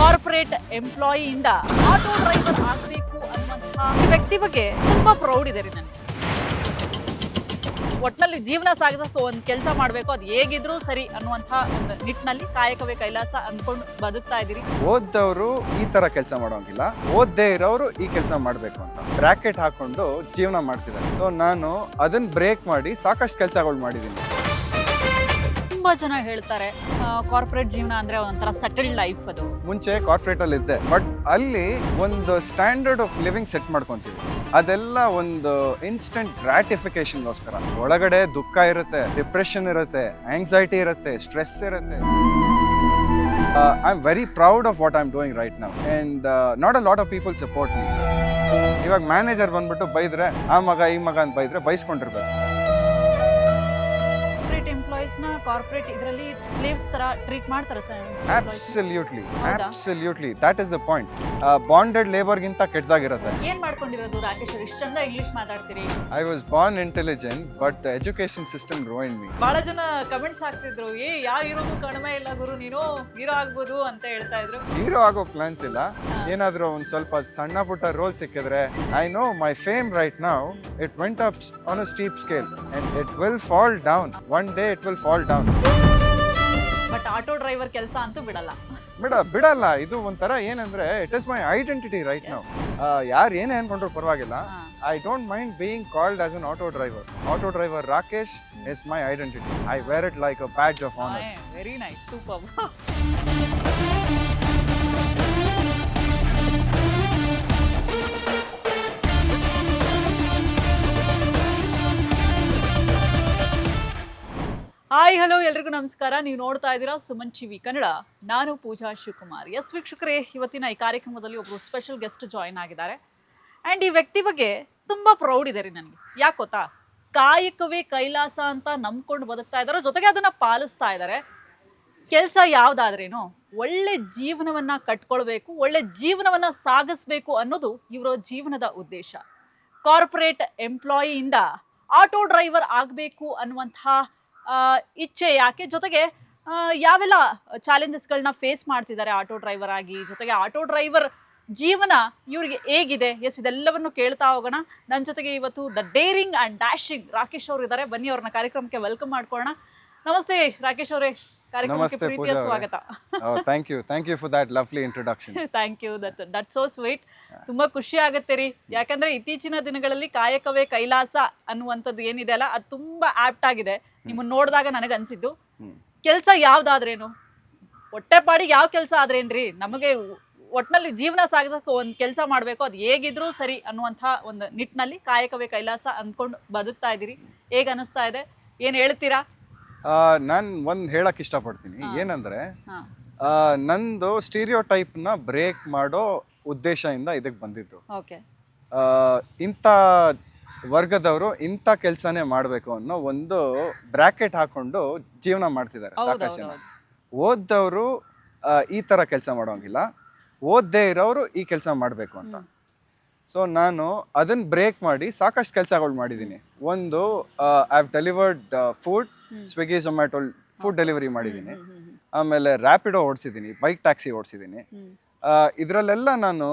Corporate ಎಂಪ್ಲಾಯಿಯಿಂದ auto driver ಆಗಬೇಕು ಅನ್ನುವಂತಹ ವ್ಯಕ್ತಿ ಬಗ್ಗೆ ತುಂಬಾ ಪ್ರೌಡ್ ಇದೆ ರೀ ನನಗೆ. ಒಟ್ನಲ್ಲಿ ಜೀವನ ಸಾಗಿಸಕ್ಕೆ ಒಂದು ಕೆಲಸ ಮಾಡಬೇಕು, ಅದು ಹೇಗಿದ್ರು ಸರಿ ಅನ್ನುವಂತಹ ಒಂದು ನಿಟ್ಟಿನಲ್ಲಿ ಕಾಯಕವೇ ಕೈಲಾಸ ಅಂದ್ಕೊಂಡು ಬದುಕ್ತಾ ಇದ್ದೀರಿ. ಓದ್ದವರು ಈ ತರ ಕೆಲಸ ಮಾಡೋಂಗಿಲ್ಲ, ಓದ್ದೇ ಇರೋರು ಈ ಕೆಲಸ ಮಾಡಬೇಕು ಅಂತ ಬ್ರಾಕೆಟ್ ಹಾಕೊಂಡು ಜೀವನ ಮಾಡ್ತಿದ್ದಾರೆ. ಸೊ ನಾನು ಅದನ್ನ ಬ್ರೇಕ್ ಮಾಡಿ ಸಾಕಷ್ಟು ಕೆಲಸಗಳು ಮಾಡಿದ್ದೀನಿ. ತುಂಬಾ ಜನ ಹೇಳ್ತಾರೆ ಕಾರ್ಪೊರೇಟ್ ಜೀವನ ಅಂದ್ರೆ ಒಂಥರ ಸೆಟಲ್ಡ್ ಲೈಫ್. ಅದು ಮುಂಚೆ ಕಾರ್ಪೊರೇಟ್ ಅಲ್ಲಿ ಇದ್ದೆ, ಬಟ್ ಅಲ್ಲಿ ಒಂದು ಸ್ಟ್ಯಾಂಡರ್ಡ್ ಆಫ್ ಲಿವಿಂಗ್ ಸೆಟ್ ಮಾಡ್ಕೊಂತೀವಿ. ಅದೆಲ್ಲ ಒಂದು ಇನ್ಸ್ಟೆಂಟ್ ಗ್ರಾಟಿಫಿಕೇಶನ್ಗೋಸ್ಕರ. ಒಳಗಡೆ ದುಃಖ ಇರುತ್ತೆ, ಡಿಪ್ರೆಷನ್ ಇರುತ್ತೆ, ಆಂಗ್ಸೈಟಿ ಇರುತ್ತೆ, ಸ್ಟ್ರೆಸ್ ಇರುತ್ತೆ. I am very proud of what I am doing right now and not a lot of people support me. ಇವಾಗ ಮ್ಯಾನೇಜರ್ ಬಂದ್ಬಿಟ್ಟು ಬೈದ್ರೆ ಆ ಮಗ ಈ ಮಗ ಅಂತ ಬೈದ್ರೆ ಬೈಸ್ಕೊಂಡಿರ್ಬೇಕು. ಕಾರ್ಪೊರೇಟ್ ಇದರಲ್ಲಿ ಸ್ಲೇವ್ಸ್ ತರ ಟ್ರೀಟ್ ಮಾಡ್ತಾರೆ sir. Absolutely, that is the point. Bonded labor ಗಿಂತ ಕೆಟ್ಟದಾಗಿರುತ್ತೆ. ಏನ್ ಮಾಡ್ಕೊಂಡಿರೋದು ರಾಕೇಶ್ ಅವರು? ಇಷ್ಟು ಚಂದ ಇಂಗ್ಲಿಷ್ ಮಾತಾಡ್ತೀರಿ. I was born intelligent, but the education system ruined me. ಬಹಳ ಜನ ಕಮೆಂಟ್ಸ್ ಹಾಕ್ತಿದ್ರು, ಯಾವ ಹೀರೋಗೂ ಕಡಿಮೆ ಇಲ್ಲ ಗುರು, ನೀನು ಹೀರೋ ಆಗ್ಬೋದು ಅಂತ ಹೇಳ್ತಾ ಇದ್ರು. ಹೀರೋ ಆಗೋ ಪ್ಲಾನ್ಸ್ ಇಲ್ಲ, ಏನಾದ್ರೂ ಒಂದ್ ಸ್ವಲ್ಪ ಸಣ್ಣ ಪುಟ್ಟ ರೋಲ್ ಸಿಕ್ಕಿದ್ರೆ. I know my fame right now, it went up on a steep scale and it will fall down. One day it will fall down. But auto driver ಕೆಲಸ ಅಂತೂ ಬಿಡಲ್ಲ. ಇದು ಒಂಥರ ಏನಂದ್ರೆ it is my identity right now. ಯಾರು ಏನೇ ಅನ್ಕೊಂಡ್ರು ಪರವಾಗಿಲ್ಲ. I don't mind being called as an auto driver. Auto driver Rakesh is my identity. I wear it like a badge of honour. Very nice, super. Hi hello ಎಲ್ರಿಗೂ ನಮಸ್ಕಾರ. ನೀವು ನೋಡ್ತಾ ಇದ್ದೀರಾ Suman TV Kannada. ನಾನು ಪೂಜಾ ಶಿವಕುಮಾರ್. ಎಸ್ ವೀಕ್ಷಕರೇ, ಇವತ್ತಿನ ಈ ಕಾರ್ಯಕ್ರಮದಲ್ಲಿ ಒಬ್ಬರು ಸ್ಪೆಷಲ್ ಗೆಸ್ಟ್ ಜಾಯಿನ್ ಆಗಿದ್ದಾರೆ. ಆ್ಯಂಡ್ ಈ ವ್ಯಕ್ತಿ ಬಗ್ಗೆ ತುಂಬ ಪ್ರೌಡ್ ಇದೆ ರೀ ನನಗೆ. ಯಾಕೆ ಗೊತ್ತಾ? ಕಾಯಕವೇ ಕೈಲಾಸ ಅಂತ ನಂಬ್ಕೊಂಡು ಬದುಕ್ತಾ ಇದ್ದಾರೆ, ಜೊತೆಗೆ ಅದನ್ನು ಪಾಲಿಸ್ತಾ ಇದ್ದಾರೆ. ಕೆಲಸ ಯಾವುದಾದ್ರೇನು ಒಳ್ಳೆ ಜೀವನವನ್ನು ಕಟ್ಕೊಳ್ಬೇಕು, ಒಳ್ಳೆ ಜೀವನವನ್ನು ಸಾಗಿಸ್ಬೇಕು ಅನ್ನೋದು ಇವರ ಜೀವನದ ಉದ್ದೇಶ. ಕಾರ್ಪೊರೇಟ್ ಎಂಪ್ಲಾಯಿಯಿಂದ ಆಟೋ ಡ್ರೈವರ್ ಆಗಬೇಕು ಅನ್ನುವಂತಹ ಇಚ್ಛೆ ಯಾಕೆ, ಜೊತೆಗೆ ಯಾವೆಲ್ಲ ಚಾಲೆಂಜಸ್ಗಳನ್ನ ಫೇಸ್ ಮಾಡ್ತಿದ್ದಾರೆ ಆಟೋ ಡ್ರೈವರ್ ಆಗಿ, ಜೊತೆಗೆ ಆಟೋ ಡ್ರೈವರ್ ಜೀವನ ಇವ್ರಿಗೆ ಹೇಗಿದೆ, ಎಸ್ ಇದೆಲ್ಲವನ್ನು ಕೇಳ್ತಾ ಹೋಗೋಣ. ನನ್ನ ಜೊತೆಗೆ ಇವತ್ತು the daring and dashing Rakesh ಅವರು ಇದ್ದಾರೆ. ಬನ್ನಿ ಅವ್ರನ್ನ ಕಾರ್ಯಕ್ರಮಕ್ಕೆ ವೆಲ್ಕಮ್ ಮಾಡ್ಕೊಳ್ಳೋಣ. ನಮಸ್ತೆ ರಾಕೇಶ್ ಅವರೇ, ಕಾರ್ಯಕ್ರಮಕ್ಕೆ ಪ್ರೀತಿಯ ಸ್ವಾಗತ. Thank you for that lovely introduction. Thank you, that so sweet. ತುಂಬಾ ಖುಷಿ ಆಗುತ್ತೆ ರೀ, ಯಾಕಂದ್ರೆ ಇತ್ತೀಚಿನ ದಿನಗಳಲ್ಲಿ ಕಾಯಕವೇ ಕೈಲಾಸ ಅನ್ನುವಂಥದ್ದು ಏನಿದೆ ಅಲ್ಲ, ಅದು ತುಂಬಾ ಆಪ್ಟ್ ಆಗಿದೆ. ನಿಮ್ಮನ್ನ ನೋಡಿದಾಗ ನನಗೆ ಅನ್ಸಿದ್ದು, ಕೆಲಸ ಯಾವ್ದಾದ್ರೇನು, ಹೊಟ್ಟೆಪಾಡಿಗೆ ಯಾವ ಕೆಲಸ ಆದ್ರೇನ್ರಿ, ನಮಗೆ ಒಟ್ನಲ್ಲಿ ಜೀವನ ಸಾಗಿಸಕ್ಕೆ ಒಂದು ಕೆಲಸ ಮಾಡಬೇಕು, ಅದು ಹೇಗಿದ್ರು ಸರಿ ಅನ್ನುವಂಥ ಒಂದು ನಿಟ್ಟಿನಲ್ಲಿ ಕಾಯಕವೇ ಕೈಲಾಸ ಅಂದ್ಕೊಂಡು ಬದುಕ್ತಾ ಇದ್ದೀರಿ. ಹೇಗೆ ಅನಿಸ್ತಾ ಇದೆ, ಏನು ಹೇಳ್ತೀರಾ? ನಾನು ಒಂದು ಹೇಳಕ್ ಇಷ್ಟಪಡ್ತೀನಿ. ಏನಂದ್ರೆ ನಂದು ಸ್ಟೀರಿಯೋ ಟೈಪ್ನ ಬ್ರೇಕ್ ಮಾಡೋ ಉದ್ದೇಶದಿಂದ ಇದಕ್ಕೆ ಬಂದಿದ್ದು. ಇಂಥ ವರ್ಗದವರು ಇಂಥ ಕೆಲಸನೇ ಮಾಡಬೇಕು ಅನ್ನೋ ಒಂದು ಬ್ರಾಕೆಟ್ ಹಾಕೊಂಡು ಜೀವನ ಮಾಡ್ತಿದ್ದಾರೆ ಸಾಕಷ್ಟು ಜನ. ಓದ್ದವರು ಈ ಥರ ಕೆಲಸ ಮಾಡೋಂಗಿಲ್ಲ, ಓದ್ದೇ ಇರೋರು ಈ ಕೆಲಸ ಮಾಡಬೇಕು ಅಂತ. ಸೊ ನಾನು ಅದನ್ನ ಬ್ರೇಕ್ ಮಾಡಿ ಸಾಕಷ್ಟು ಕೆಲಸಗಳು ಮಾಡಿದ್ದೀನಿ. ಒಂದು I have delivered food, Swiggy Zomato food delivery ಮಾಡಿದ್ದೀನಿ. ಆಮೇಲೆ ರ್ಯಾಪಿಡೋ ಓಡಿಸಿದ್ದೀನಿ, ಬೈಕ್ ಟ್ಯಾಕ್ಸಿ ಓಡಿಸಿದ್ದೀನಿ. ಇದರಲ್ಲೆಲ್ಲ ನಾನು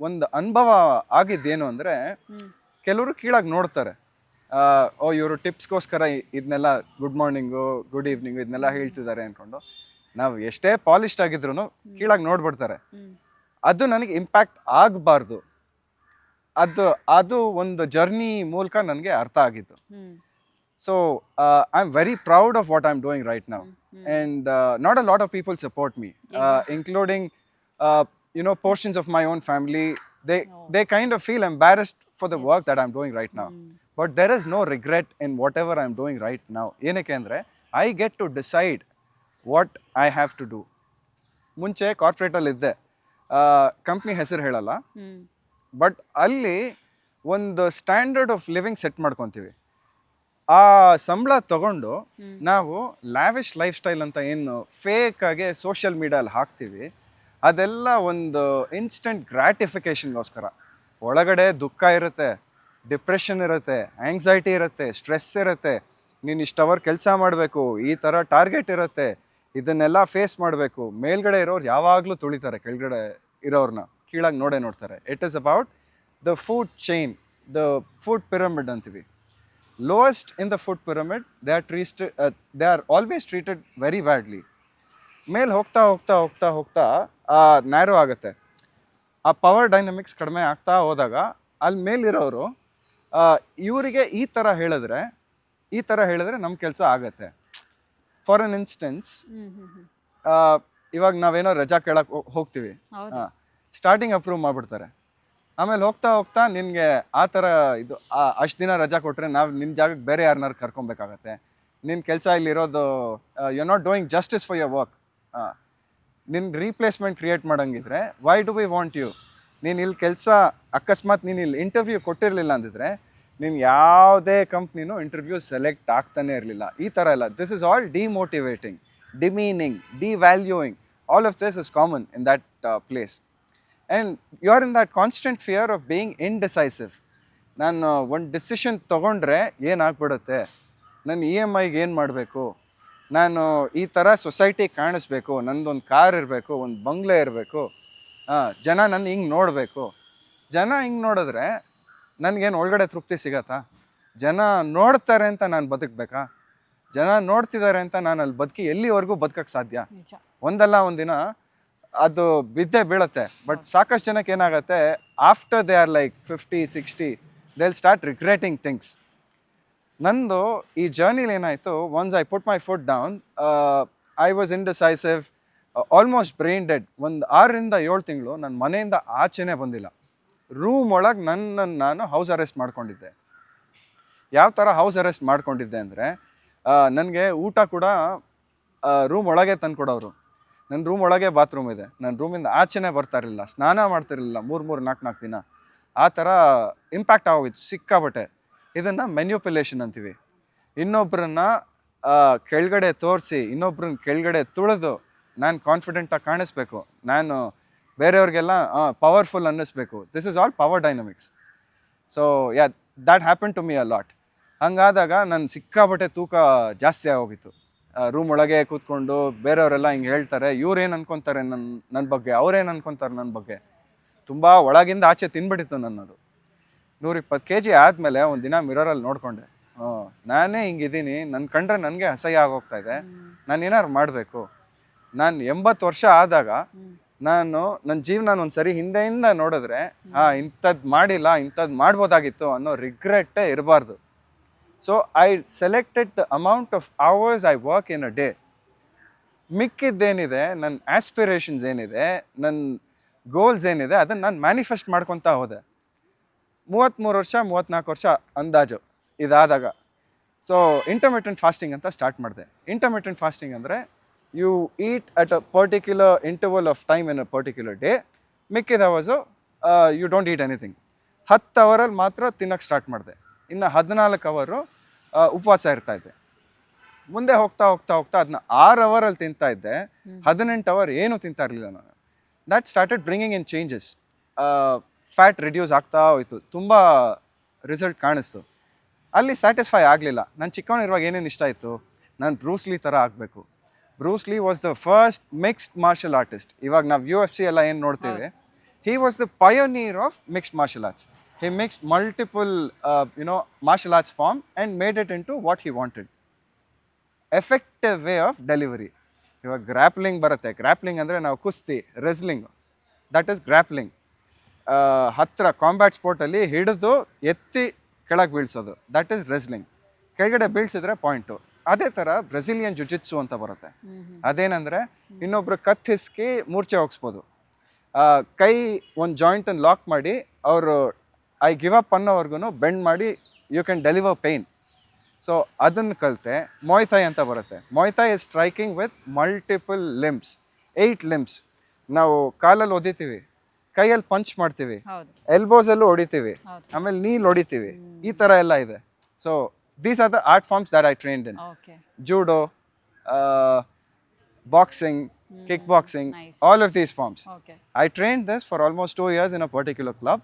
ಒಂದು ಅನುಭವ ಆಗಿದ್ದೇನು ಅಂದರೆ, ಕೆಲವರು ಕೀಳಾಗಿ ನೋಡ್ತಾರೆ. ಇವರು ಟಿಪ್ಸ್ಗೋಸ್ಕರ ಇದನ್ನೆಲ್ಲ ಗುಡ್ ಮಾರ್ನಿಂಗು ಗುಡ್ ಈವ್ನಿಂಗು ಇದನ್ನೆಲ್ಲ ಹೇಳ್ತಿದ್ದಾರೆ ಅಂದ್ಕೊಂಡು ನಾವು ಎಷ್ಟೇ ಪಾಲಿಶ್ಡ್ ಆಗಿದ್ರು ಕೀಳಾಗಿ ನೋಡ್ಬಿಡ್ತಾರೆ. ಅದು ನನಗೆ ಇಂಪ್ಯಾಕ್ಟ್ ಆಗಬಾರ್ದು. ಅದು ಒಂದು ಜರ್ನಿ ಮೂಲಕ ನನಗೆ ಅರ್ಥ ಆಗಿತ್ತು. So I am very proud of what I am doing right now and not a lot of people support me, including portions of my own family. They kind of feel embarrassed for the work that I'm doing right now. But there is no regret in whatever I'm doing right now. ಏನಕ್ಕೆ ಅಂದರೆ I get to decide what I have to do. ಮುಂಚೆ ಕಾರ್ಪೊರೇಟಲ್ಲಿ ಇದ್ದೆ, company ಹೆಸರು ಹೇಳಲ್ಲ, but ಅಲ್ಲಿ ಒಂದು standard of living set ಮಾಡ್ಕೊತೀವಿ. ಆ ಸಂಬಳ ತಗೊಂಡು ನಾವು ಲ್ಯಾವಿಶ್ ಲೈಫ್ ಸ್ಟೈಲ್ ಅಂತ ಏನು ಫೇಕ್ ಆಗಿ ಸೋಷಿಯಲ್ ಮೀಡಿಯಲ್ಲಿ ಹಾಕ್ತೀವಿ, ಅದೆಲ್ಲ ಒಂದು ಇನ್ಸ್ಟೆಂಟ್ ಗ್ರಾಟಿಫಿಕೇಶನ್ಗೋಸ್ಕರ. ಒಳಗಡೆ ದುಃಖ ಇರುತ್ತೆ, ಡಿಪ್ರೆಷನ್ ಇರುತ್ತೆ, ಆಂಗ್ಸೈಟಿ ಇರುತ್ತೆ, ಸ್ಟ್ರೆಸ್ ಇರುತ್ತೆ, ನೀನು ಇಷ್ಟು ಅವರ್ ಕೆಲಸ ಮಾಡಬೇಕು, ಈ ಥರ ಟಾರ್ಗೆಟ್ ಇರುತ್ತೆ, ಇದನ್ನೆಲ್ಲ ಫೇಸ್ ಮಾಡಬೇಕು. ಮೇಲ್ಗಡೆ ಇರೋರು ಯಾವಾಗಲೂ ತುಳಿತಾರೆ, ಕೆಳಗಡೆ ಇರೋರನ್ನ ಕೀಳಾಗಿ ನೋಡ್ತಾರೆ. It is about the food chain, the food pyramid ಅಂತೀವಿ. Lowest in the food pyramid they are always treated very badly. ಮೇಲೆ ಹೋಗ್ತಾ ಹೋಗ್ತಾ ಹೋಗ್ತಾ ಹೋಗ್ತಾ ನ್ಯಾರೋ ಆಗುತ್ತೆ. ಆ ಪವರ್ ಡೈನಮಿಕ್ಸ್ ಕಡಿಮೆ ಆಗ್ತಾ ಹೋದಾಗ ಅಲ್ಲಿ ಮೇಲಿರೋರು ಇವರಿಗೆ ಈ ಥರ ಹೇಳಿದ್ರೆ ನಮ್ಮ ಕೆಲಸ ಆಗತ್ತೆ. ಫಾರ್ ಅನ್ ಇನ್ಸ್ಟೆನ್ಸ್, ಇವಾಗ ನಾವೇನೋ ರಜಾ ಕೇಳಕ್ಕೆ ಹೋಗ್ತೀವಿ, ಸ್ಟಾರ್ಟಿಂಗ್ ಅಪ್ರೂವ್ ಮಾಡಿಬಿಡ್ತಾರೆ. ಆಮೇಲೆ ಹೋಗ್ತಾ ಹೋಗ್ತಾ ನಿನಗೆ ಆ ಥರ ಇದು ಅಷ್ಟು ದಿನ ರಜಾ ಕೊಟ್ಟರೆ ನಾವು ನಿನ್ನ ಜಾಗಕ್ಕೆ ಬೇರೆ ಯಾರನ್ನಾರು ಕರ್ಕೊಬೇಕಾಗತ್ತೆ. ನಿನ್ನ ಕೆಲಸ ಇಲ್ಲಿರೋದು you are not doing justice for your work. ನಿನ್ನ ರೀಪ್ಲೇಸ್ಮೆಂಟ್ ಕ್ರಿಯೇಟ್ ಮಾಡೋಂಗಿದ್ರೆ why do we want you? ನೀನು ಇಲ್ಲಿ ಕೆಲಸ ಅಕಸ್ಮಾತ್ ನೀನು ಇಲ್ಲಿ ಇಂಟರ್ವ್ಯೂ ಕೊಟ್ಟಿರಲಿಲ್ಲ ಅಂದಿದ್ರೆ ನೀನು ಯಾವುದೇ ಕಂಪ್ನಿನೂ ಇಂಟರ್ವ್ಯೂ ಸೆಲೆಕ್ಟ್ ಆಗ್ತಾನೆ ಇರಲಿಲ್ಲ. ಈ ಥರ ಎಲ್ಲ this is all demotivating, demeaning, devaluing. All of this is common in that place. And you are in that constant fear of being indecisive. ನಾನು ಒಂದು ಡಿಸಿಷನ್ ತೊಗೊಂಡ್ರೆ ಏನಾಗ್ಬಿಡುತ್ತೆ, ನನ್ನ EMIಗೆ ಏನು ಮಾಡಬೇಕು, ನಾನು ಈ ಥರ ಸೊಸೈಟಿ ಕಾಣಿಸ್ಬೇಕು, ನಂದೊಂದು ಕಾರ್ ಇರಬೇಕು, ಒಂದು ಬಂಗ್ಲೆ ಇರಬೇಕು, ಜನ ನನ್ನ ಹಿಂಗೆ ನೋಡಬೇಕು. ಜನ ಹಿಂಗೆ ನೋಡಿದ್ರೆ ನನಗೇನು ಒಳಗಡೆ ತೃಪ್ತಿ ಸಿಗತ್ತಾ? ಜನ ನೋಡ್ತಾರೆ ಅಂತ ನಾನು ಬದುಕಬೇಕಾ? ಜನ ನೋಡ್ತಿದ್ದಾರೆ ಅಂತ ನಾನು ಅಲ್ಲಿ ಬದುಕಿ ಎಲ್ಲಿವರೆಗೂ ಬದುಕಕ್ಕೆ ಸಾಧ್ಯ? ಒಂದಲ್ಲ ಒಂದಿನ ಅದು ಬಿದ್ದೇ ಬೀಳುತ್ತೆ. ಬಟ್ ಸಾಕಷ್ಟು ಜನಕ್ಕೆ ಏನಾಗುತ್ತೆ, after they are like 50-60 they will start regretting things. ನಂದು ಈ ಜರ್ನಿಲಿ ಏನಾಯಿತು, once I put my foot down, I was indecisive, almost brain dead. ಒಂದು 6-7 ತಿಂಗಳು ನನ್ನ ಮನೆಯಿಂದ ಆಚೆನೇ ಬಂದಿಲ್ಲ. ರೂಮ್ ಒಳಗೆ ನನ್ನನ್ನು ನಾನು ಹೌಸ್ ಅರೆಸ್ಟ್ ಮಾಡ್ಕೊಂಡಿದ್ದೆ. ಯಾವ ಥರ ಹೌಸ್ ಅರೆಸ್ಟ್ ಮಾಡ್ಕೊಂಡಿದ್ದೆ ಅಂದರೆ, ನನಗೆ ಊಟ ಕೂಡ ರೂಮ್ ಒಳಗೆ ತಂದುಕೊಡೋರು. ನನ್ನ ರೂಮ್ ಒಳಗೆ ಬಾತ್ರೂಮ್ ಇದೆ, ನನ್ನ ರೂಮಿಂದ ಆಚೆನೇ ಬರ್ತಾ ಇರಲಿಲ್ಲ, ಸ್ನಾನ ಮಾಡ್ತಿರಲಿಲ್ಲ 3-4 ದಿನ. ಆ ಥರ ಇಂಪ್ಯಾಕ್ಟ್ ಆಗೋಗಿತ್ತು ಸಿಕ್ಕಾಬಟ್ಟೆ. ಇದನ್ನು ಮೆನ್ಯುಪ್ಯುಲೇಷನ್ ಅಂತೀವಿ. ಇನ್ನೊಬ್ಬರನ್ನ ಕೆಳಗಡೆ ತೋರಿಸಿ, ಇನ್ನೊಬ್ರನ್ನ ಕೆಳಗಡೆ ತುಳಿದು ನಾನು ಕಾನ್ಫಿಡೆಂಟಾಗಿ ಕಾಣಿಸ್ಬೇಕು, ನಾನು ಬೇರೆಯವ್ರಿಗೆಲ್ಲ ಪವರ್ಫುಲ್ ಅನ್ನಿಸ್ಬೇಕು. This is all power dynamics. So yeah, that happen to me a lot. ಹಂಗಾದಾಗ ನನ್ನ ಸಿಕ್ಕಾಬಟ್ಟೆ ತೂಕ ಜಾಸ್ತಿ ಆಗೋಗಿತ್ತು. ರೂಮ್ ಒಳಗೆ ಕೂತ್ಕೊಂಡು ಬೇರೆಯವರೆಲ್ಲ ಹಿಂಗೆ ಹೇಳ್ತಾರೆ, ಇವ್ರೇನು ಅನ್ಕೊತಾರೆ ನನ್ನ ಬಗ್ಗೆ, ಅವ್ರೇನು ಅನ್ಕೊತಾರೆ ನನ್ನ ಬಗ್ಗೆ. ತುಂಬ ಒಳಗಿಂದ ಆಚೆ ತಿನ್ಬಿಟ್ಟಿತ್ತು ನನ್ನದು. 120 kg ಆದಮೇಲೆ ಒಂದು ದಿನ ಮಿರರಲ್ಲಿ ನೋಡಿಕೊಂಡೆ, ನಾನೇ ಹಿಂಗಿದ್ದೀನಿ, ನನ್ನ ಕಂಡ್ರೆ ನನಗೆ ಅಸಹ್ಯ ಆಗೋಗ್ತಾ ಇದೆ, ನಾನು ಏನಾದ್ರು ಮಾಡಬೇಕು. ನಾನು 80 ವರ್ಷ ಆದಾಗ ನಾನು ನನ್ನ ಜೀವನ ಒಂದು ಸರಿ ಹಿಂದೆಯಿಂದ ನೋಡಿದ್ರೆ ಇಂಥದ್ದು ಮಾಡಿಲ್ಲ, ಇಂಥದ್ದು ಮಾಡ್ಬೋದಾಗಿತ್ತು ಅನ್ನೋ ರಿಗ್ರೆಟ್ಟೇ ಇರಬಾರ್ದು. So I selected the amount of hours I work in a day. ಮಿಕ್ಕಿದ್ದೇನಿದೆ, ನನ್ನ ಆಸ್ಪಿರೇಷನ್ಸ್ ಏನಿದೆ, ನನ್ನ ಗೋಲ್ಸ್ ಏನಿದೆ, ಅದನ್ನು ನಾನು ಮ್ಯಾನಿಫೆಸ್ಟ್ ಮಾಡ್ಕೊತಾ ಹೋದೆ. 33 ವರ್ಷ 34 ವರ್ಷ ಅಂದಾಜು ಇದಾದಾಗ ಸೊ ಇಂಟರ್ಮಿಟೆಂಟ್ ಫಾಸ್ಟಿಂಗ್ ಅಂತ ಸ್ಟಾರ್ಟ್ ಮಾಡಿದೆ. ಇಂಟರ್ಮಿಟೆಂಟ್ ಫಾಸ್ಟಿಂಗ್ ಅಂದರೆ you eat at a particular interval of time in a particular day, ಮಿಕ್ಕಿದ hours you don't eat anything. 10 ಅವರಲ್ಲಿ ಮಾತ್ರ ತಿನ್ನೋಕ್ಕೆ ಸ್ಟಾರ್ಟ್ ಮಾಡಿದೆ. ಇನ್ನು 14 ಅವರು ಉಪವಾಸ ಇರ್ತಾಯಿದ್ದೆ. ಮುಂದೆ ಹೋಗ್ತಾ ಹೋಗ್ತಾ ಹೋಗ್ತಾ ಅದನ್ನ 6 ಅವರಲ್ಲಿ ತಿಂತಾ ಇದ್ದೆ, 18 ಅವರ್ ಏನೂ ತಿಂತಾ ಇರಲಿಲ್ಲ ನಾನು. That started bringing in changes. Fat reduce ಆಗ್ತಾ ಹೋಯಿತು, ತುಂಬ ರಿಸಲ್ಟ್ ಕಾಣಿಸ್ತು. ಅಲ್ಲಿ ಸ್ಯಾಟಿಸ್ಫೈ ಆಗಲಿಲ್ಲ. ನಾನು ಚಿಕ್ಕವನಿರುವಾಗ ಏನೇನು ಇಷ್ಟ ಇತ್ತು, ನಾನು ಬ್ರೂಸ್ಲಿ ಥರ ಆಗಬೇಕು. Bruce Lee was the first mixed martial artist. ಇವಾಗ ನಾವು UFC ಎಲ್ಲ ಏನು ನೋಡ್ತೀವಿ, he was the pioneer of mixed martial arts. He mixed multiple martial arts form and made it into what he wanted. Effective way of delivery. ಇವಾಗ grappling ಬರುತ್ತೆ. Grappling ಅಂದರೆ ನಾವು ಕುಸ್ತಿ, ರೆಸ್ಲಿಂಗ್, ದಟ್ ಈಸ್ ಗ್ರ್ಯಾಪ್ಲಿಂಗ್. ಹತ್ತಿರ combat ಸ್ಪೋರ್ಟಲ್ಲಿ ಹಿಡಿದು ಎತ್ತಿ ಕೆಳಗೆ ಬೀಳ್ಸೋದು, that is wrestling. ಕೆಳಗಡೆ ಬೀಳ್ಸಿದ್ರೆ ಪಾಯಿಂಟು. ಅದೇ ಥರ ಬ್ರೆಸಿಲಿಯನ್ ಜುಜಿಟ್ಸು ಅಂತ ಬರುತ್ತೆ. ಅದೇನೆಂದರೆ ಇನ್ನೊಬ್ರು ಕತ್ ಹಿಸ್ಕಿ ಮೂರ್ಛೆ ಹೋಗಿಸ್ಬೋದು. ಕೈ ಒಂದು ಜಾಯಿಂಟನ್ನು ಲಾಕ್ ಮಾಡಿ ಅವರು ಐ ಗಿವ್ ಅಪ್ ಅನ್ನೋವರೆಗೂ ಬೆಂಡ್ ಮಾಡಿ you can deliver pain. So ಅದನ್ನು ಕಲಿತೆ. ಮೊಯ್ಥೈ ಅಂತ ಬರುತ್ತೆ. Muay Thai is striking with multiple limbs, 8 limbs. ನಾವು ಕಾಲಲ್ಲಿ ಒದಿತೀವಿ, ಕೈಯಲ್ಲಿ ಪಂಚ್ ಮಾಡ್ತೀವಿ, ಎಲ್ಬೋಸಲ್ಲೂ ಹೊಡಿತೀವಿ, ಆಮೇಲೆ ನೀಲ್ ಹೊಡಿತೀವಿ, ಈ ಥರ ಎಲ್ಲ ಇದೆ. So these are the art forms that I trained in. Judo, boxing, kickboxing, all of these forms. I trained this for almost 2 years in a particular club,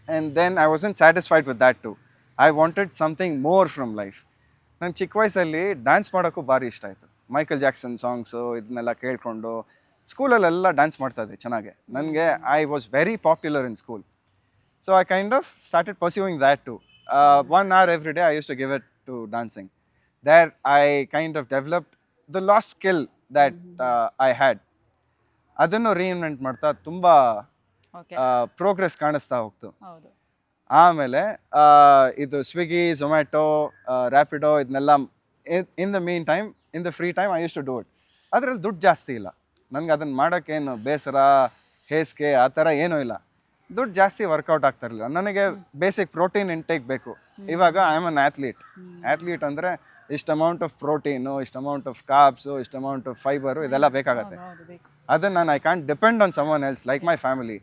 and then I wasn't satisfied with that too. I wanted something more from life. ನಾನು ಚಿಕ್ಕ ವಯಸ್ಸಲ್ಲಿ dance ಮಾಡೋಕ್ಕೂ ಭಾರಿ ಇಷ್ಟ ಆಯಿತು. Michael Jackson songs ಇದನ್ನೆಲ್ಲ ಕೇಳಿಕೊಂಡು ಸ್ಕೂಲಲ್ಲೆಲ್ಲ dance ಮಾಡ್ತಾ ಇದ್ದೆ ಚೆನ್ನಾಗೆ. ನನಗೆ I was very popular in school. So I kind of started pursuing that too. 1 hour every day I used to give it to dancing. There I kind of developed the lost skill that I had. ಅದನ್ನು reinvent ಮಾಡ್ತಾ ತುಂಬ okay. Progress ಕಾಣಿಸ್ತಾ ಹೋಗ್ತು. ಹೌದು. ಆಮೇಲೆ ಇದು ಸ್ವಿಗ್ಗಿ, ಝೊಮ್ಯಾಟೊ, ರ್ಯಾಪಿಡೋ ಇದನ್ನೆಲ್ಲ in the meantime, in the free time I use to do it. ಅದರಲ್ಲಿ ದುಡ್ಡು ಜಾಸ್ತಿ ಇಲ್ಲ ನನಗೆ, ಅದನ್ನು ಮಾಡೋಕ್ಕೇನು ಬೇಸರ, ಹೇಸಿಗೆ ಆ ಥರ ಏನೂ ಇಲ್ಲ. ದುಡ್ಡು ಜಾಸ್ತಿ ವರ್ಕೌಟ್ ಆಗ್ತಾ ಇರಲಿಲ್ಲ ನನಗೆ. ಬೇಸಿಕ್ ಪ್ರೋಟೀನ್ ಇಂಟೇಕ್ ಬೇಕು. ಇವಾಗ ಐ ಆಮ್ ಅನ್ ಆ್ಯಥ್ಲೀಟ್ ಅಂದರೆ ಇಷ್ಟು ಅಮೌಂಟ್ ಆಫ್ ಪ್ರೋಟೀನು, ಇಷ್ಟು ಅಮೌಂಟ್ ಆಫ್ ಕಾರ್ಬ್ಸು, ಇಷ್ಟು ಅಮೌಂಟ್ ಆಫ್ ಫೈಬರು ಇದೆಲ್ಲ ಬೇಕಾಗತ್ತೆ. ಹೌದು, ಬೇಕು. ಅದನ್ನು ನಾನು I can't depend on someone else like my family.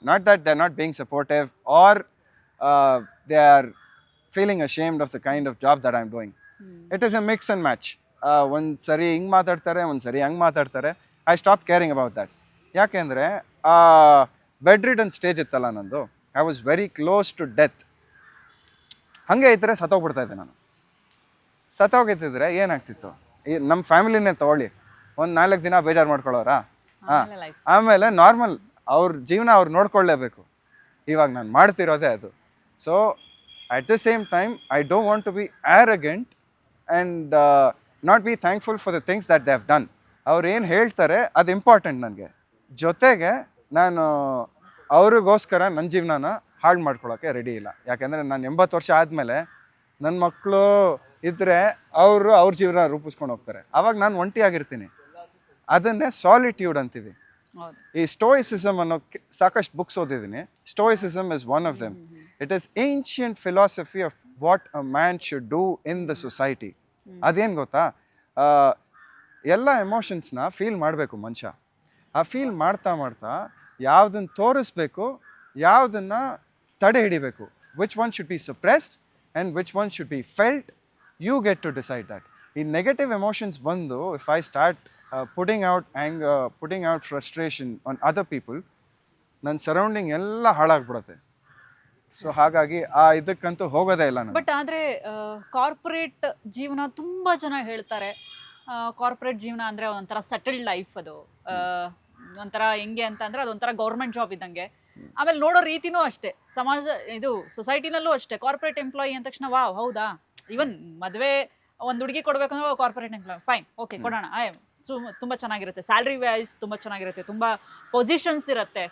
Not that they are not being supportive or they are feeling ashamed of the kind of job that I am doing. It is a mix and match. ಒಂದು ಸರಿ ಹಿಂಗೆ ಮಾತಾಡ್ತಾರೆ, ಒಂದು ಸರಿ ಹಂಗೆ ಮಾತಾಡ್ತಾರೆ. I stop caring about that. ಯಾಕೆಂದರೆ bedridden stage ಇತ್ತಲ್ಲ ನಂದು, I was very close to death. ಹಾಗೆ ಇದ್ದರೆ ಸತ್ತೋಗ್ಬಿಡ್ತಾ ಇದ್ದೆ ನಾನು. ಸತ್ತೋಗಿತ್ತಿದ್ರೆ ಏನಾಗ್ತಿತ್ತು, ಈ ನಮ್ಮ ಫ್ಯಾಮಿಲಿನೇ ತೊಗೊಳ್ಳಿ, ಒಂದು 4 ದಿನ ಬೇಜಾರು ಮಾಡ್ಕೊಳ್ಳೋರಾ? ಹಾಂ, ಆಮೇಲೆ ನಾರ್ಮಲ್ ಅವ್ರ ಜೀವನ ಅವ್ರು ನೋಡ್ಕೊಳ್ಳೇಬೇಕು. ಇವಾಗ ನಾನು ಮಾಡ್ತಿರೋದೇ ಅದು. So at the same time I don't want to be arrogant and not be thankful for the things that they have done. ಅವ್ರು ಏನು ಹೇಳ್ತಾರೆ ಅದು ಇಂಪಾರ್ಟೆಂಟ್ ನನಗೆ. ಜೊತೆಗೆ ನಾನು ಅವ್ರಿಗೋಸ್ಕರ ನನ್ನ ಜೀವನನ ಹಾಳು ಮಾಡ್ಕೊಳ್ಳೋಕ್ಕೆ ರೆಡಿ ಇಲ್ಲ. ಯಾಕೆಂದರೆ ನಾನು 80 ವರ್ಷ ಆದಮೇಲೆ ನನ್ನ ಮಕ್ಕಳು ಇದ್ದರೆ ಅವರು ಅವ್ರ ಜೀವನ ರೂಪಿಸ್ಕೊಂಡು ಹೋಗ್ತಾರೆ. ಆವಾಗ ನಾನು ಒಂಟಿಯಾಗಿರ್ತೀನಿ. ಅದನ್ನೇ ಸಾಲಿಟ್ಯೂಡ್ ಅಂತೀವಿ. ಈ ಸ್ಟೋಯಿಸಿಸಮ್ ಅನ್ನೋ ಸಾಕಷ್ಟು ಬುಕ್ಸ್ ಓದಿದ್ದೀನಿ. Stoicism is one of them. It is ancient philosophy of what a man should do in the society. ಅದೇನು ಗೊತ್ತಾ, ಎಲ್ಲ ಎಮೋಷನ್ಸ್ನ ಫೀಲ್ ಮಾಡಬೇಕು ಮನುಷ್ಯ. ಆ ಫೀಲ್ ಮಾಡ್ತಾ ಮಾಡ್ತಾ ಯಾವುದನ್ನು ತೋರಿಸ್ಬೇಕು, ಯಾವುದನ್ನು ತಡೆ ಹಿಡಿಬೇಕು, which one should be suppressed and which one should be felt, you get to decide that. ಈ ನೆಗೆಟಿವ್ ಎಮೋಷನ್ಸ್ ಬಂದು if I start putting out anger, putting out frustration on other people, ನನ್ನ ಸರೌಂಡಿಂಗ್ ಎಲ್ಲ ಹಾಳಾಗ್ಬಿಡುತ್ತೆ. So ಹಾಗಾಗಿ ಇದಕ್ಕಂತೂ ಹೋಗೋದೇ ಇಲ್ಲ ನಾನು. But ಆದರೆ ಕಾರ್ಪೊರೇಟ್ ಜೀವನ ತುಂಬ ಜನ ಹೇಳ್ತಾರೆ, ಕಾರ್ಪೊರೇಟ್ ಜೀವನ ಅಂದರೆ ಒಂಥರ ಸೆಟಲ್ಡ್ ಲೈಫ್. ಅದು ಒಂಥರ ಹೆಂಗೆ ಅಂತ ಅಂದರೆ ಅದೊಂಥರ ಗೌರ್ಮೆಂಟ್ ಜಾಬ್ ಇದ್ದಂಗೆ. ಆಮೇಲೆ ನೋಡೋ ರೀತಿನೂ ಅಷ್ಟೇ, ಸಮಾಜ ಇದು ಸೊಸೈಟಿನಲ್ಲೂ ಅಷ್ಟೇ. ಕಾರ್ಪೊರೇಟ್ ಎಂಪ್ಲಾಯಿ ಅಂದ ತಕ್ಷಣ ವಾವ್ ಹೌದಾ, ಇವನ್ ಮದುವೆ ಒಂದು ಹುಡುಗಿ ಕೊಡಬೇಕಂದ್ರೆ ಕಾರ್ಪೊರೇಟ್ ಎಂಪ್ಲಾಯ್, ಫೈನ್, ಓಕೆ ಕೊಡೋಣ, ತುಂಬ ಚೆನ್ನಾಗಿರುತ್ತೆ, ಸ್ಯಾಲ್ರಿ ವೈಸ್ ತುಂಬ ಚೆನ್ನಾಗಿರುತ್ತೆ, ತುಂಬ ಪೊಸಿಷನ್ಸ್ ಇರುತ್ತೆ.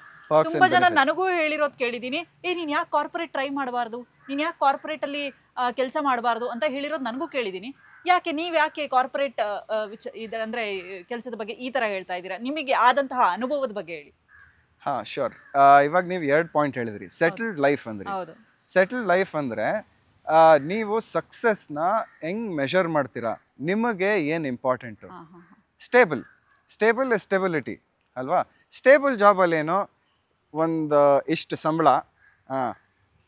ತುಂಬ ಜನ ನನಗೂ ಹೇಳಿರೋದು ಕೇಳಿದ್ದೀನಿ, ನೀನು ಯಾಕೆ ಕಾರ್ಪೊರೇಟ್ ಟ್ರೈ ಮಾಡಬಾರ್ದು, ನೀನು ಯಾಕೆ ಕಾರ್ಪೊರೇಟಲ್ಲಿ ಕೆಲಸ ಮಾಡಬಾರ್ದು ಅಂತ ಹೇಳಿರೋದು ನನಗೂ ಕೇಳಿದ್ದೀನಿ. ಯಾಕೆ ನೀವು ಯಾಕೆ ಕಾರ್ಪೊರೇಟ್ ಅಂದರೆ ಕೆಲಸದ ಬಗ್ಗೆ ಈ ಥರ ಹೇಳ್ತಾ ಇದ್ದೀರಾ? ನಿಮಗೆ ಆದಂತಹ ಅನುಭವದ ಬಗ್ಗೆ ಹೇಳಿ. ಹಾಂ ಶ್ಯೂರ್. ಇವಾಗ ನೀವು 2 ಪಾಯಿಂಟ್ ಹೇಳಿದ್ರಿ. ಸೆಟಲ್ಡ್ ಲೈಫ್ ಅಂದರೆ, ಸೆಟಲ್ಡ್ ಲೈಫ್ ಅಂದರೆ ನೀವು ಸಕ್ಸಸ್ನ ಹೆಂಗೆ ಮೆಷರ್ ಮಾಡ್ತೀರಾ, ನಿಮಗೆ ಏನು ಇಂಪಾರ್ಟೆಂಟು. ಸ್ಟೇಬಲ್ ಸ್ಟೆಬಿಲಿಟಿ ಅಲ್ವಾ. ಸ್ಟೇಬಲ್ ಜಾಬಲ್ಲೇನೋ ಒಂದು ಇಷ್ಟು ಸಂಬಳ,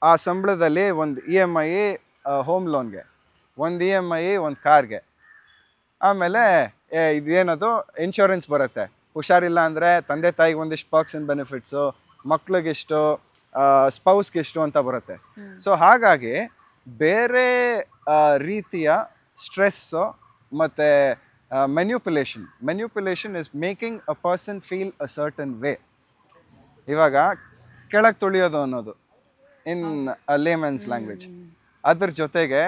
ಆ ಸಂಬಳದಲ್ಲಿ ಒಂದು EMI ಹೋಮ್ ಲೋನ್ಗೆ, ಒಂದು EMI ಒಂದು ಕಾರ್ಗೆ, ಆಮೇಲೆ ಇದೇನದು ಇನ್ಶೂರೆನ್ಸ್ ಬರುತ್ತೆ. ಹುಷಾರಿಲ್ಲ ಅಂದರೆ ತಂದೆ ತಾಯಿಗೆ ಒಂದಿಷ್ಟು ಪರ್ಕ್ಸ್ ಆ್ಯಂಡ್ ಬೆನಿಫಿಟ್ಸು, ಮಕ್ಳಿಗಿಷ್ಟು, ಸ್ಪೌಸ್ಗಿಷ್ಟು ಅಂತ ಬರುತ್ತೆ. ಸೊ ಹಾಗಾಗಿ ಬೇರೆ ರೀತಿಯ ಸ್ಟ್ರೆಸ್ಸು ಮತ್ತು manipulation is making a person feel a certain way. ಇವಾಗ ಕೆಳಗೆ ತುಳಿಯೋದು ಅನ್ನೋದು ಇನ್ ಲೇಮನ್ಸ್ ಲ್ಯಾಂಗ್ವೇಜ್. ಅದ್ರ ಜೊತೆಗೆ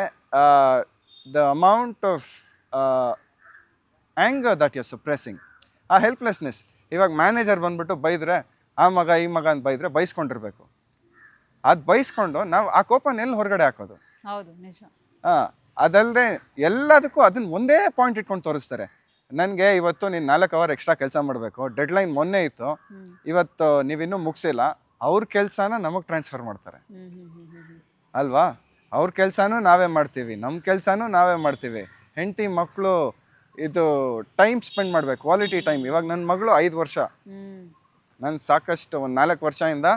the amount of anger that you are suppressing, ಆ ಹೆಲ್ಪ್ಲೆಸ್ನೆಸ್. ಇವಾಗ ಮ್ಯಾನೇಜರ್ ಬಂದ್ಬಿಟ್ಟು ಬೈದರೆ, ಆ ಮಗ ಈ ಮಗ ಅಂತ ಬೈದರೆ ಬೈಸ್ಕೊಂಡಿರ್ಬೇಕು. ಅದು ಬೈಸ್ಕೊಂಡು ನಾವು ಆ ಕೋಪನ ಎಲ್ಲಿ ಹೊರಗಡೆ ಹಾಕೋದು? ಹೌದು, ನಿಜ. ಅದಲ್ಲದೆ ಎಲ್ಲದಕ್ಕೂ ಅದನ್ನ ಒಂದೇ ಪಾಯಿಂಟ್ ಇಟ್ಕೊಂಡು ತೋರಿಸ್ತಾರೆ. ನನಗೆ ಇವತ್ತು ನೀನು 4 ಅವರ್ ಎಕ್ಸ್ಟ್ರಾ ಕೆಲಸ ಮಾಡಬೇಕು, ಡೆಡ್ಲೈನ್ ಮೊನ್ನೆ ಇತ್ತು, ಇವತ್ತು ನೀವಿನ್ನೂ ಮುಗಿಸಿಲ್ಲ. ಅವ್ರ ಕೆಲಸನ ನಮಗೆ ಟ್ರಾನ್ಸ್ಫರ್ ಮಾಡ್ತಾರೆ ಅಲ್ವಾ. ಅವ್ರ ಕೆಲಸನೂ ನಾವೇ ಮಾಡ್ತೀವಿ, ನಮ್ಮ ಕೆಲಸನೂ ನಾವೇ ಮಾಡ್ತೀವಿ. ಹೆಂಡತಿ ಮಕ್ಕಳು ಇದು ಟೈಮ್ ಸ್ಪೆಂಡ್ ಮಾಡಬೇಕು, ಕ್ವಾಲಿಟಿ ಟೈಮ್. ಇವಾಗ ನನ್ನ ಮಗಳು 5 ವರ್ಷ, ನಾನು ಸಾಕಷ್ಟು ಒಂದು 4 ವರ್ಷದಿಂದ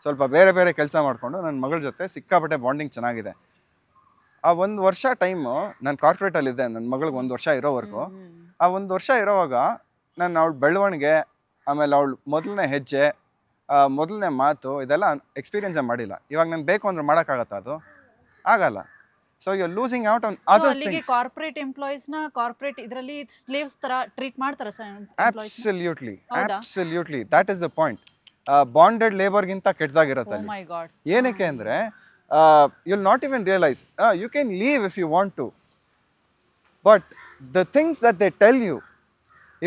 ಸ್ವಲ್ಪ ಬೇರೆ ಬೇರೆ ಕೆಲಸ ಮಾಡಿಕೊಂಡು ನನ್ನ ಮಗಳ ಜೊತೆ ಸಿಕ್ಕಾಪಟ್ಟೆ ಬಾಂಡಿಂಗ್ ಚೆನ್ನಾಗಿದೆ. ಆ 1 ವರ್ಷ ಟೈಮು ನಾನು ಕಾರ್ಪೊರೇಟಲ್ಲಿದ್ದೆ, ನನ್ನ ಮಗಳಿಗೆ 1 ವರ್ಷ ಇರೋವರೆಗೂ. ಆ 1 ವರ್ಷ ಇರೋವಾಗ ನಾನು ಅವಳ ಬೆಳವಣಿಗೆ, ಆಮೇಲೆ ಅವಳು ಮೊದಲನೇ ಹೆಜ್ಜೆ, ಮೊದಲನೇ ಮಾತು, ಇದೆಲ್ಲ ಎಕ್ಸ್ಪೀರಿಯನ್ಸೇ ಮಾಡಿಲ್ಲ. ಇವಾಗ ನಾನು ಬೇಕು ಅಂದ್ರೆ ಮಾಡೋಕ್ಕಾಗತ್ತಾ? ಅದು ಆಗಲ್ಲ. So you are losing out on So, other ಅಲ್ಲಿಗೆ ಥಿಂಗ್ಸ್. ಕಾರ್ಪೊರೇಟ್ ಎಂಪ್ಲಾಯೀಸ್ ನ ಕಾರ್ಪೊರೇಟ್ ಇದರಲ್ಲಿ ಸ್ಲೇವ್ಸ್ ತರ ಟ್ರೀಟ್ ಮಾಡ್ತಾರೆ ಸರ್ Absolutely, ಹೌದಾ? absolutely. That is the point. Bonded ಲೇಬರ್ಗಿಂತ ಕೆಟ್ಟದಾಗಿರುತ್ತೆ ಓ ಅಲ್ಲಿ. My god. ಏನಕ್ಕೆ ಅಂದರೆ you'll not even realize you can leave if you want to, but the things that they tell you,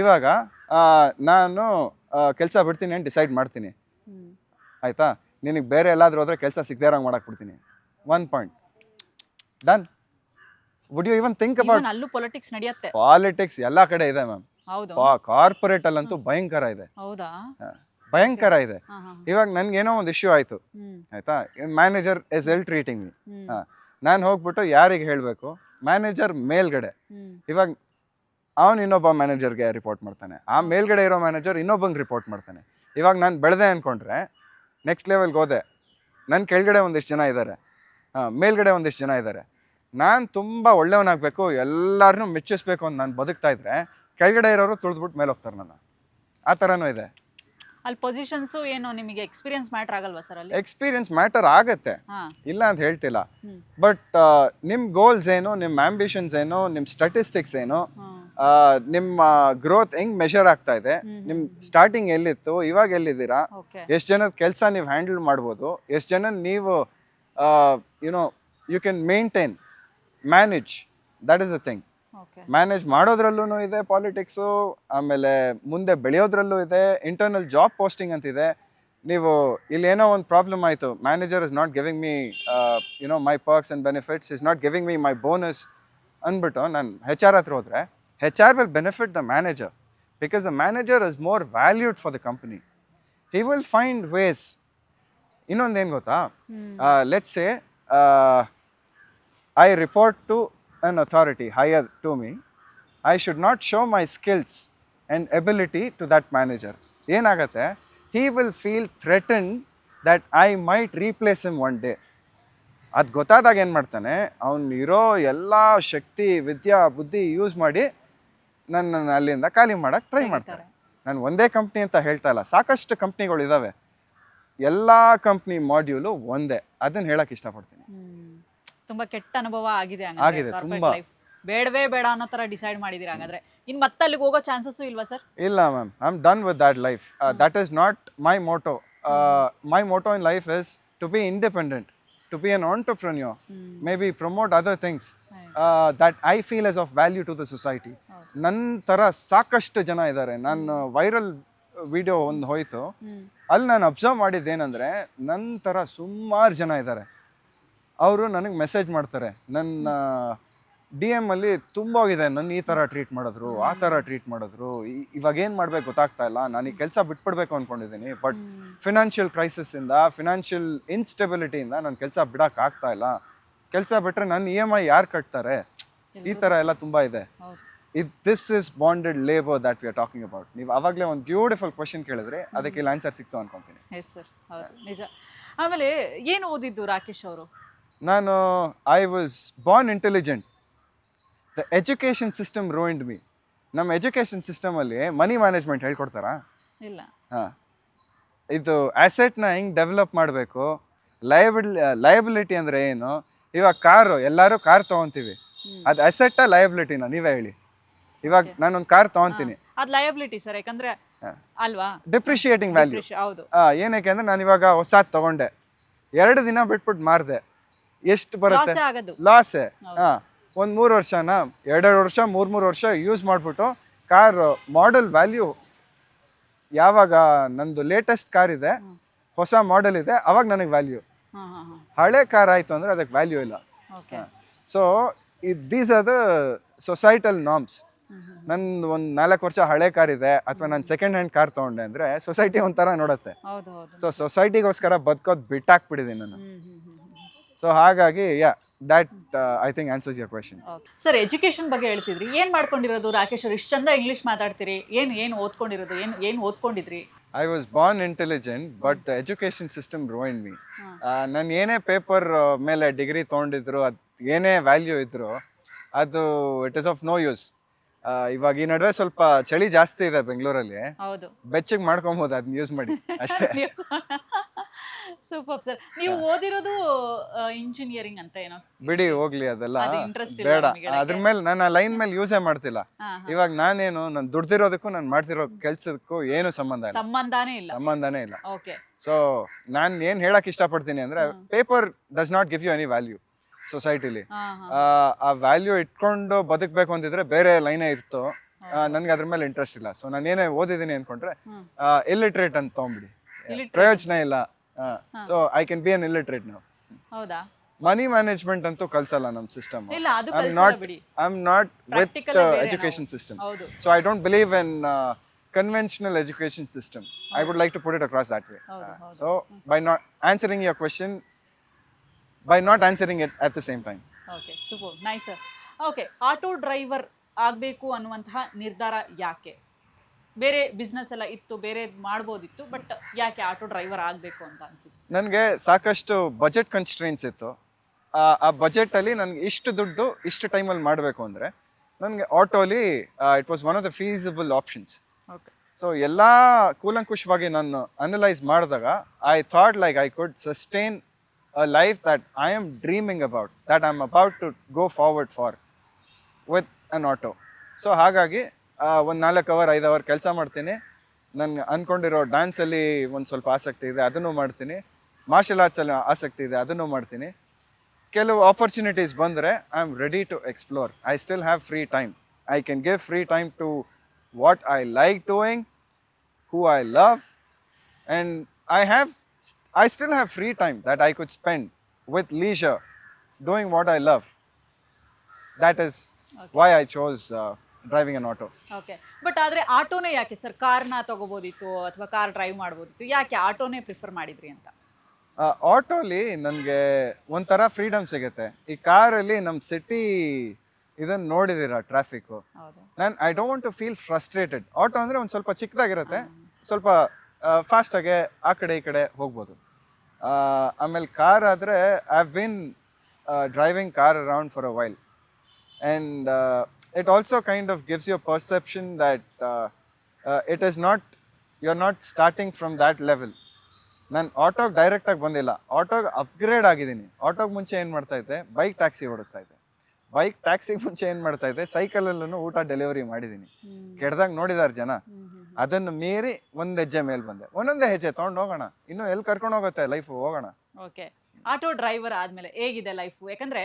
ಇವಾಗ ನಾನು ಕೆಲಸ ಬಿಡ್ತೀನಿ ಅಂತ ಡಿಸೈಡ್ ಮಾಡ್ತೀನಿ ಆಯಿತಾ, ನಿನಗೆ ಬೇರೆ ಎಲ್ಲಾದರೂ ಹೋದರೆ ಕೆಲಸ ಸಿಗದೇ ಇರೋಂಗೆ ಮಾಡಾಕ್ಬಿಡ್ತೀನಿ, 1 point done. Would you even think about ಅಲ್ಲೂ ಪೊಲಿಟಿಕ್ಸ್ ನಡೆಯುತ್ತೆ. ಪಾಲಿಟಿಕ್ಸ್ ಎಲ್ಲ ಕಡೆ ಇದೆ ಮ್ಯಾಮ್. ಹೌದು. ಕಾರ್ಪೊರೇಟ್ ಅಲ್ಲಂತೂ ಭಯಂಕರ ಇದೆ. ಹೌದಾ? ಭಯಂಕರ ಇದೆ. ಹಾ, ಹಾ. ಇವಾಗ ನನ್ಗೇನೋ ಒಂದು ಇಶ್ಯೂ ಆಯಿತು ಆಯಿತಾ, manager is L treating me. ನಾನು ಹೋಗ್ಬಿಟ್ಟು ಯಾರಿಗೆ ಹೇಳಬೇಕು, ಮ್ಯಾನೇಜರ್ ಮೇಲ್ಗಡೆ. ಇವಾಗ ಅವನು ಇನ್ನೊಬ್ಬ ಮ್ಯಾನೇಜರ್ಗೆ ರಿಪೋರ್ಟ್ ಮಾಡ್ತಾನೆ, ಆ ಮೇಲ್ಗಡೆ ಇರೋ ಮ್ಯಾನೇಜರ್ ಇನ್ನೊಬ್ಬಂಗೆ ರಿಪೋರ್ಟ್ ಮಾಡ್ತಾನೆ. ಇವಾಗ ನಾನು ಬೆಳೆದೆ ಅಂದ್ಕೊಂಡ್ರೆ ನೆಕ್ಸ್ಟ್ ಲೆವೆಲ್ಗೆ ಹೋದೆ, ನನ್ನ ಕೆಳಗಡೆ ಒಂದಿಷ್ಟು ಜನ ಇದ್ದಾರೆ, ಮೇಲ್ಗಡೆ ಒಂದಿಷ್ಟು ಜನ ಇದ್ದಾರೆ. ನಾನು ತುಂಬ ಒಳ್ಳೆಯವನಾಗಬೇಕು, ಎಲ್ಲರನ್ನೂ ಮೆಚ್ಚಿಸ್ಬೇಕು ಅಂತ ನಾನು ಬದುಕ್ತಾ ಇದ್ರೆ ಕೆಳಗಡೆ ಇರೋರು ತುಳಿದ್ಬಿಟ್ಟು ಮೇಲೆ ಹೋಗ್ತಾರೆ ನನ್ನ. ಆ ಥರನೂ ಇದೆ. ಅಲ್ಲಿ ಪೊಸಿಷನ್ಸು ಏನು ನಿಮಗೆ ಎಕ್ಸ್ಪೀರಿಯನ್ಸ್ ಮ್ಯಾಟರ್ ಆಗಲ್ವಾ ಸರ್ ಅಲ್ಲಿ? ಎಕ್ಸ್ಪೀರಿಯನ್ಸ್ ಮ್ಯಾಟರ್ ಆಗತ್ತೆ, ಇಲ್ಲ ಅಂತ ಹೇಳ್ತಿಲ್ಲ. ಬಟ್ ನಿಮ್ಮ ಗೋಲ್ಸ್ ಏನು, ನಿಮ್ಮ ಆಂಬಿಷನ್ಸ್ ಏನು, ನಿಮ್ಮ ಸ್ಟಾಟಿಸ್ಟಿಕ್ಸ್ ಏನು, ನಿಮ್ಮ ಗ್ರೋತ್ ಹೆಂಗ್ ಮೆಷರ್ ಆಗ್ತಾ ಇದೆ, ನಿಮ್ಮ ಸ್ಟಾರ್ಟಿಂಗ್ ಎಲ್ಲಿತ್ತು, ಇವಾಗ ಎಲ್ಲಿದ್ದೀರಾ, ಎಷ್ಟು ಜನದ ಕೆಲಸ ನೀವು ಹ್ಯಾಂಡಲ್ ಮಾಡ್ಬೋದು, ಎಷ್ಟು ಜನ ನೀವು you know you can maintain, manage, that is the thing. Manage ಮಾಡೋದ್ರಲ್ಲೂ ಇದೆ ಪಾಲಿಟಿಕ್ಸು, ಆಮೇಲೆ ಮುಂದೆ ಬೆಳೆಯೋದ್ರಲ್ಲೂ ಇದೆ, ಇಂಟರ್ನಲ್ ಜಾಬ್ ಪೋಸ್ಟಿಂಗ್ ಅಂತಿದೆ. ನೀವು ಇಲ್ಲಿ ಏನೋ ಒಂದು ಪ್ರಾಬ್ಲಮ್ ಆಯಿತು, manager is not giving me YONO my perks and benefits, is not giving me my bonus ಅಂದ್ಬಿಟ್ಟು ನಾನು HR ಹತ್ರ ಹೋದರೆ HR will benefit the manager because the manager is more valued for the company. He will find ways. ಇನ್ನೊಂದೇನು ಗೊತ್ತಾ, let's say I report to an authority higher to me, I should not show my skills and ability to that manager. ಏನಾಗುತ್ತೆ, he will feel threatened that I might replace him one day. ಅದು ಗೊತ್ತಾದಾಗ ಏನು ಮಾಡ್ತಾನೆ, ಅವ್ನು ಇರೋ ಎಲ್ಲ ಶಕ್ತಿ, ವಿದ್ಯಾ, ಬುದ್ಧಿ use ಮಾಡಿ ನನ್ನನ್ನು ಅಲ್ಲಿಂದ ಖಾಲಿ ಮಾಡೋಕ್ಕೆ ಟ್ರೈ ಮಾಡ್ತಾರೆ. ನಾನು ಒಂದೇ ಕಂಪ್ನಿ ಅಂತ ಹೇಳ್ತಾ ಇಲ್ಲ, ಸಾಕಷ್ಟು ಕಂಪ್ನಿಗಳು ಇದ್ದಾವೆ, ಎಲ್ಲ ಕಂಪ್ನಿ ಮಾಡ್ಯೂಲು ಒಂದೇ, ಅದನ್ನು ಹೇಳಕ್ಕೆ ಇಷ್ಟಪಡ್ತೀನಿ. ತುಂಬಾ ಕೆಟ್ಟ ಅನುಭವ ಆಗಿದೆ ಆಗಿದೆ, ತುಂಬಾ. ಬೇಡವೇ ಬೇಡ ಅನ್ನೋ ತರ ಡಿಸೈಡ್ ಮಾಡಿದೀರ ಹಂಗಾದ್ರೆ. ಇನ್ ಮತ್ತೆ ಅಲ್ಲಿಗೆ ಹೋಗೋ ಚಾನ್ಸಸ್ ಇಲ್ವಾ ಸರ್? ಇಲ್ಲ ma'am, I am done with that life. That is not my motto. My motto in life is to be independent, to be an entrepreneur, maybe promote other things that I feel is of value to the society. ನನ್ನ ಥರ ಸಾಕಷ್ಟು ಜನ ಇದ್ದಾರೆ. ನಾನು viral video ಒಂದು ಹೋಯಿತು, ಅಲ್ಲಿ ನಾನು ಅಬ್ಸರ್ವ್ ಮಾಡಿದ್ದೇನೆಂದರೆ ನನ್ನ ಥರ ಸುಮಾರು ಜನ ಇದ್ದಾರೆ. ಅವರು ನನಗೆ ಮೆಸೇಜ್ ಮಾಡ್ತಾರೆ, ನನ್ನ DM ಅಲ್ಲಿ ತುಂಬ ಹೋಗಿದೆ, ನನ್ನ ಈ ಥರ ಟ್ರೀಟ್ ಮಾಡಿದ್ರು, ಆ ಥರ ಟ್ರೀಟ್ ಮಾಡಿದ್ರು, ಇವಾಗ ಏನು ಮಾಡ್ಬೇಕು ಗೊತ್ತಾಗ್ತಾ ಇಲ್ಲ, ನಾನು ಈ ಕೆಲಸ ಬಿಟ್ಬಿಡ್ಬೇಕು ಅಂದ್ಕೊಂಡಿದ್ದೀನಿ, ಬಟ್ ಫಿನಾನ್ಷಿಯಲ್ ಕ್ರೈಸಿಸ್ಸಿಂದ, ಫಿನಾನ್ಷಿಯಲ್ ಇನ್ಸ್ಟೆಬಿಲಿಟಿಯಿಂದ ನನ್ನ ಕೆಲಸ ಬಿಡೋಕೆ ಆಗ್ತಾ ಇಲ್ಲ, ಕೆಲಸ ಬಿಟ್ಟರೆ ನನ್ನ EMI ಯಾರು ಕಟ್ತಾರೆ, ಈ ಥರ ಎಲ್ಲ ತುಂಬ ಇದೆ. This is bonded labour that we are talking about. ನೀವು ಆವಾಗಲೇ ಒಂದು ಬ್ಯೂಟಿಫುಲ್ ಕ್ವಶನ್ ಕೇಳಿದ್ರೆ ಅದಕ್ಕೆ ಇಲ್ಲಿ ಆನ್ಸರ್ ಸಿಕ್ತು ಅನ್ಕೊಂತೀನಿ. ಎಸ್ ಸರ್, ಹೌದು, ನಿಜ. ಆಮೇಲೆ ಏನು ಓದಿದ್ದು ರಾಕೇಶ್ ಅವರು? ನಾನು I was born intelligent. The education system ruined me. ನಮ್ಮ ಎಜುಕೇಷನ್ ಸಿಸ್ಟಮಲ್ಲಿ ಮನಿ ಮ್ಯಾನೇಜ್ಮೆಂಟ್ ಹೇಳ್ಕೊಡ್ತಾರಾ? ಇಲ್ಲ. ಹಾಂ, ಇದು ಆ್ಯಸೆಟ್ನ ಹೆಂಗೆ ಡೆವಲಪ್ ಮಾಡಬೇಕು, ಲಯಬಿಲಿಟಿ ಅಂದರೆ ಏನು. ಇವಾಗ ಕಾರು, ಎಲ್ಲರೂ ಕಾರ್ ತೊಗೊತೀವಿ, ಅದು ಅಸೆಟ್ಟಾ ಲಯಬಿಲಿಟಿನ ನೀವೇ ಹೇಳಿ. ಇವಾಗ ನಾನೊಂದು ಕಾರ್ ತೊಗೊತೀನಿ, ಅದು ಲಯಬಿಲಿಟಿ ಸರ್, ಯಾಕಂದ್ರೆ ಅಲ್ವಾ, ಡಿಪ್ರಿಷಿಯೇಟಿಂಗ್ ವ್ಯಾಲ್ಯೂ. ಹೌದು. ಏನಕ್ಕೆ ಅಂದರೆ ನಾನು ಇವಾಗ ಹೊಸಾದ್ ತೊಗೊಂಡೆ, 2 ದಿನ ಬಿಟ್ಬಿಟ್ಟು ಮಾರಿದೆ, ಎಷ್ಟು ಬರುತ್ತೆ? ಲಾಸೇ. ಹಾಂ, ಒಂದು 3 ವರ್ಷನ, 2 ವರ್ಷ, 3 ವರ್ಷ ಯೂಸ್ ಮಾಡಿಬಿಟ್ಟು ಕಾರ್ ಮಾಡೆಲ್ ವ್ಯಾಲ್ಯೂ, ಯಾವಾಗ ನಂದು ಲೇಟೆಸ್ಟ್ ಕಾರ್ ಇದೆ, ಹೊಸ ಮಾಡೆಲ್ ಇದೆ, ಅವಾಗ ನನಗೆ ವ್ಯಾಲ್ಯೂ. ಹಳೆ ಕಾರ್ ಆಯಿತು ಅಂದರೆ ಅದಕ್ಕೆ ವ್ಯಾಲ್ಯೂ ಇಲ್ಲ. So these are the societal norms. ನಂದು ಒಂದು 4 ವರ್ಷ ಹಳೆ ಕಾರ್ ಇದೆ, ಅಥವಾ ನಾನು ಸೆಕೆಂಡ್ ಹ್ಯಾಂಡ್ ಕಾರ್ ತೊಗೊಂಡೆ ಅಂದರೆ ಸೊಸೈಟಿ ಒಂಥರ ನೋಡುತ್ತೆ. ಸೊ ಸೊಸೈಟಿಗೋಸ್ಕರ ಬದುಕೋದು ಬಿಟ್ಟಾಕ್ಬಿಟ್ಟಿದ್ದೀನಿ ನಾನು. ಸೊ ಹಾಗಾಗಿ that I think answers your question. Sir, education ಬಗ್ಗೆ ಹೇಳ್ತಿದ್ರಿ, ಏನ್ ಮಾಡ್ಕೊಂಡಿರೋದು ರಾಕೇಶ್ ಅವರು? ಇಷ್ಟು ಚಂದ ಇಂಗ್ಲಿಷ್ ಮಾತಾಡ್ತೀರಿ, ಏನು ಓದ್ಕೊಂಡಿರೋದು, ಏನು ಓದ್ಕೊಂಡಿದ್ರಿ? I was born intelligent, but the education system ruined me. ನಾನು ಏನೇ ಪೇಪರ್ ಮೇಲೆ ಡಿಗ್ರಿ ತೊಗೊಂಡಿದ್ರು, ಅದು ಏನೇ ವ್ಯಾಲ್ಯೂ ಇದ್ರು, ಅದು it is of no use. ಇವಾಗ ಈ ನಡುವೆ ಸ್ವಲ್ಪ ಚಳಿ ಜಾಸ್ತಿ ಇದೆ ಬೆಂಗಳೂರಲ್ಲಿ, ಹೌದು, ಬೆಚ್ಚಗೆ ಮಾಡ್ಕೊಬೋದು ಅದನ್ನ ಯೂಸ್ ಮಾಡಿ ಅಷ್ಟೇ. Super sir. ನೀವು ಓದಿರೋದು ಇಂಜಿನಿಯರಿಂಗ್ ಅಂತ ಏನೋ ಬಿಡಿ ಹೋಗ್ಲಿ ಅದೆಲ್ಲ ಅದು ಇಂಟ್ರೆಸ್ಟ್ ಇಲ್ಲ ಬೇಡ. ನಿಮಗೆ ಅದ್ರ ಮೇಲೆ ನಾನು ಆ ಲೈನ್ ಮೇಲೆ ಯೂಸೇ ಮಾಡ್ತಿಲ್ಲ. ಹಾ, ಇವಾಗ ನಾನೇನು ನಾನು ದುಡ್ದಿರೋದಕ್ಕೂ ನಾನು ಮಾಡ್ತಿರೋ ಕೆಲ್ಸಕ್ಕೂ ಏನು ಸಂಬಂಧನೇ ಇಲ್ಲ. ಸಂಬಂಧನೇ ಇಲ್ಲ. ಓಕೆ. ಸೊ ನಾನು ಏನ್ ಹೇಳಕ್ ಇಷ್ಟಪಡ್ತೀನಿ ಅಂದ್ರೆ paper does not give you any value ಸೊಸೈಟಿಲಿ. ಆ ವ್ಯಾಲ್ಯೂ ಇಟ್ಕೊಂಡು ಬದುಕಬೇಕು ಅಂತಿದ್ರೆ ಬೇರೆ ಲೈನೇ ಇತ್ತು. ನನ್ಗೆ ಅದ್ರ ಮೇಲೆ ಇಂಟ್ರೆಸ್ಟ್ ಇಲ್ಲ. ಸೊ ನಾನು ಏನೇ ಓದಿದ್ದೀನಿ ಅನ್ಕೊಂಡ್ರೆ ಇಲ್ಲಿಟ್ರೇಟ್ ಅಂತ ತಗೊಂಬಿಡಿ, ಪ್ರಯೋಜನ ಇಲ್ಲ. So I can be an illiterate ನಾವು. ಹೌದಾ? ಮನಿ ಮ್ಯಾನೇಜ್ಮೆಂಟ್ ಅಂತೂ ಕಲ್ಸಲ್ಲ ನಮ್ ಸಿಸ್ಟಮ್. ಇಲ್ಲ, ಅದು ಐ ಕಲ್ಸಲ್ಲ ಬಿಡಿ. ಆಮ್ ನಾಟ್ ವಿತ್ Practical ಬೇರೆ ಎಜುಕೇಶನ್ ಸಿಸ್ಟಮ್. ಹೌದು. So I don't believe in conventional education system. I would like to put it across that way. So by not answering your question, by not answering it at the same time. Okay, super, nice sir. Okay, auto driver ಆಗಬೇಕು ಅನ್ನುವಂತಹ ನಿರ್ಧಾರ ಯಾಕೆ? ಬೇರೆ business ಎಲ್ಲ ಇತ್ತು, ಬೇರೆ ಮಾಡ್ಬೋದಿತ್ತು, but ಯಾಕೆ ಆಟೋ ಡ್ರೈವರ್ ಆಗಬೇಕು ಅಂತ ಅನ್ಸುತ್ತೆ? ನನಗೆ ಸಾಕಷ್ಟು ಬಜೆಟ್ ಕನ್ಸ್ಟ್ರೈನ್ಸ್ ಇತ್ತು. ಆ ಬಜೆಟ್ ಅಲ್ಲಿ ನನಗೆ ಇಷ್ಟು ದುಡ್ಡು ಇಷ್ಟು ಟೈಮಲ್ಲಿ ಮಾಡಬೇಕು ಅಂದರೆ ನನಗೆ ಆಟೋಲಿ it was one of the feasible options. Okay. So ಎಲ್ಲ ಕೂಲಂಕುಷವಾಗಿ ನಾನು ಅನಲೈಸ್ ಮಾಡಿದಾಗ I thought like I could sustain a life that I am dreaming about, that I am about to go forward for with an auto. So ಹಾಗಾಗಿ ಒಂದು 4 hour 5 hour ಕೆಲಸ ಮಾಡ್ತೀನಿ. ನನ್ಗೆ ಅಂದ್ಕೊಂಡಿರೋ ಡ್ಯಾನ್ಸಲ್ಲಿ ಒಂದು ಸ್ವಲ್ಪ ಆಸಕ್ತಿ ಇದೆ, ಅದನ್ನು ಮಾಡ್ತೀನಿ. ಮಾರ್ಷಲ್ ಆರ್ಟ್ಸಲ್ಲಿ ಆಸಕ್ತಿ ಇದೆ, ಅದನ್ನು ಮಾಡ್ತೀನಿ. ಕೆಲವು ಆಪರ್ಚುನಿಟೀಸ್ ಬಂದರೆ I am ready to explore. I still have free time. I can give free time to what I like doing, who I love, and I still have free time that I could spend with leisure doing what I love. That is why I chose driving an auto. Okay. But ಆದರೆ ಆಟೋನೇ ಯಾಕೆ sir? ಕಾರ್ನ ತಗೋಬೋದಿತ್ತು ಅಥವಾ car drive ಮಾಡ್ಬೋದಿತ್ತು, ಯಾಕೆ ಆಟೋನೇ prefer ಮಾಡಿದ್ರಿ ಅಂತ? ಆಟೋಲಿ ನನಗೆ ಒಂಥರ ಫ್ರೀಡಮ್ ಸಿಗುತ್ತೆ. ಈ ಕಾರಲ್ಲಿ ನಮ್ಮ ಸಿಟಿ ಇದನ್ನು ನೋಡಿದ್ದೀರಾ, ಟ್ರಾಫಿಕ್ಕು. ನಾನು I don't want to feel frustrated. Auto ಅಂದರೆ ಒಂದು ಸ್ವಲ್ಪ ಚಿಕ್ಕದಾಗಿರುತ್ತೆ, ಸ್ವಲ್ಪ ಫಾಸ್ಟಾಗೆ ಆ ಕಡೆ ಈ ಕಡೆ ಹೋಗ್ಬೋದು. ಆಮೇಲೆ ಕಾರ್ ಆದರೆ I have been driving car around for a while, and it also kind of gives you a perception that it is not, you're not starting from that level. ನಾನು ಆಟೋಗೆ ಡೈರೆಕ್ಟಾಗಿ ಬಂದಿಲ್ಲ, ಆಟೋಗೆ ಅಪ್ಗ್ರೇಡ್ ಆಗಿದ್ದೀನಿ. ಆಟೋಗೆ ಮುಂಚೆ ಏನು ಮಾಡ್ತಾ ಇದ್ದೆ, ಬೈಕ್ ಟ್ಯಾಕ್ಸಿ ಓಡಿಸ್ತಾ ಇದ್ದೆ. ಬೈಕ್ ಟ್ಯಾಕ್ಸಿಗೆ ಮುಂಚೆ ಏನು ಮಾಡ್ತಾ ಇದ್ದೆ, ಸೈಕಲಲ್ಲೂ ಊಟ ಡೆಲಿವರಿ ಮಾಡಿದ್ದೀನಿ. ಕೆಡ್ದಾಗ ನೋಡಿದಾರೆ ಜನ. ಅದನ್ನು ಮೀರಿ ಒಂದು ಹೆಜ್ಜೆ ಮೇಲೆ ಬಂದೆ. ಒಂದೊಂದೇ ಹೆಜ್ಜೆ ತೊಗೊಂಡು ಹೋಗೋಣ, ಇನ್ನೂ ಎಲ್ಲಿ ಕರ್ಕೊಂಡು ಹೋಗುತ್ತೆ ಲೈಫು, ಹೋಗೋಣ. ಓಕೆ. ಆಟೋ ಡ್ರೈವರ್ ಆದಮೇಲೆ ಹೇಗಿದೆ ಲೈಫು? ಯಾಕಂದರೆ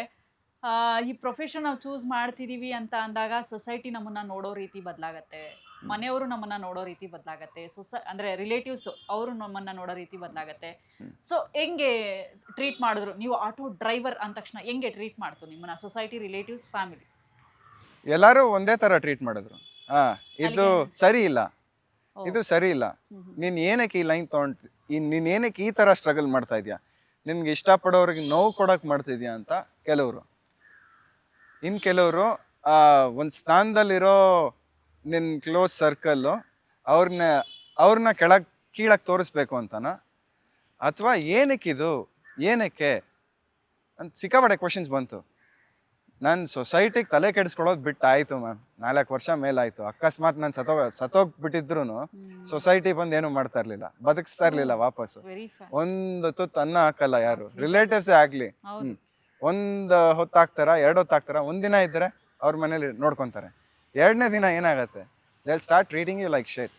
ಈ ಪ್ರೊಫೆಷನ್ ನಾವು ಚೂಸ್ ಮಾಡ್ತಿದ್ದೀವಿ ಅಂತ ಅಂದಾಗ ಸೊಸೈಟಿ ನಮ್ಮನ್ನು ನೋಡೋ ರೀತಿ ಬದಲಾಗತ್ತೆ, ಮನೆಯವರು ನಮ್ಮನ್ನು ನೋಡೋ ರೀತಿ ಬದಲಾಗತ್ತೆ, ಅಂದರೆ ರಿಲೇಟಿವ್ಸು ಅವರು ನಮ್ಮನ್ನು ನೋಡೋ ರೀತಿ ಬದಲಾಗತ್ತೆ. ಸೊ ಹೆಂಗೆ ಟ್ರೀಟ್ ಮಾಡಿದ್ರು ನೀವು? ಆಟೋ ಡ್ರೈವರ್ ಅಂದ ತಕ್ಷಣ ಹೆಂಗೆ ಟ್ರೀಟ್ ಮಾಡ್ತು ನಿಮ್ಮನ್ನ ಸೊಸೈಟಿ, ರಿಲೇಟಿವ್ಸ್, ಫ್ಯಾಮಿಲಿ? ಎಲ್ಲರೂ ಒಂದೇ ಥರ ಟ್ರೀಟ್ ಮಾಡಿದ್ರು. ಇದು ಸರಿ ಇಲ್ಲ, ಇದು ಸರಿ ಇಲ್ಲ, ನೀನು ಏನಕ್ಕೆ ಈ ಲೈನ್ ತೊಗೊಂಡು, ನೀನು ಏನಕ್ಕೆ ಈ ಥರ ಸ್ಟ್ರಗಲ್ ಮಾಡ್ತಾ ಇದೆಯಾ, ನಿನ್ಗೆ ಇಷ್ಟಪಡೋರಿಗೆ ನೋವು ಕೊಡೋಕೆ ಮಾಡ್ತಿದ್ಯಾ ಅಂತ ಕೆಲವರು. ಇನ್ನು ಕೆಲವರು ಒಂದು ಸ್ಥಾನದಲ್ಲಿರೋ ನಿನ್ನ ಕ್ಲೋಸ್ ಸರ್ಕಲ್ಲು ಅವ್ರನ್ನ ಕೀಳಕ್ಕೆ ತೋರಿಸ್ಬೇಕು ಅಂತನಾ, ಅಥವಾ ಏನಕ್ಕಿದು, ಏನಕ್ಕೆ ಅಂತ ಸಿಕ್ಕಾಪಟ್ಟೆ ಕ್ವಶನ್ಸ್ ಬಂತು. ನಾನು ಸೊಸೈಟಿಗೆ ತಲೆ ಕೆಡಿಸ್ಕೊಳ್ಳೋದು ಬಿಟ್ಟು ಆಯಿತು ಮ್ಯಾಮ್, 4 ವರ್ಷ ಮೇಲಾಯಿತು. ಅಕಸ್ಮಾತ್ ನಾನು ಸತ್ತೋಗ್ಬಿಟ್ಟಿದ್ರು ಸೊಸೈಟಿ ಬಂದು ಏನು ಮಾಡ್ತಾ ಇರಲಿಲ್ಲ, ಬದುಕಿಸ್ತಾ ಇರಲಿಲ್ಲ ವಾಪಸ್ಸು. ಒಂದು ತುತ್ತು ಅನ್ನ ಹಾಕಲ್ಲ ಯಾರು, ರಿಲೇಟಿವ್ಸೇ ಆಗಲಿ. ಒಂದು ಹೊತ್ತು ಹಾಕ್ತಾರ, 2 ಹೊತ್ತು ಹಾಕ್ತಾರ, ಒಂದಿನ ಇದ್ದರೆ ಅವ್ರ ಮನೇಲಿ ನೋಡ್ಕೊತಾರೆ. 2ನೇ ದಿನ ಏನಾಗತ್ತೆ, they will start treating you like shit.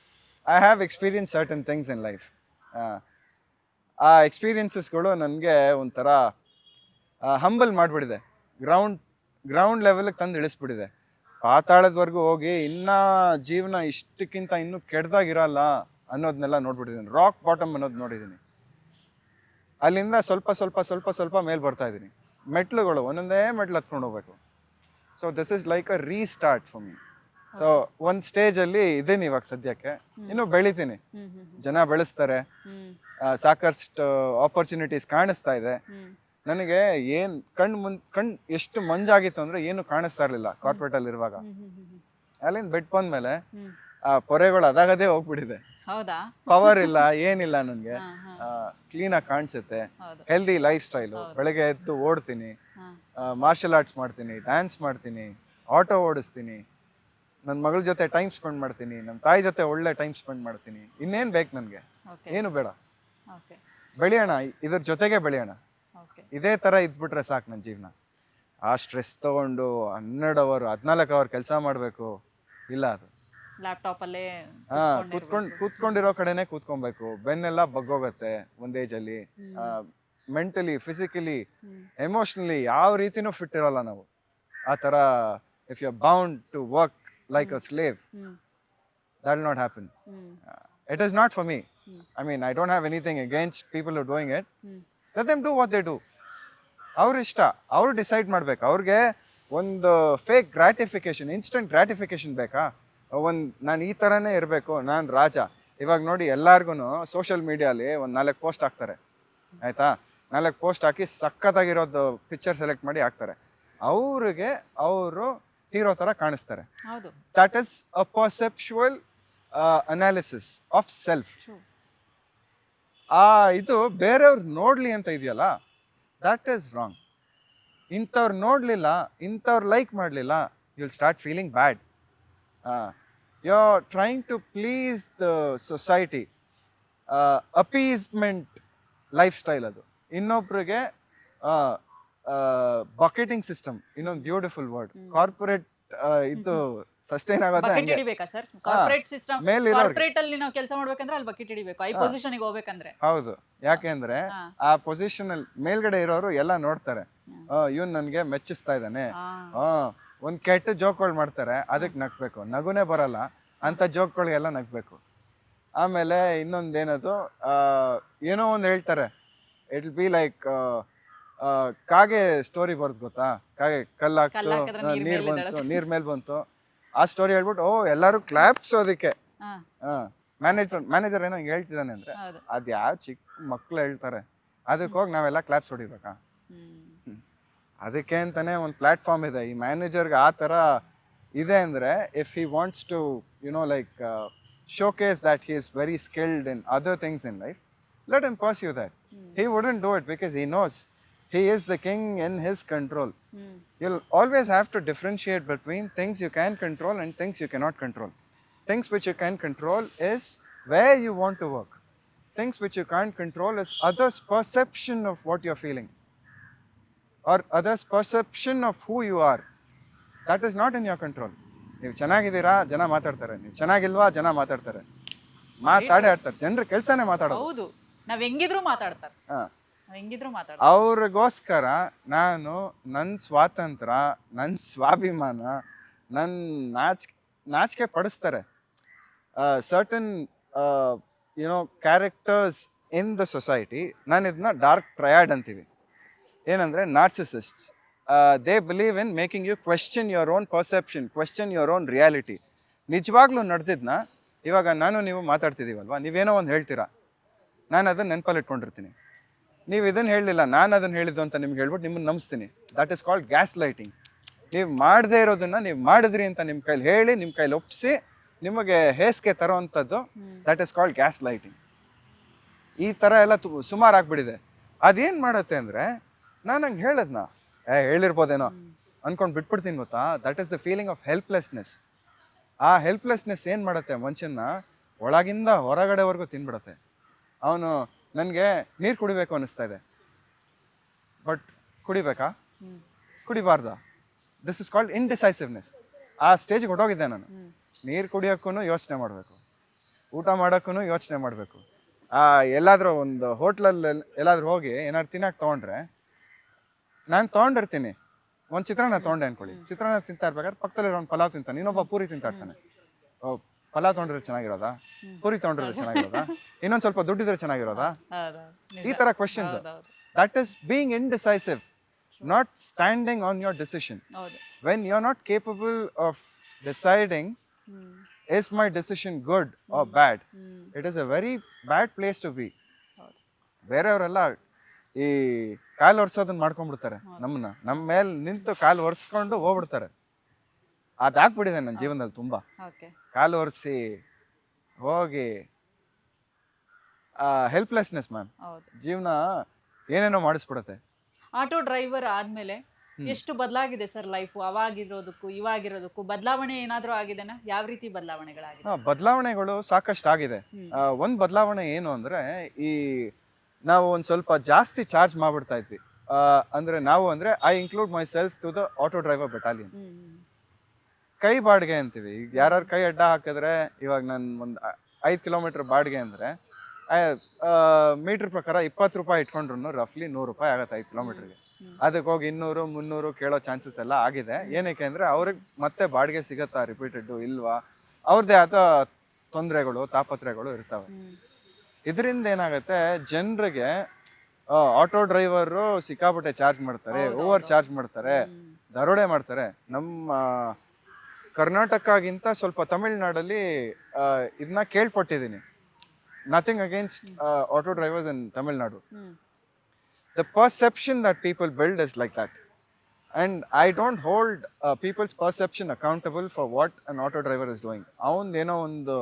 I have experience certain things in life. ಆ ಎಕ್ಸ್ಪೀರಿಯನ್ಸಸ್ಗಳು ನನಗೆ ಒಂಥರ ಹಂಬಲ್ ಮಾಡಿಬಿಡಿದೆ, ಗ್ರೌಂಡ್ ಲೆವೆಲ್ಗೆ ತಂದು ಇಳಿಸ್ಬಿಟ್ಟಿದೆ. ಪಾತಾಳದವರೆಗೂ ಹೋಗಿ ಇನ್ನೂ ಜೀವನ ಇಷ್ಟಕ್ಕಿಂತ ಇನ್ನೂ ಕೆಡ್ದಾಗಿರಲ್ಲ ಅನ್ನೋದನ್ನೆಲ್ಲ ನೋಡ್ಬಿಟ್ಟಿದ್ದೀನಿ. ರಾಕ್ ಬಾಟಮ್ ಅನ್ನೋದು ನೋಡಿದ್ದೀನಿ. ಅಲ್ಲಿಂದ ಸ್ವಲ್ಪ ಸ್ವಲ್ಪ ಸ್ವಲ್ಪ ಸ್ವಲ್ಪ ಮೇಲೆ ಬರ್ತಾ ಇದ್ದೀನಿ. ಮೆಟ್ಲುಗಳು ಒಂದೊಂದೇ ಮೆಟ್ಲು ಹತ್ಕೊಂಡು ಹೋಗ್ಬೇಕು. So this is like a restart for me. So ಒಂದು ಸ್ಟೇಜಲ್ಲಿ ಇದ್ದೀನಿ ಇವಾಗ ಸದ್ಯಕ್ಕೆ, ಇನ್ನೂ ಬೆಳಿತೀನಿ, ಜನ ಬೆಳೆಸ್ತಾರೆ, ಸಾಕಷ್ಟು ಆಪರ್ಚುನಿಟೀಸ್ ಕಾಣಿಸ್ತಾ ಇದೆ. ನನಗೆ ಏನು ಕಣ್ಣು ಎಷ್ಟು ಮಂಜಾಗಿತ್ತು ಅಂದರೆ ಏನು ಕಾಣಿಸ್ತಾ ಇರಲಿಲ್ಲ ಕಾರ್ಪೊರೇಟಲ್ಲಿ ಇರುವಾಗ. ಅಲ್ಲಿಂದ ಬೆಟ್ ಬಂದ್ಮೇಲೆ ಆ ಪೊರೆಗಳು ಅದಾಗದೇ ಹೋಗ್ಬಿಟ್ಟಿದೆ. ಪವರ್ ಇಲ್ಲ, ಏನಿಲ್ಲ, ನನಗೆ ಕ್ಲೀನಾಗಿ ಕಾಣಿಸುತ್ತೆ. Healthy life style. ಬೆಳಗ್ಗೆ ಎದ್ದು ಓಡ್ತೀನಿ, ಮಾರ್ಷಲ್ ಆರ್ಟ್ಸ್ ಮಾಡ್ತೀನಿ, ಡ್ಯಾನ್ಸ್ ಮಾಡ್ತೀನಿ, ಆಟೋ ಓಡಿಸ್ತೀನಿ, ನನ್ನ ಮಗಳ ಜೊತೆ ಟೈಮ್ ಸ್ಪೆಂಡ್ ಮಾಡ್ತೀನಿ, ನಮ್ಮ ತಾಯಿ ಜೊತೆ ಒಳ್ಳೆ ಟೈಮ್ ಸ್ಪೆಂಡ್ ಮಾಡ್ತೀನಿ. ಇನ್ನೇನು ಬೇಕು ನನಗೆ? ಏನು ಬೇಡ. ಬೆಳೆಯೋಣ, ಇದ್ರ ಜೊತೆಗೆ ಬೆಳೆಯೋಣ. ಓಕೆ. ಇದೇ ಥರ ಇದ್ಬಿಟ್ರೆ ಸಾಕು ನನ್ನ ಜೀವನ. ಆ ಸ್ಟ್ರೆಸ್ ತೊಗೊಂಡು 12 ಅವರ್ 14 ಅವರ್ ಕೆಲಸ ಮಾಡಬೇಕು, ಇಲ್ಲ ಅದು. ಲ್ಯಾಪ್ಟಾಪಲ್ಲೇ ಕೂತ್ಕೊಂಡಿರೋ ಕಡೆನೇ ಕೂತ್ಕೊಬೇಕು, ಬೆನ್ನೆಲ್ಲ ಬಗ್ಗೋಗತ್ತೆ ಒಂದ್ ಏಜಲ್ಲಿ. ಮೆಂಟಲಿ, ಫಿಸಿಕಲಿ, ಎಮೋಷ್ನಲಿ ಯಾವ ರೀತಿನೂ ಫಿಟ್ ಇರಲ್ಲ ನಾವು. ಆ ಥರ if you are bound to work like a slave, that will not happen. It is not for me. I mean, I don't have anything against people who are doing it. Let them do what they do. ಅವ್ರ ಇಷ್ಟ, ಅವ್ರು decide ಮಾಡ್ಬೇಕು. ಅವ್ರಿಗೆ ಒಂದು fake gratification, instant gratification ಬೇಕಾ? ನಾನು ಈ ಥರನೇ ಇರಬೇಕು, ನಾನು ರಾಜ. ಇವಾಗ ನೋಡಿ ಎಲ್ಲಾರ್ಗು ಸೋಷಿಯಲ್ ಮೀಡಿಯಾಲಿ ಒಂದು 4 ಪೋಸ್ಟ್ ಹಾಕ್ತಾರೆ, ಆಯ್ತಾ? 4 ಪೋಸ್ಟ್ ಹಾಕಿ ಸಖತ್ತಾಗಿರೋದು ಪಿಕ್ಚರ್ ಸೆಲೆಕ್ಟ್ ಮಾಡಿ ಹಾಕ್ತಾರೆ. ಅವ್ರಿಗೆ ಅವರು ಹೀರೋ ಥರ ಕಾಣಿಸ್ತಾರೆ. That is a perceptual analysis of self. ಇದು ಬೇರೆಯವ್ರು ನೋಡ್ಲಿ ಅಂತ ಇದೆಯಲ್ಲ, ದಟ್ ಈಸ್ ರಾಂಗ್. ಇಂಥವ್ರು ನೋಡ್ಲಿಲ್ಲ, ಇಂಥವ್ರು ಲೈಕ್ ಮಾಡಲಿಲ್ಲ, you will start feeling bad. You are trying to please the society. Appeasement lifestyle ಅದು. ಇನ್ನೊಬ್ರಿಗೆ ಬಕೆಟಿಂಗ್ ಸಿಸ್ಟಮ್, ಇನ್ನೊಂದು ಬ್ಯೂಟಿಫುಲ್ ವರ್ಡ್. ಕಾರ್ಪೊರೇಟ್ ಇದು ಸಸ್ಟೈನ್ ಆಗೋದು ಹೌದು. ಯಾಕೆಂದ್ರೆ ಆ ಪೊಸಿಷನ್ ಅಲ್ಲಿ ಮೇಲ್ಗಡೆ ಇರೋರು ಎಲ್ಲ ನೋಡ್ತಾರೆ, ಇವನ್ ನನ್ಗೆ ಮೆಚ್ಚಿಸ್ತಾ ಇದ್ದಾನೆ. ಒಂದ್ ಕೆಟ್ಟ ಜೋಕ್ಗಳು ಮಾಡ್ತಾರೆ, ಅದಕ್ಕೆ ನಗ್ಬೇಕು. ನಗುನೇ ಬರಲ್ಲ ಅಂತ ಜೋಕ್ಗಳಿಗೆಲ್ಲ ನಗ್ಬೇಕು. ಆಮೇಲೆ ಇನ್ನೊಂದೇನದು, ಏನೋ ಒಂದು ಹೇಳ್ತಾರೆ, ಇಟ್ ವಿಲ್ ಬಿ ಲೈಕ್ ಕಾಗೆ ಸ್ಟೋರಿ ಬರ್ದು ಗೊತ್ತಾ? ಕಾಗೆ ಕಲ್ಲಾಕ್ತು, ನೀರ್ ಮೇಲ್ ಬಂತು. ಆ ಸ್ಟೋರಿ ಹೇಳ್ಬಿಟ್ಟು ಎಲ್ಲಾರು ಕ್ಲಾಪ್ಸ್ ಅದಕ್ಕೆ. ಮ್ಯಾನೇಜರ್ ಏನೋ ಹಿಂಗೆ ಹೇಳ್ತಿದ್ದಾನೆ ಅಂದ್ರೆ ಅದ್ ಯಾವ ಚಿಕ್ಕ ಮಕ್ಳು ಹೇಳ್ತಾರೆ, ಅದಕ್ಕೆ ಹೋಗಿ ನಾವೆಲ್ಲ ಕ್ಲಾಪ್ಸ್ ಹೊಡಿಬೇಕಾ? ಅದಕ್ಕೆ ಅಂತಾನೆ ಒಂದು ಪ್ಲಾಟ್ಫಾರ್ಮ್ ಇದೆ. ಈ ಮ್ಯಾನೇಜರ್ಗೆ ಆ ಥರ ಇದೆ ಅಂದ್ರೆ, if he wants to like showcase that he is very skilled in other things in life, let him pursue that. He wouldn't do it because he knows he is the king in his control. You'll always have to differentiate between things you can control and things you cannot control. Things which you can control is where you want to work. Things which you can't control is others' perception of what you're feeling, or others' perception of who you are. That is not in your control. ನೀವು ಚೆನ್ನಾಗಿದ್ದೀರಾ, ಜನ ಮಾತಾಡ್ತಾರೆ. ನೀವು ಚೆನ್ನಾಗಿಲ್ವಾ, ಜನ ಮಾತಾಡ್ತಾರೆ. ಮಾತಾಡೇ ಆಡ್ತಾರೆ. ಜನರ ಕೆಲಸನೇ ಮಾತಾಡೋದು. ಹೌದು, ನಾವ್ ಹೆಂಗಿದ್ರು ಮಾತಾಡ್ತಾರೆ. ಅವ್ರಿಗೋಸ್ಕರ ನಾನು ನನ್ನ ಸ್ವಾತಂತ್ರ್ಯ, ನನ್ನ ಸ್ವಾಭಿಮಾನ, ನನ್ನ ನಾಚಿಕೆ ಪಡಿಸ್ತಾರೆ. Certain characters in the society, ನಾನು ಇದನ್ನ ಡಾರ್ಕ್ ಟ್ರಯಾಡ್ ಅಂತೀವಿ. ಏನಂದ್ರೆ ನಾರ್ಸಿಸಿಸ್ಟ್ಸ್. They believe in making you question your own perception, question your own reality. ನಿಜವಾಗ್ಲೂ ನಡೆದಿದ್ನ ಇವಾಗ ನಾನು ನೀವು ಮಾತಾಡ್ತಿದ್ದೀವಲ್ವಾ, ನೀವೇನೋ ಒಂದು ಹೇಳ್ತೀರಾ, ನಾನು ಅದನ್ನು ನೆನಪಲ್ಲಿ ಇಟ್ಕೊಂಡಿರ್ತೀನಿ. ನೀವು ಇದನ್ನು ಹೇಳಲಿಲ್ಲ, ನಾನು ಅದನ್ನು ಹೇಳಿದ್ದು ಅಂತ ನಿಮ್ಗೆ ಹೇಳ್ಬಿಟ್ಟು ನಿಮ್ಮನ್ನು ನಂಬಿಸ್ತೀನಿ. That is called gaslighting. ನೀವು ಮಾಡದೇ ಇರೋದನ್ನ ನೀವು ಮಾಡಿದ್ರಿ ಅಂತ ನಿಮ್ಮ ಕೈಲಿ ಹೇಳಿ, ನಿಮ್ಮ ಕೈಲಿ ಒಪ್ಪಿಸಿ ನಿಮಗೆ ಹೇಸಿಗೆ ತರೋವಂಥದ್ದು, that is called gaslighting. ಈ ಥರ ಎಲ್ಲ ಸುಮಾರು ಆಗ್ಬಿಟ್ಟಿದೆ. ಅದೇನು ಮಾಡುತ್ತೆ ಅಂದರೆ, ನಾನು ಹಂಗೆ ಹೇಳದ್ನ ಹೇಳಿರ್ಬೋದೇನೋ ಅನ್ಕೊಂಡು ಬಿಟ್ಬಿಡ್ತೀನಿ ಗೊತ್ತಾ. That is the feeling of helplessness. ಆ ಹೆಲ್ಪ್ಲೆಸ್ನೆಸ್ ಏನು ಮಾಡುತ್ತೆ, ಮನುಷ್ಯನ ಒಳಗಿಂದ ಹೊರಗಡೆವರೆಗೂ ತಿನ್ಬಿಡುತ್ತೆ. ಅವನು ನನಗೆ ನೀರು ಕುಡಿಬೇಕು ಅನ್ನಿಸ್ತಾ ಇದೆ, ಬಟ್ ಕುಡಿಬೇಕಾ, ಕುಡಿಬಾರ್ದ? This is called indecisiveness. ಆ ಸ್ಟೇಜ್ಗೆ ಹೊಟ್ಟೋಗಿದ್ದೆ ನಾನು. ನೀರು ಕುಡಿಯೋಕ್ಕೂ ಯೋಚನೆ ಮಾಡಬೇಕು, ಊಟ ಮಾಡೋಕ್ಕೂ ಯೋಚನೆ ಮಾಡಬೇಕು. ಎಲ್ಲಾದರೂ ಒಂದು ಹೋಟ್ಲಲ್ಲಿ ಎಲ್ಲಾದ್ರೂ ಹೋಗಿ ಏನಾದ್ರು ತಿನ್ನಕ್ಕೆ ತೊಗೊಂಡ್ರೆ, ನಾನು ತೊಗೊಂಡಿರ್ತೀನಿ, ಒಂದು ಚಿತ್ರಾನ್ನ ತೊಗೊಂಡೆ ಅನ್ಕೊಳ್ಳಿ. ಚಿತ್ರಾನ್ನ ತಿಂತಾ ಇರ್ಬೇಕಾದ್ರೆ ಪಕ್ಕದಲ್ಲಿ ಒಂದು ಪಲಾವ್ ತಿಂತಾನೆ, ಇನ್ನೊಬ್ಬ ಪೂರಿ ತಿಂತಾ ಇರ್ತಾನೆ. ಪಲಾವ್ ತೊಗೊಂಡ್ರೆ ಚೆನ್ನಾಗಿರೋದಾ, ಪೂರಿ ತೊಗೊಂಡ್ರೆ ಚೆನ್ನಾಗಿರೋದಾ, ಇನ್ನೊಂದು ಸ್ವಲ್ಪ ದುಡ್ಡಿದ್ರೆ ಚೆನ್ನಾಗಿರೋದಾ? ಈ ಥರ questions. That is being indecisive, not standing on your decision. When you are not capable of deciding is my decision good or bad, it is a very bad place to be. ಬೇರೆಯವರೆಲ್ಲ ಈ ಕಾಲು ಒರೆಸೋದನ್ನ ಮಾಡ್ಕೊಂಡ್ಬಿಡ್ತಾರೆ, ನಮ್ಮ ಮೇಲೆ ನಿಂತು ಕಾಲು ಒರೆಸ್ಕೊಂಡು ಹೋಗ್ಬಿಡ್ತಾರೆ. ಅದಾಗ್ಬಿಟ್ಟಿದೆ ನನ್ನ ಜೀವನದಲ್ಲಿ ತುಂಬಾ. ಕಾಲು ಒರೆಸಿ ಹೋಗಿ ಹೆಲ್ಪ್ಲೆಸ್ನೆಸ್ ಮ್ಯಾಮ್, ಜೀವನ ಏನೇನೋ ಮಾಡಿಸ್ಬಿಡುತ್ತೆ. ಆಟೋ ಡ್ರೈವರ್ ಆದ್ಮೇಲೆ ಎಷ್ಟು ಬದಲಾಗಿದೆ ಸರ್ ಲೈಫ್? ಅವಾಗಿರೋದಕ್ಕೂ ಇವಾಗಿರೋದಕ್ಕೂ ಬದಲಾವಣೆ ಏನಾದರೂ ಆಗಿದೆನಾ? ಯಾವ ರೀತಿ ಬದಲಾವಣೆಗಳಾಗಿದೆ? ಬದಲಾವಣೆಗಳು ಸಾಕಷ್ಟು ಆಗಿದೆ. ಒಂದು ಬದಲಾವಣೆ ಏನು ಅಂದ್ರೆ, ಈ ನಾವು ಒಂದು ಸ್ವಲ್ಪ ಜಾಸ್ತಿ ಚಾರ್ಜ್ ಮಾಡ್ಬಿಡ್ತಾ ಇದ್ವಿ. ಅಂದರೆ I include myself to the auto driver battalion. ಕೈ ಬಾಡಿಗೆ ಅಂತೀವಿ. ಈಗ ಯಾರು ಕೈ ಅಡ್ಡ ಹಾಕಿದ್ರೆ, ಇವಾಗ ನಾನು ಒಂದು 5 ಕಿಲೋಮೀಟರ್ ಬಾಡಿಗೆ ಅಂದರೆ ಮೀಟ್ರ್ ಪ್ರಕಾರ 20 ರೂಪಾಯಿ ಇಟ್ಕೊಂಡ್ರು ರಫ್ಲಿ 100 ರೂಪಾಯಿ ಆಗುತ್ತೆ 5 ಕಿಲೋಮೀಟರ್ಗೆ. ಅದಕ್ಕೆ ಹೋಗಿ 200 300 ಕೇಳೋ ಚಾನ್ಸಸ್ ಎಲ್ಲ ಆಗಿದೆ. ಏನಕ್ಕೆ ಅಂದರೆ ಅವ್ರಿಗೆ ಮತ್ತೆ ಬಾಡಿಗೆ ಸಿಗತ್ತಾ ರಿಪೀಟೆಡ್ ಇಲ್ವಾ, ಅವ್ರದ್ದೇ ಆದ ತೊಂದರೆಗಳು ತಾಪತ್ರೆಗಳು ಇರ್ತವೆ. ಇದರಿಂದ ಏನಾಗುತ್ತೆ, ಜನರಿಗೆ ಆಟೋ ಡ್ರೈವರು ಸಿಕ್ಕಾಪಟ್ಟೆ ಚಾರ್ಜ್ ಮಾಡ್ತಾರೆ, ಓವರ್ ಚಾರ್ಜ್ ಮಾಡ್ತಾರೆ, ದರೋಡೆ ಮಾಡ್ತಾರೆ. ನಮ್ಮ ಕರ್ನಾಟಕಗಿಂತ ಸ್ವಲ್ಪ ತಮಿಳ್ನಾಡಲ್ಲಿ ಇದನ್ನ ಕೇಳ್ಪಟ್ಟಿದ್ದೀನಿ. Nothing against auto drivers in Tamil Nadu. The perception that people build is like that. And I don't hold people's perception accountable for what an auto driver is doing. ಏನೋ ಒಂದು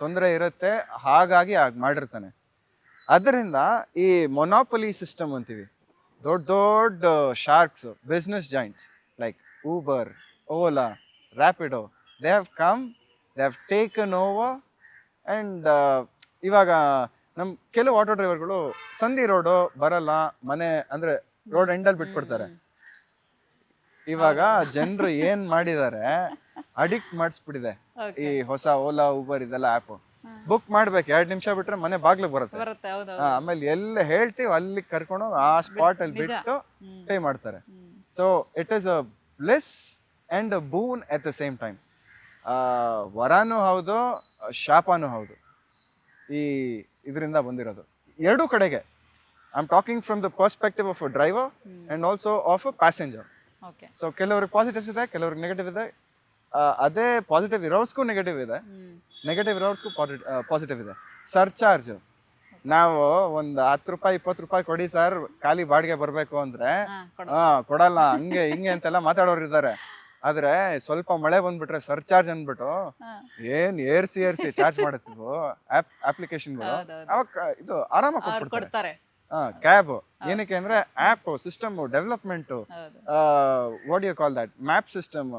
ತೊಂದರೆ ಇರುತ್ತೆ, ಹಾಗಾಗಿ ಮಾಡಿರ್ತಾನೆ. ಅದರಿಂದ ಈ ಮೊನಾಪೊಲಿ ಸಿಸ್ಟಮ್ ಅಂತೀವಿ, ದೊಡ್ಡ ದೊಡ್ಡ sharks, business joints like Uber, Ola, Rapido, they have come, they have taken over. And ಇವಾಗ ನಮ್ಮ ಕೆಲವು ಆಟೋ ಡ್ರೈವರ್ಗಳು ಸಂಧಿ ರೋಡು ಬರಲ್ಲ, ಮನೆ ಅಂದರೆ ರೋಡ್ ಎಂಡಲ್ಲಿ ಬಿಟ್ಬಿಡ್ತಾರೆ. ಇವಾಗ ಜನರು ಏನು ಮಾಡಿದ್ದಾರೆ, ಅಡಿಕ್ಟ್ ಮಾಡಿಸ್ಬಿಟ್ಟಿದೆ ಈ ಹೊಸ ಓಲಾ ಊಬರ್ ಇದೆಲ್ಲ ಆ್ಯಪು. ಬುಕ್ ಮಾಡ್ಬೇಕು, 2 ನಿಮಿಷ ಬಿಟ್ರೆ ಮನೆ ಬಾಗ್ಲಿಗೆ ಬರುತ್ತೆ. ಆಮೇಲೆ ಎಲ್ಲ ಹೇಳ್ತೀವಿ ಅಲ್ಲಿಗೆ ಕರ್ಕೊಂಡು ಆ ಸ್ಪಾಟ್ ಅಲ್ಲಿ ಬಿಟ್ಟು ಪೇ ಮಾಡ್ತಾರೆ. So it is a bliss and a boon at the same time. ವರಾನೂ ಹೌದು, ಶಾಪನೂ ಹೌದು ಈ ಇದರಿಂದ ಬಂದಿರೋದು. ಎರಡೂ ಕಡೆಗೆ I am talking from the perspective of a driver and also of a passenger. So ಕೆಲವ್ರಿಗೆ ಪಾಸಿಟಿವ್ಸ್ ಇದೆ, ಕೆಲವ್ರಿಗೆ ನೆಗೆಟಿವ್ ಇದೆ. ಅದೇ ಪಾಸಿಟಿವ್ ಇರೋರ್ಸ್ಗೂ ನೆಗೆಟಿವ್ ಇದೆ, ನೆಗೆಟಿವ್ ಇರೋರ್ಸ್ಗೂ ಪಾಸಿಟಿವ್ ಇದೆ. ಸರ್ಚಾರ್ಜ್ ನಾವು ಒಂದು 10 ರೂಪಾಯಿ 20 ರೂಪಾಯಿ ಕೊಡಿ ಸರ್ ಖಾಲಿ ಬಾಡಿಗೆ ಬರಬೇಕು ಅಂದರೆ ಕೊಡಲ್ಲ, ಹಂಗೆ ಹಿಂಗೆ ಅಂತೆಲ್ಲ ಮಾತಾಡೋರು ಇದ್ದಾರೆ. ಆದರೆ ಸ್ವಲ್ಪ ಮಳೆ ಬಂದ್ಬಿಟ್ರೆ ಸರ್ಚಾರ್ಜ್ ಅಂದ್ಬಿಟ್ಟು ಏನು ಏರ್ಸಿ ಚಾರ್ಜ್ ಮಾಡುತ್ತಿದ್ವು ಅಪ್ಲಿಕೇಶನ್ಗಳು, ಅವಾಗ ಇದು ಆರಾಮಾಗಿ ಕೊಡ್ತಾರೆ. ಕ್ಯಾಬ್ ಏನಕ್ಕೆ ಅಂದರೆ app system development, what you call that, map system,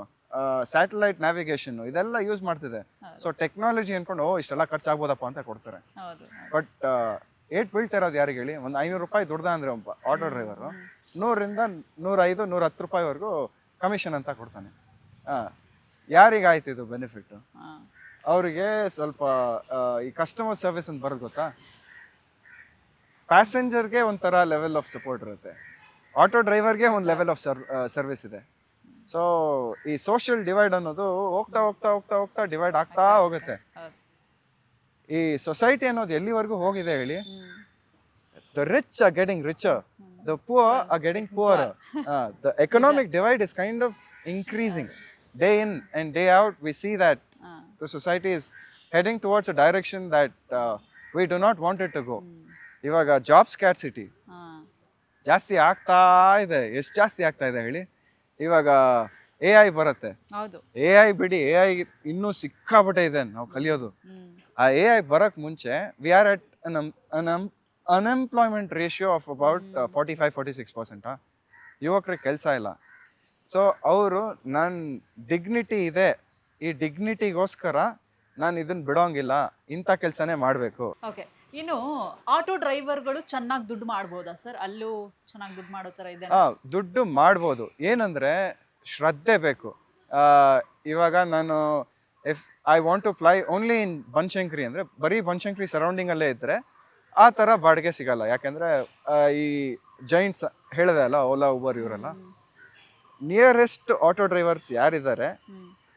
satellite navigation ಇದೆಲ್ಲ ಯೂಸ್ ಮಾಡ್ತಿದೆ. ಸೊ ಟೆಕ್ನಾಲಜಿ ಅನ್ಕೊಂಡು ಇಷ್ಟೆಲ್ಲ ಖರ್ಚಾಗ್ಬೋದಪ್ಪ ಅಂತ ಕೊಡ್ತಾರೆ. ಬಟ್ ಏಟ್ ಬೀಳ್ತಾ ಇರೋದು ಯಾರಿಗೆ ಹೇಳಿ? ಒಂದು 500 ರೂಪಾಯಿ ದುಡ್ದ ಅಂದರೆ ಒಬ್ಬ ಆಟೋ ಡ್ರೈವರು 100ರಿಂದ 105 110 ರೂಪಾಯಿವರೆಗೂ ಕಮಿಷನ್ ಅಂತ ಕೊಡ್ತಾನೆ. ಯಾರಿಗಾಯ್ತು ಇದು ಬೆನಿಫಿಟ್ಟು? ಅವರಿಗೆ ಸ್ವಲ್ಪ ಈ ಕಸ್ಟಮರ್ ಸರ್ವಿಸ್ ಅಂತ ಬರೋದು ಗೊತ್ತಾ, ಪ್ಯಾಸೆಂಜರ್ಗೆ ಒಂಥರ ಲೆವೆಲ್ ಆಫ್ ಸಪೋರ್ಟ್ ಇರುತ್ತೆ, ಆಟೋ ಡ್ರೈವರ್ಗೆ ಒಂದು ಲೆವೆಲ್ ಆಫ್ ಸರ್ವಿಸ್ ಇದೆ. ಸೊ ಈ ಸೋಷಿಯಲ್ ಡಿವೈಡ್ ಅನ್ನೋದು ಹೋಗ್ತಾ ಹೋಗ್ತಾ ಹೋಗ್ತಾ ಹೋಗ್ತಾ ಡಿವೈಡ್ ಆಗ್ತಾ ಹೋಗುತ್ತೆ. ಈ ಸೊಸೈಟಿ ಅನ್ನೋದು ಎಲ್ಲಿವರೆಗೂ ಹೋಗಿದೆ ಹೇಳಿ? The rich are getting richer, the poor are getting poor. The economic divide is kind of increasing day in and day out. We see that the society is heading towards a direction that we do not want it to go. ಇವಾಗ job scarcity ಜಾಸ್ತಿ ಆಗ್ತಾ ಇದೆ. ಎಷ್ಟು ಜಾಸ್ತಿ ಆಗ್ತಾ ಇದೆ ಹೇಳಿ? ಇವಾಗ AI ಬರುತ್ತೆ, AI ಬಿಡಿ, AI ಇನ್ನೂ ಸಿಕ್ಕಾಪಟ್ಟೆ ಇದೆ ನಾವು ಕಲಿಯೋದು. ಆ AI ಬರಕ್ ಮುಂಚೆ we are at unemployment ratio of about 45-46%. ಯುವಕರಿಗೆ ಕೆಲಸ ಇಲ್ಲ. ಸೊ ಅವರು ನನ್ನ ಡಿಗ್ನಿಟಿ ಇದೆ, ಈ ಡಿಗ್ನಿಟಿಗೋಸ್ಕರ ನಾನು ಇದನ್ನ ಬಿಡೋಂಗಿಲ್ಲ, ಇಂಥ ಕೆಲಸನೇ ಮಾಡಬೇಕು. ಓಕೆ, ಇನ್ನು ಆಟೋ ಡ್ರೈವರ್ಗಳು ಚೆನ್ನಾಗಿ ದುಡ್ಡು ಮಾಡ್ಬೋದಾ ಸರ್? ಅಲ್ಲೂ ಚೆನ್ನಾಗಿ ದುಡ್ಡು ಮಾಡೋ ಥರ ಇದೆ? ದುಡ್ಡು ಮಾಡ್ಬೋದು, ಏನಂದರೆ ಶ್ರದ್ಧೆ ಬೇಕು. ಇವಾಗ ನಾನು if I want to fly only in Banashankari ಅಂದರೆ ಬರೀ ಬನಶಂಕರಿ ಸರೌಂಡಿಂಗಲ್ಲೇ ಇದ್ದರೆ ಆ ಥರ ಬಾಡಿಗೆ ಸಿಗಲ್ಲ. ಯಾಕೆಂದರೆ ಈ ಜೈಂಟ್ಸ್ ಹೇಳಿದೆ ಅಲ್ಲ, ಓಲಾ ಊಬರ್ ಇವರೆಲ್ಲ ನಿಯರೆಸ್ಟ್ ಆಟೋ ಡ್ರೈವರ್ಸ್ ಯಾರಿದ್ದಾರೆ,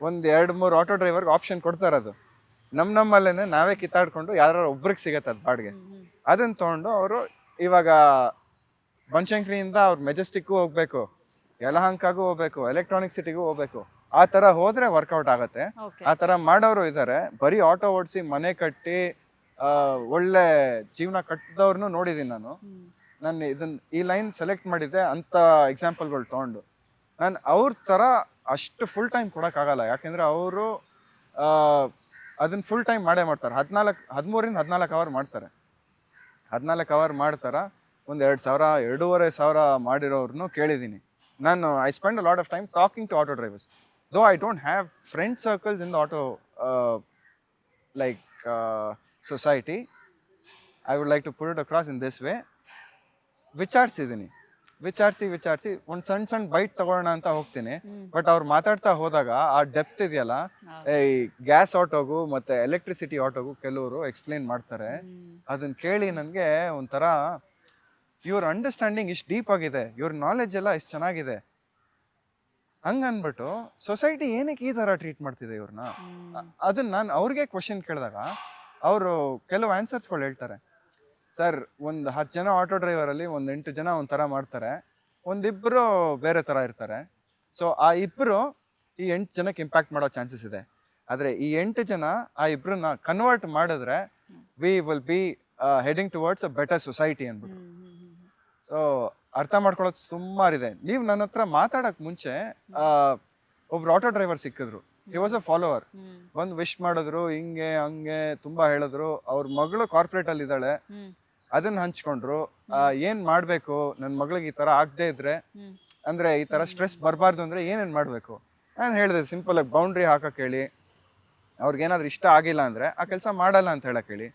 ಒಂದು 2-3 ಆಟೋ ಡ್ರೈವರ್ಗೆ ಆಪ್ಷನ್ ಕೊಡ್ತಾರೆ. ಅದು ನಮ್ಮಲ್ಲೇ ನಾವೇ ಕಿತ್ತಾಡ್ಕೊಂಡು ಯಾರು ಒಬ್ರಿಗೆ ಸಿಗತ್ತೆ ಅದು ಬಾಡಿಗೆ. ಅದನ್ನು ತೊಗೊಂಡು ಅವರು ಇವಾಗ ಬನಶಂಕರಿಯಿಂದ ಅವ್ರು ಮೆಜೆಸ್ಟಿಕ್ಗೂ ಹೋಗ್ಬೇಕು, ಯಲಹಂಕಗೂ ಹೋಗ್ಬೇಕು, ಎಲೆಕ್ಟ್ರಾನಿಕ್ ಸಿಟಿಗೂ ಹೋಗ್ಬೇಕು. ಆ ಥರ ಹೋದರೆ ವರ್ಕೌಟ್ ಆಗುತ್ತೆ. ಆ ಥರ ಮಾಡೋರು ಇದ್ದಾರೆ. ಬರೀ ಆಟೋ ಓಡಿಸಿ ಮನೆ ಕಟ್ಟಿ ಒಳ್ಳೆ ಜೀವನ ಕಟ್ಟಿದವ್ರನ್ನೂ ನೋಡಿದ್ದೀನಿ ನಾನು ಈ ಲೈನ್ ಸೆಲೆಕ್ಟ್ ಮಾಡಿದ್ದೆ ಅಂತ ಎಕ್ಸಾಂಪಲ್ಗಳು ತೊಗೊಂಡು. ನಾನು ಅವ್ರ ಥರ ಅಷ್ಟು ಫುಲ್ ಟೈಮ್ ಕೊಡೋಕ್ಕಾಗಲ್ಲ. ಯಾಕೆಂದರೆ ಅವರು ಅದನ್ನು ಫುಲ್ ಟೈಮ್ ಮಾಡೇ ಮಾಡ್ತಾರೆ. 13ರಿಂದ 14 ಅವರ್ ಮಾಡ್ತಾರೆ. 14 ಅವರ್ ಮಾಡ್ತಾರೆ. ಒಂದು 2,000 2,500 ಮಾಡಿರೋರ್ನು ಕೇಳಿದ್ದೀನಿ ನಾನು. I spend a lot of time talking to auto drivers. Though I don't have friend circles in the auto like society. I would like to put it across in this way. ವಿಚಾರಿಸಿ ಒಂದು ಸಣ್ಣ byte ತಗೊಳ್ಳೋಣ ಅಂತ ಹೋಗ್ತೀನಿ. But ಅವ್ರು ಮಾತಾಡ್ತಾ ಹೋದಾಗ ಆ ಡೆಪ್ತ್ ಇದೆಯಲ್ಲ, ಈ ಗ್ಯಾಸ್ ಆಟೋಗು ಮತ್ತೆ ಎಲೆಕ್ಟ್ರಿಸಿಟಿ ಆಟೋಗು ಕೆಲವರು ಎಕ್ಸ್ಪ್ಲೇನ್ ಮಾಡ್ತಾರೆ. ಅದನ್ನ ಕೇಳಿ ನನಗೆ ಒಂಥರ ಇವ್ರ ಅಂಡರ್ಸ್ಟ್ಯಾಂಡಿಂಗ್ ಇಷ್ಟು ಡೀಪ್ ಆಗಿದೆ, ಇವ್ರ ನಾಲೆಜ್ ಎಲ್ಲ ಇಷ್ಟು ಚೆನ್ನಾಗಿದೆ. ಹಂಗನ್ಬಿಟ್ಟು ಸೊಸೈಟಿ ಏನಕ್ಕೆ ಈ ಥರ ಟ್ರೀಟ್ ಮಾಡ್ತಿದೆ ಇವ್ರನ್ನ, ಅದನ್ನ ನಾನು ಅವ್ರಿಗೆ ಕ್ವಶನ್ ಕೇಳಿದಾಗ ಅವರು ಕೆಲವು ಆನ್ಸರ್ಸ್ಗಳು ಹೇಳ್ತಾರೆ. ಸರ್, ಒಂದು 10 ಜನ ಆಟೋ ಡ್ರೈವರಲ್ಲಿ ಒಂದು 8 ಜನ ಒಂಥರ ಮಾಡ್ತಾರೆ, ಒಂದಿಬ್ಬರು ಬೇರೆ ಥರ ಇರ್ತಾರೆ. ಸೊ ಆ ಇಬ್ಬರು ಈ 8 ಜನಕ್ಕೆ ಇಂಪ್ಯಾಕ್ಟ್ ಮಾಡೋ ಚಾನ್ಸಸ್ ಇದೆ. ಆದರೆ ಈ 8 ಜನ ಆ ಇಬ್ಬರನ್ನ ಕನ್ವರ್ಟ್ ಮಾಡಿದ್ರೆ we will be heading towards a better society ಅಂದ್ಬಿಟ್ಟು. ಸೊ ಅರ್ಥ ಮಾಡ್ಕೊಳ್ಳೋದು ಸುಮಾರಿದೆ. ನೀವು ನನ್ನ ಹತ್ರ ಮಾತಾಡೋಕೆ ಮುಂಚೆ ಒಬ್ರು ಆಟೋ ಡ್ರೈವರ್ ಸಿಕ್ಕಿದ್ರು. He was a follower. ಬಂದು ವಿಶ್ ಮಾಡಿದ್ರು, ಹಿಂಗೆ ಹಂಗೆ ತುಂಬಾ ಹೇಳಿದ್ರು. ಅವ್ರ ಮಗಳು ಕಾರ್ಪೊರೇಟ್ ಅಲ್ಲಿ ಇದ್ದಾಳೆ, ಅದನ್ನ ಹಂಚ್ಕೊಂಡ್ರು. ಏನ್ ಮಾಡ್ಬೇಕು ನನ್ನ ಮಗಳಿಗೆ ಈ ತರ ಆಗದೆ ಇದ್ರೆ, ಅಂದ್ರೆ ಈ ತರ ಸ್ಟ್ರೆಸ್ ಬರಬಾರ್ದು ಅಂದ್ರೆ ಏನೇನ್ ಮಾಡ್ಬೇಕು. ನಾನು ಹೇಳಿದೆ ಸಿಂಪಲ್ ಆಗಿ ಬೌಂಡ್ರಿ ಹಾಕಕ್ ಹೇಳಿ. ಅವ್ರಿಗೆ ಏನಾದ್ರು ಇಷ್ಟ ಆಗಿಲ್ಲ ಅಂದ್ರೆ ಆ ಕೆಲಸ ಮಾಡಲ್ಲ ಅಂತ ಹೇಳಕ್ ಹೇಳಿ.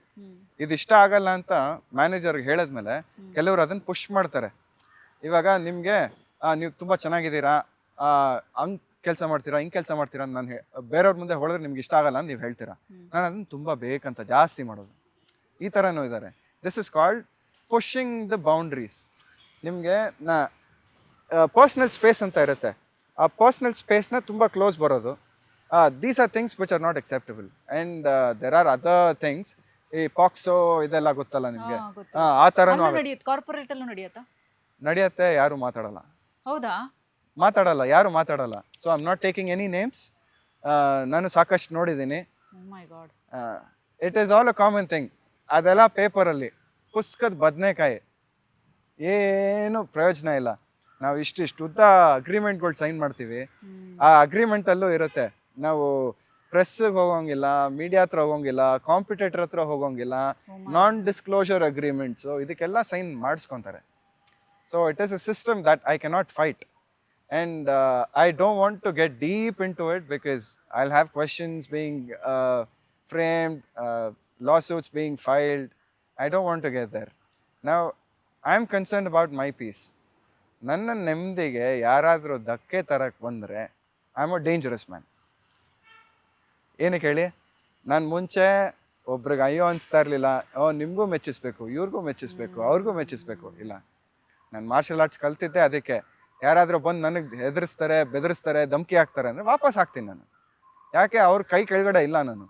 ಇದು ಇಷ್ಟ ಆಗಲ್ಲ ಅಂತ ಮ್ಯಾನೇಜರ್ಗೆ ಹೇಳಿದ್ಮೇಲೆ ಕೆಲವರು ಅದನ್ನ ಪುಷ್ ಮಾಡ್ತಾರೆ. ಇವಾಗ ನಿಮ್ಗೆ ನೀವು ತುಂಬಾ ಚೆನ್ನಾಗಿದ್ದೀರಾ, ಹಂಗ್ ಕೆಲಸ ಮಾಡ್ತೀರಾ, ಹಿಂಗ್ ಕೆಲಸ ಮಾಡ್ತೀರಾ ಅಂತ ನಾನು ಬೇರೆಯವ್ರ ಮುಂದೆ ಹೊಡೆದ್ರೆ ನಿಮ್ಗೆ ಇಷ್ಟ ಆಗಲ್ಲ ಅಂತ ನೀವು ಹೇಳ್ತೀರಾ. ನಾನು ಅದನ್ನ ತುಂಬಾ ಬೇಕಂತ ಜಾಸ್ತಿ ಮಾಡೋದು. ಈ ಥರನೂ ಇದ್ದಾರೆ. This is called pushing the boundaries. ನಿಮಗೆ ಪರ್ಸ್ನಲ್ ಸ್ಪೇಸ್ ಅಂತ ಇರುತ್ತೆ. ಆ ಪರ್ಸ್ನಲ್ ಸ್ಪೇಸ್ನ ತುಂಬ ಕ್ಲೋಸ್ ಬರೋದು. These are things which are not acceptable. And there are other things. ಈ ಪಾಕ್ಸೋ ಇದೆಲ್ಲ ಗೊತ್ತಲ್ಲ ನಿಮಗೆ, ಆ ಥರನೂ ಕಾರ್ಪೊರೇಟ್ ಅಲ್ಲೂ ನಡೆಯುತ್ತಾ? ನಡೆಯುತ್ತೆ. ಯಾರು ಮಾತಾಡಲ್ಲ. ಹೌದಾ? ಯಾರು ಮಾತಾಡಲ್ಲ. So I am not taking any names. ನಾನು ಸಾಕಷ್ಟು ನೋಡಿದ್ದೀನಿ. It is all a common thing. ಅದೆಲ್ಲ ಪೇಪರಲ್ಲಿ ಪುಸ್ತಕದ ಬದನೆಕಾಯಿ, ಏನು ಪ್ರಯೋಜನ ಇಲ್ಲ. ನಾವು ಇಷ್ಟು ಉದ್ದ ಅಗ್ರಿಮೆಂಟ್ಗಳು ಸೈನ್ ಮಾಡ್ತೀವಿ. ಆ ಅಗ್ರಿಮೆಂಟಲ್ಲೂ ಇರುತ್ತೆ, ನಾವು ಪ್ರೆಸ್ಗೆ ಹೋಗೋಂಗಿಲ್ಲ, ಮೀಡಿಯಾ ಹತ್ರ ಹೋಗೋಂಗಿಲ್ಲ, ಕಾಂಪಿಟೇಟರ್ ಹತ್ರ ಹೋಗೋಂಗಿಲ್ಲ, ನಾನ್ ಡಿಸ್ಕ್ಲೋಷರ್ ಅಗ್ರಿಮೆಂಟ್ಸು, ಇದಕ್ಕೆಲ್ಲ ಸೈನ್ ಮಾಡಿಸ್ಕೊತಾರೆ. So it is a system that I cannot fight. And I don't want to get deep into it because I'll have questions being framed, lawsuits being filed. I don't want to get there. Now, I'm concerned about my peace. ನನ್ನ ನೆಮ್ಮದಿಗೆ ಯಾರಾದರೂ ಧಕ್ಕೆ ತರಕ್ಕೆ ಬಂದರೆ I am a dangerous man. ಏನಕ್ಕೆ ಹೇಳಿ? ನಾನು ಮುಂಚೆ ಒಬ್ರಿಗೆ ಅಯ್ಯೋ ಅನಿಸ್ತಾ ಇರಲಿಲ್ಲ, ನಿಮಗೂ ಮೆಚ್ಚಿಸ್ಬೇಕು, ಇವ್ರಿಗೂ ಮೆಚ್ಚಿಸ್ಬೇಕು, ಅವ್ರಿಗೂ ಮೆಚ್ಚಿಸ್ಬೇಕು. ಇಲ್ಲ, ನಾನು ಮಾರ್ಷಲ್ ಆರ್ಟ್ಸ್ ಕಲ್ತಿದ್ದೆ ಅದಕ್ಕೆ. ಯಾರಾದರೂ ಬಂದು ನನಗೆ ಹೆದರಿಸ್ತಾರೆ, ಬೆದರಿಸ್ತಾರೆ, ಧಮಕಿ ಹಾಕ್ತಾರೆ ಅಂದರೆ ವಾಪಸ್ ಹಾಕ್ತೀನಿ ನಾನು. ಯಾಕೆ? ಅವ್ರ ಕೈ ಕೆಳಗಡೆ ಇಲ್ಲ ನಾನು.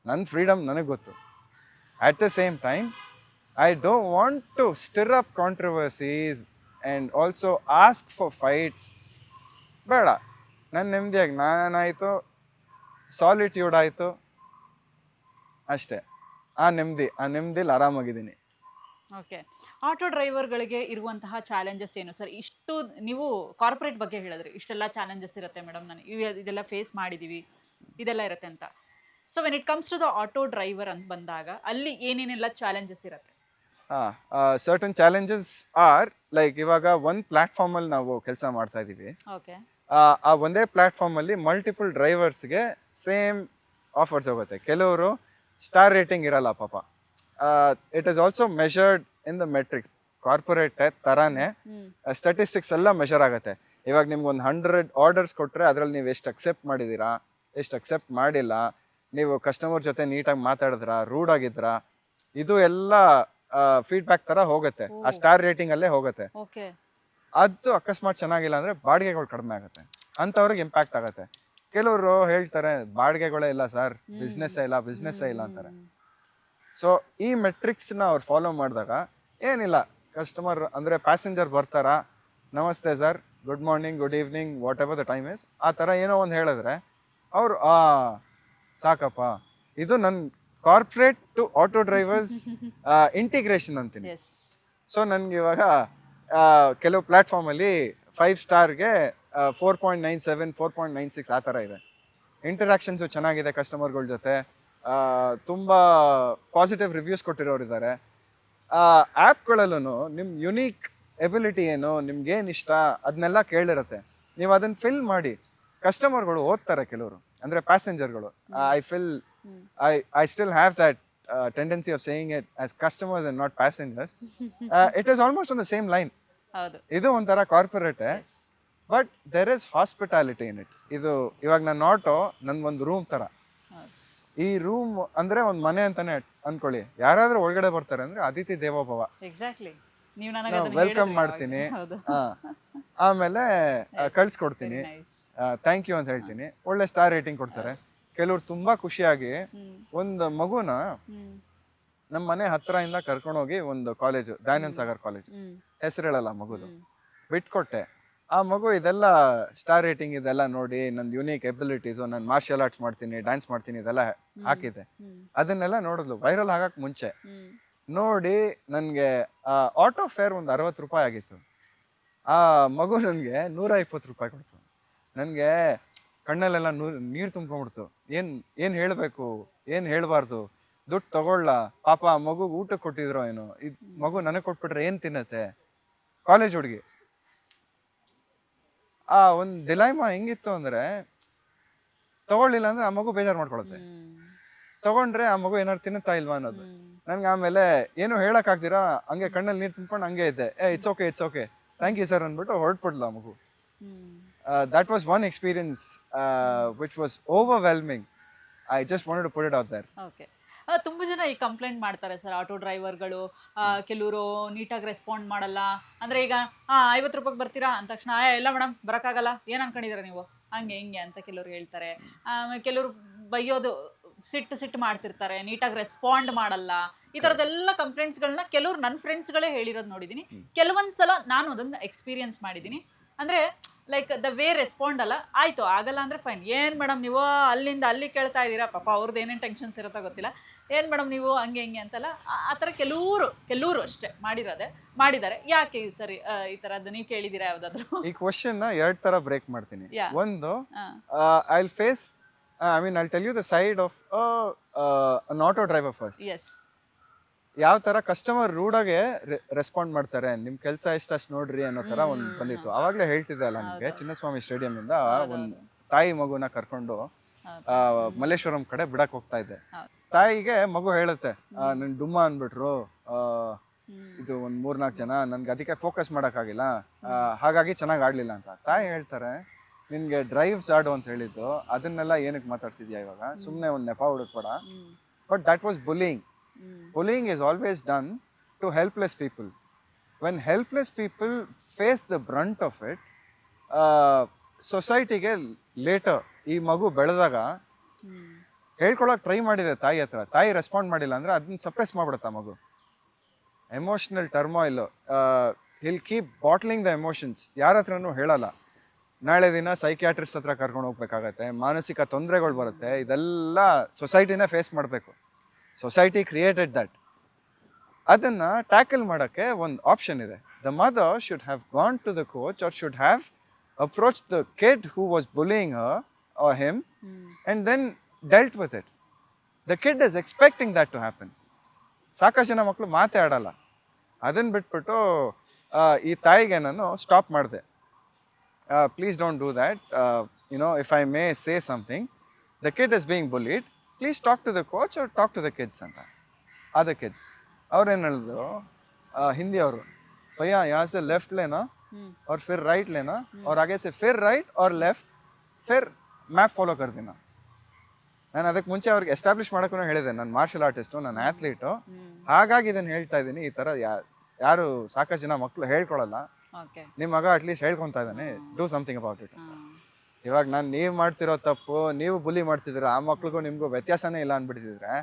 ನನ್ನ ಫ್ರೀಡಮ್ ನನಗೆ ಗೊತ್ತು. At the same time I don't want to stir up controversies and also ask for fights. ಬೇಡ. ನನ್ನ ನೆಮ್ಮದಿಯಾಗಿ ನಾನಾಯಿತು, ಸಾಲಿಟ್ಯೂಡ್ ಆಯಿತು, ಅಷ್ಟೇ. ಆ ನೆಮ್ಮದಿಲಿ ಆರಾಮಾಗಿದ್ದೀನಿ. ಓಕೆ. ಆಟೋ ಡ್ರೈವರ್ಗಳಿಗೆ ಇರುವಂತಹ ಚಾಲೆಂಜಸ್ ಏನು ಸರ್? ಇಷ್ಟು ನೀವು ಕಾರ್ಪೊರೇಟ್ ಬಗ್ಗೆ ಹೇಳಿದ್ರಿ, ಇಷ್ಟೆಲ್ಲ ಚಾಲೆಂಜಸ್ ಇರುತ್ತೆ ಮೇಡಮ್, ನಾನು ಇದೆಲ್ಲ ಫೇಸ್ ಮಾಡಿದ್ದೀವಿ, ಇದೆಲ್ಲ ಇರುತ್ತೆ ಅಂತ. So when it comes to the auto driver ಅಂತ ಬಂದಾಗ ಅಲ್ಲಿ ಏನೇನೆಲ್ಲ ಚಾಲೆಂಜಸ್ ಇರುತ್ತೆ? ಸರ್ಟನ್ ಚಾಲೆಂಜಸ್ ಆರ್ ಲೈಕ್, ಇವಾಗ ಒಂದು ಪ್ಲಾಟ್ಫಾರ್ಮಲ್ಲಿ ನಾವು ಕೆಲಸ ಮಾಡ್ತಾ ಇದ್ದೀವಿ. ಓಕೆ. ಆ ಒಂದೇ ಪ್ಲಾಟ್ಫಾರ್ಮಲ್ಲಿ ಮಲ್ಟಿಪಲ್ ಡ್ರೈವರ್ಸ್ಗೆ ಸೇಮ್ ಆಫರ್ಸ್ ಹೋಗುತ್ತೆ. ಕೆಲವರು ಸ್ಟಾರ್ ರೇಟಿಂಗ್ ಇರಲ್ಲ ಪಾಪ. It is also measured in the metrics. Corporate ಥರಾನೇ ಸ್ಟ್ಯಾಟಿಸ್ಟಿಕ್ಸ್ ಎಲ್ಲ ಮೆಷರ್ ಆಗುತ್ತೆ. ಇವಾಗ ನಿಮ್ಗೆ ಒಂದು 100 ಆರ್ಡರ್ಸ್ ಕೊಟ್ಟರೆ ಅದರಲ್ಲಿ ನೀವು ಎಷ್ಟು ಅಕ್ಸೆಪ್ಟ್ ಮಾಡಿದ್ದೀರಾ, ಎಷ್ಟು ಅಕ್ಸೆಪ್ಟ್ ಮಾಡಿಲ್ಲ, ನೀವು ಕಸ್ಟಮರ್ ಜೊತೆ ನೀಟಾಗಿ ಮಾತಾಡಿದ್ರಾ, ರೂಡ್ ಆಗಿದ್ರಾ, ಇದು ಎಲ್ಲ ಫೀಡ್ಬ್ಯಾಕ್ ಥರ ಹೋಗುತ್ತೆ. ಆ ಸ್ಟಾರ್ ರೇಟಿಂಗಲ್ಲೇ ಹೋಗುತ್ತೆ. ಅದು ಅಕಸ್ಮಾತ್ ಚೆನ್ನಾಗಿಲ್ಲ ಅಂದರೆ ಬಾಡಿಗೆಗಳು ಕಡಿಮೆ ಆಗುತ್ತೆ, ಅಂಥವ್ರಿಗೆ ಇಂಪ್ಯಾಕ್ಟ್ ಆಗುತ್ತೆ. ಕೆಲವರು ಹೇಳ್ತಾರೆ ಬಾಡಿಗೆಗಳೇ ಇಲ್ಲ ಸರ್, ಬಿಸ್ನೆಸ್ಸೇ ಇಲ್ಲ ಅಂತಾರೆ. ಸೊ ಈ ಮೆಟ್ರಿಕ್ಸ್ನ ಅವ್ರು ಫಾಲೋ ಮಾಡಿದಾಗ ಏನಿಲ್ಲ, ಕಸ್ಟಮರ್ ಅಂದರೆ ಪ್ಯಾಸೆಂಜರ್ ಬರ್ತಾರಾ, ನಮಸ್ತೆ sir, good morning, good evening, whatever the time is, ಆ ಥರ ಏನೋ ಒಂದು ಹೇಳಿದ್ರೆ ಅವರು ಸಾಕಪ್ಪ. ಇದು ನನ್ನ corporate to auto drivers integration ಅಂತೀನಿ. ಸೊ ನನಗೆ ಇವಾಗ ಕೆಲವು ಪ್ಲ್ಯಾಟ್ಫಾರ್ಮಲ್ಲಿ 5 ಸ್ಟಾರ್ಗೆ 4.97, 4.96 ಆ ಥರ ಇದೆ. ಇಂಟರಾಕ್ಷನ್ಸು ಚೆನ್ನಾಗಿದೆ ಕಸ್ಟಮರ್ಗಳ ಜೊತೆ, ತುಂಬ ಪಾಸಿಟಿವ್ ರಿವ್ಯೂಸ್ ಕೊಟ್ಟಿರೋರಿದ್ದಾರೆ. ಆ್ಯಪ್ಗಳಲ್ಲೂ ನಿಮ್ಮ ಯುನೀಕ್ ಎಬಿಲಿಟಿ ಏನು, ನಿಮ್ಗೇನು ಇಷ್ಟ, ಅದನ್ನೆಲ್ಲ ಕೇಳಿರುತ್ತೆ. ನೀವು ಅದನ್ನು ಫಿಲ್ ಮಾಡಿ ಕಸ್ಟಮರ್ಗಳು ಓದ್ತಾರೆ. ಕೆಲವರು ಅಂದರೆ ಪ್ಯಾಸೆಂಜರ್ಗಳು, I still have that tendency of saying it as customers and not passengers. It is almost on the same line. ಹೌದು. ಇದು ಒಂಥರ corporate, but there is hospitality in it. ಇದು ಇವಾಗ ನನ್ನ ಆಟೋ ನನ್ಗೊಂದು ರೂಮ್ ತರ. ಹೌದು. ಈ ರೂಮ್ ಅಂದ್ರೆ ಒಂದು ಮನೆ ಅಂತಾನೆ ಅನ್ಕೊಳ್ಳಿ. ಯಾರಾದ್ರೂ ಒಳಗಡೆ ಬರ್ತಾರೆ ಅಂದ್ರೆ ಅತಿಥಿ ದೇವೋಭವ. ಎಕ್ಸಾಕ್ಟ್ಲಿ. ನೀವು ನನಗೆ ವೆಲ್ಕಮ್ ಮಾಡ್ತೀನಿ, ಆಮೇಲೆ ಕಳ್ಸ್ಕೊಡ್ತೀನಿ, ಥ್ಯಾಂಕ್ ಯು ಅಂತ ಹೇಳ್ತೀನಿ, ಒಳ್ಳೆ ಸ್ಟಾರ್ ರೇಟಿಂಗ್ ಕೊಡ್ತಾರೆ. ಕೆಲವ್ರು ತುಂಬಾ ಖುಷಿಯಾಗಿ ಒಂದು ಮಗುನ ನಮ್ಮ ಮನೆ ಹತ್ರದಿಂದ ಕರ್ಕೊಂಡೋಗಿ ಒಂದು ಕಾಲೇಜು, ದಯಾನಂದ ಸಾಗರ್ ಕಾಲೇಜ್, ಹೆಸರು ಹೇಳಲ್ಲ ಮಗುದು, ಬಿಟ್ಕೊಟ್ಟೆ. ಆ ಮಗು ಇದೆಲ್ಲ ಸ್ಟಾರ್ ರೇಟಿಂಗ್ ಇದೆಲ್ಲ ನೋಡಿ ನಂದು ಯುನೀಕ್ ಎಬಿಲಿಟೀಸು, ನಾನು ಮಾರ್ಷಿಯಲ್ ಆರ್ಟ್ಸ್ ಮಾಡ್ತೀನಿ, ಡ್ಯಾನ್ಸ್ ಮಾಡ್ತೀನಿ ಇದೆಲ್ಲ ಹಾಕಿದೆ. ಅದನ್ನೆಲ್ಲ ನೋಡಿದ್ಲು ವೈರಲ್ ಆಗಕ್ ಮುಂಚೆ. ನೋಡಿ ನನಗೆ ಆಟೋ ಫೇರ್ ಒಂದು 60 ರೂಪಾಯಿ ಆಗಿತ್ತು. ಆ ಮಗು ನನಗೆ 120 ರೂಪಾಯಿ ಕೊಡ್ತು. ನನಗೆ ಕಣ್ಣಲ್ಲೆಲ್ಲ ನೀರು ತುಂಬ್ಕೊಂಡ್ಬಿಡ್ತು. ಏನು ಹೇಳಬೇಕು, ಏನು ಹೇಳಬಾರ್ದು, ದುಡ್ಡು ತಗೊಳ್ಳ, ಪಾಪ ಆ ಮಗುಗೆ ಊಟಕ್ಕೆ ಕೊಟ್ಟಿದ್ರು ಏನೋ, ಇದು ಮಗು ನನಗೆ ಕೊಟ್ಬಿಟ್ರೆ ಏನು ತಿನ್ನತ್ತೆ. ಕಾಲೇಜ್ ಹುಡುಗಿ. ಆ ಒಂದು ಡಿಲೈಮಾ ಹೆಂಗಿತ್ತು ಅಂದರೆ, ತಗೊಳ್ಳಿಲ್ಲ ಅಂದ್ರೆ ಆ ಮಗು ಬೇಜಾರು ಮಾಡ್ಕೊಳುತ್ತೆ, ತಗೊಂಡ್ರೆ ಆ ಮಗು ಏನಾದ್ರು ತಿನ್ನುತ್ತಾ ಇಲ್ವಾ ಅನ್ನೋದು. ನನ್ಗೆ ಆಮೇಲೆ ಏನು ಹೇಳಕ್ಕಾಗ್ದಿರಾ ಹಂಗೆ ಕಣ್ಣಲ್ಲಿ ನೀರು ತುಂಬ್ಕೊಂಡು ಹಂಗೆ ಇದ್ದೆ. It's okay thank you sir ಅಂದ್ಬಿಟ್ಟು ಹೊರಟ್ಬಿಡ್ಲ ಆ ಮಗು. That was one experience which was overwhelming. I just wanted to put it out there. Okay. ತುಂಬ ಜನ ಈ ಕಂಪ್ಲೇಂಟ್ ಮಾಡ್ತಾರೆ ಸರ್, ಆಟೋ ಡ್ರೈವರ್ಗಳು. ಕೆಲವರು ನೀಟಾಗಿ ರೆಸ್ಪಾಂಡ್ ಮಾಡಲ್ಲ. ಅಂದರೆ ಈಗ 50 ರೂಪಾಯಿಗೆ ಬರ್ತೀರಾ ಅಂದ ತಕ್ಷಣ ಇಲ್ಲ ಮೇಡಮ್ ಬರೋಕ್ಕಾಗಲ್ಲ, ಏನು ಅನ್ಕೊಂಡಿದ್ದೀರಾ ನೀವು, ಹಂಗೆ ಹಿಂಗೆ ಅಂತ ಕೆಲವ್ರು ಹೇಳ್ತಾರೆ. ಕೆಲವರು ಬೈಯೋದು, ಸಿಟ್ಟು ಮಾಡ್ತಿರ್ತಾರೆ, ನೀಟಾಗಿ ರೆಸ್ಪಾಂಡ್ ಮಾಡಲ್ಲ. ಈ ಥರದ್ದೆಲ್ಲ ಕಂಪ್ಲೇಂಟ್ಸ್ಗಳನ್ನ ಕೆಲವ್ರು ನನ್ನ ಫ್ರೆಂಡ್ಸ್ಗಳೇ ಹೇಳಿರೋದು ನೋಡಿದ್ದೀನಿ. ಕೆಲವೊಂದ್ಸಲ ನಾನು ಅದನ್ನು ಎಕ್ಸ್ಪೀರಿಯನ್ಸ್ ಮಾಡಿದ್ದೀನಿ. ಅಂದರೆ ಲೈಕ್ ದ ವೇ ರೆಸ್ಪಾಂಡ್ ಅಲ್ಲ, ಆಯಿತು ಆಗಲ್ಲ ಅಂದರೆ ಫೈನ್, ಏನು ಮೇಡಮ್ ನೀವು ಅಲ್ಲಿಂದ ಅಲ್ಲಿ ಕೇಳ್ತಾ ಇದ್ದೀರಾ, ಪಾಪ ಅವ್ರದ್ದು ಏನೇನು ಟೆನ್ಷನ್ಸ್ ಇರುತ್ತೋ ಗೊತ್ತಿಲ್ಲ, ಏನು ಮೇಡಮ್ ನೀವು ಹಂಗೆ ಹಿಂಗೆ ಅಂತಲ್ಲ. ಆ ಥರ ಕೆಲವರು ಅಷ್ಟೇ ಮಾಡಿದ್ದಾರೆ. ಯಾಕೆ ಸರಿ ಈ ಥರದ್ದು ನೀವು ಕೇಳಿದ್ದೀರಾ ಯಾವುದಾದ್ರು? ಈ ಕ್ವಶನ್ನ 2 ಥರ ಬ್ರೇಕ್ ಮಾಡ್ತೀನಿ. ಒಂದು, I will face, I'll tell you the side of an auto driver first. Yes. ಯಾವ ತರ ಕಸ್ಟಮರ್ ರೂಡಾಗೆ ರೆಸ್ಪಾಂಡ್ ಮಾಡ್ತಾರೆ, ನಿಮ್ ಕೆಲಸ ಎಷ್ಟಷ್ಟು ನೋಡ್ರಿ ಅನ್ನೋ ತರ ಒಂದು ಬಂದಿತ್ತು. ಅವಾಗಲೇ ಹೇಳ್ತಿದ್ದೆ ಅಲ್ಲ ನಿಮಗೆ, ಚಿನ್ನಸ್ವಾಮಿ ಸ್ಟೇಡಿಯಂ ಇಂದ ಒಂದು ತಾಯಿ ಮಗುನ ಕರ್ಕೊಂಡು ಮಲ್ಲೇಶ್ವರಂ ಕಡೆ ಬಿಡಕ್ ಹೋಗ್ತಾ ಇದ್ದೆ. ತಾಯಿಗೆ ಮಗು ಹೇಳುತ್ತೆ, ನನ್ ಡುಮ್ಮ ಅನ್ಬಿಟ್ರು, ಇದು ಒಂದ್ 3-4 ಜನ, ನನ್ಗೆ ಅದಕ್ಕೆ ಫೋಕಸ್ ಮಾಡಕ್ಕಾಗಿಲ್ಲ, ಹಾಗಾಗಿ ಚೆನ್ನಾಗಿ ಆಡ್ಲಿಲ್ಲ ಅಂತ. ತಾಯಿ ಹೇಳ್ತಾರೆ, ನಿನ್ಗೆ ಡ್ರೈವ್ಸ್ ಆಡು ಅಂತ ಹೇಳಿದ್ದು, ಅದನ್ನೆಲ್ಲ ಏನಕ್ಕೆ ಮಾತಾಡ್ತಿದ್ಯಾ ಇವಾಗ, ಸುಮ್ಮನೆ ಒಂದು ನೆಪ ಹುಡುಕ್ಬೇಡ. But that was bullying. Bullying is always done to helpless people. When helpless people face the brunt of it, ಸೊಸೈಟಿಗೆ ಲೇಟರ್ ಈ ಮಗು ಬೆಳೆದಾಗ ಹೇಳ್ಕೊಳಕ್ ಟ್ರೈ ಮಾಡಿದೆ ತಾಯಿ ಹತ್ರ, ತಾಯಿ ರೆಸ್ಪಾಂಡ್ ಮಾಡಿಲ್ಲ ಅಂದ್ರೆ ಅದನ್ನ ಸಪ್ರೆಸ್ ಮಾಡ್ಬಿಡುತ್ತೆ ಮಗು. Emotional turmoil, hill keep bottling the emotions, ಯಾರ ಹತ್ರನೂ ಹೇಳಲ್ಲ. ನಾಳೆ ದಿನ ಸೈಕ್ಯಾಟ್ರಿಸ್ಟ್ ಹತ್ರ ಕರ್ಕೊಂಡು ಹೋಗ್ಬೇಕಾಗತ್ತೆ, ಮಾನಸಿಕ ತೊಂದರೆಗಳು ಬರುತ್ತೆ, ಇದೆಲ್ಲ ಸೊಸೈಟಿನೇ ಫೇಸ್ ಮಾಡಬೇಕು. Society created that. ಅದನ್ನ ಟ್ಯಾಕಲ್ ಮಾಡೋಕ್ಕೆ ಒಂದು ಆಪ್ಷನ್ ಇದೆ. The mother should have gone to the coach or should have approach the kid who was bullying her or him and then dealt with it. The kid is expecting that to happen. ಸಾಕಷ್ಟು ಜನ ಮಕ್ಕಳು ಮಾತೇ ಆಡಲ್ಲ. ಅದನ್ನ ಬಿಟ್ಬಿಟ್ಟು ಈ ತಾಯಿಗೆ ನಾನು ಸ್ಟಾಪ್ ಮಾಡಿದೆ. Please don't do that, if I may say something, the kid is being bullied, please talk to the coach or talk to the kids ಅಂತ. ಆದ ಕಿಡ್ಸ್ ಅವ್ರೇನು ಹೇಳಿದ್ರು, ಹಿಂದಿ ಅವರು, ಭಯ್ಯ यहाँ से लेफ्ट लेना और फिर राइट लेना और आगे से फिर राइट और लेफ्ट फिर मैप फॉलो कर देना. ನಾನು ಅದಕ್ಕೆ ಮುಂಚೆ ಅವ್ರಿಗೆ ಎಸ್ಟಾಬ್ಲಿಷ್ ಮಾಡೋಕ್ಕೂ ಹೇಳಿದೆ, ನಾನು ಮಾರ್ಷಲ್ ಆರ್ಟಿಸ್ಟು, ನಾನು ಆ್ಯಥ್ಲೀಟು, ಹಾಗಾಗಿ ಇದನ್ನು ಹೇಳ್ತಾ ಇದ್ದೀನಿ. ಈ ಥರ ಯಾರು ಸಾಕಷ್ಟು ಜನ ಮಕ್ಕಳು ಹೇಳ್ಕೊಳಲ್ಲ. ನಿಮ್ಮ ಮಗ ಅಟ್ಲೀಸ್ಟ್ ಹೇಳ್ಕೊತಾ ಇದ್ದಾನೆ, ಡೂ ಸಮಥಿಂಗ್ ಅಬೌಟ್ ಇಟ್. ಇವಾಗ ನೀವು ಮಾಡ್ತಿರೋ ತಪ್ಪು, ನೀವು ಬುಲಿ ಮಾಡ್ತಿದ್ದೀರ, ಆ ಮಕ್ಳಿಗೂ ನಿಮ್ಗೂ ವ್ಯತ್ಯಾಸನೇ ಇಲ್ಲ ಅನ್ಬಿಟ್ಟಿದ್ರೆ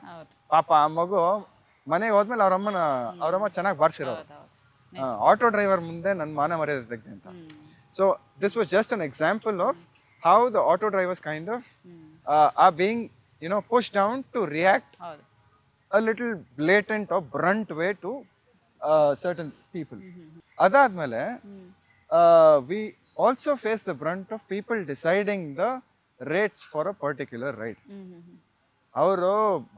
ಪಾಪ ಆ ಮಗು ಮನೆಗೆ ಹೋದ್ಮೇಲೆ ಅವ್ರಮ್ಮ ಚೆನ್ನಾಗಿ ಬಾರಿಸಿರೋದು. ಆಟೋ ಡ್ರೈವರ್ ಮುಂದೆ ನನ್ನ ಮಾನ ಮರ್ಯಾದೆ ತೆಗ್ದೆ ಅಂತ. So this was just an example of how the auto drivers kind of are being pushed down to react a little blatant or brunt way to certain people. ಅದಾದ್ಮೇಲೆ we also face the brunt of people deciding the rates for a particular ride. ಅವರು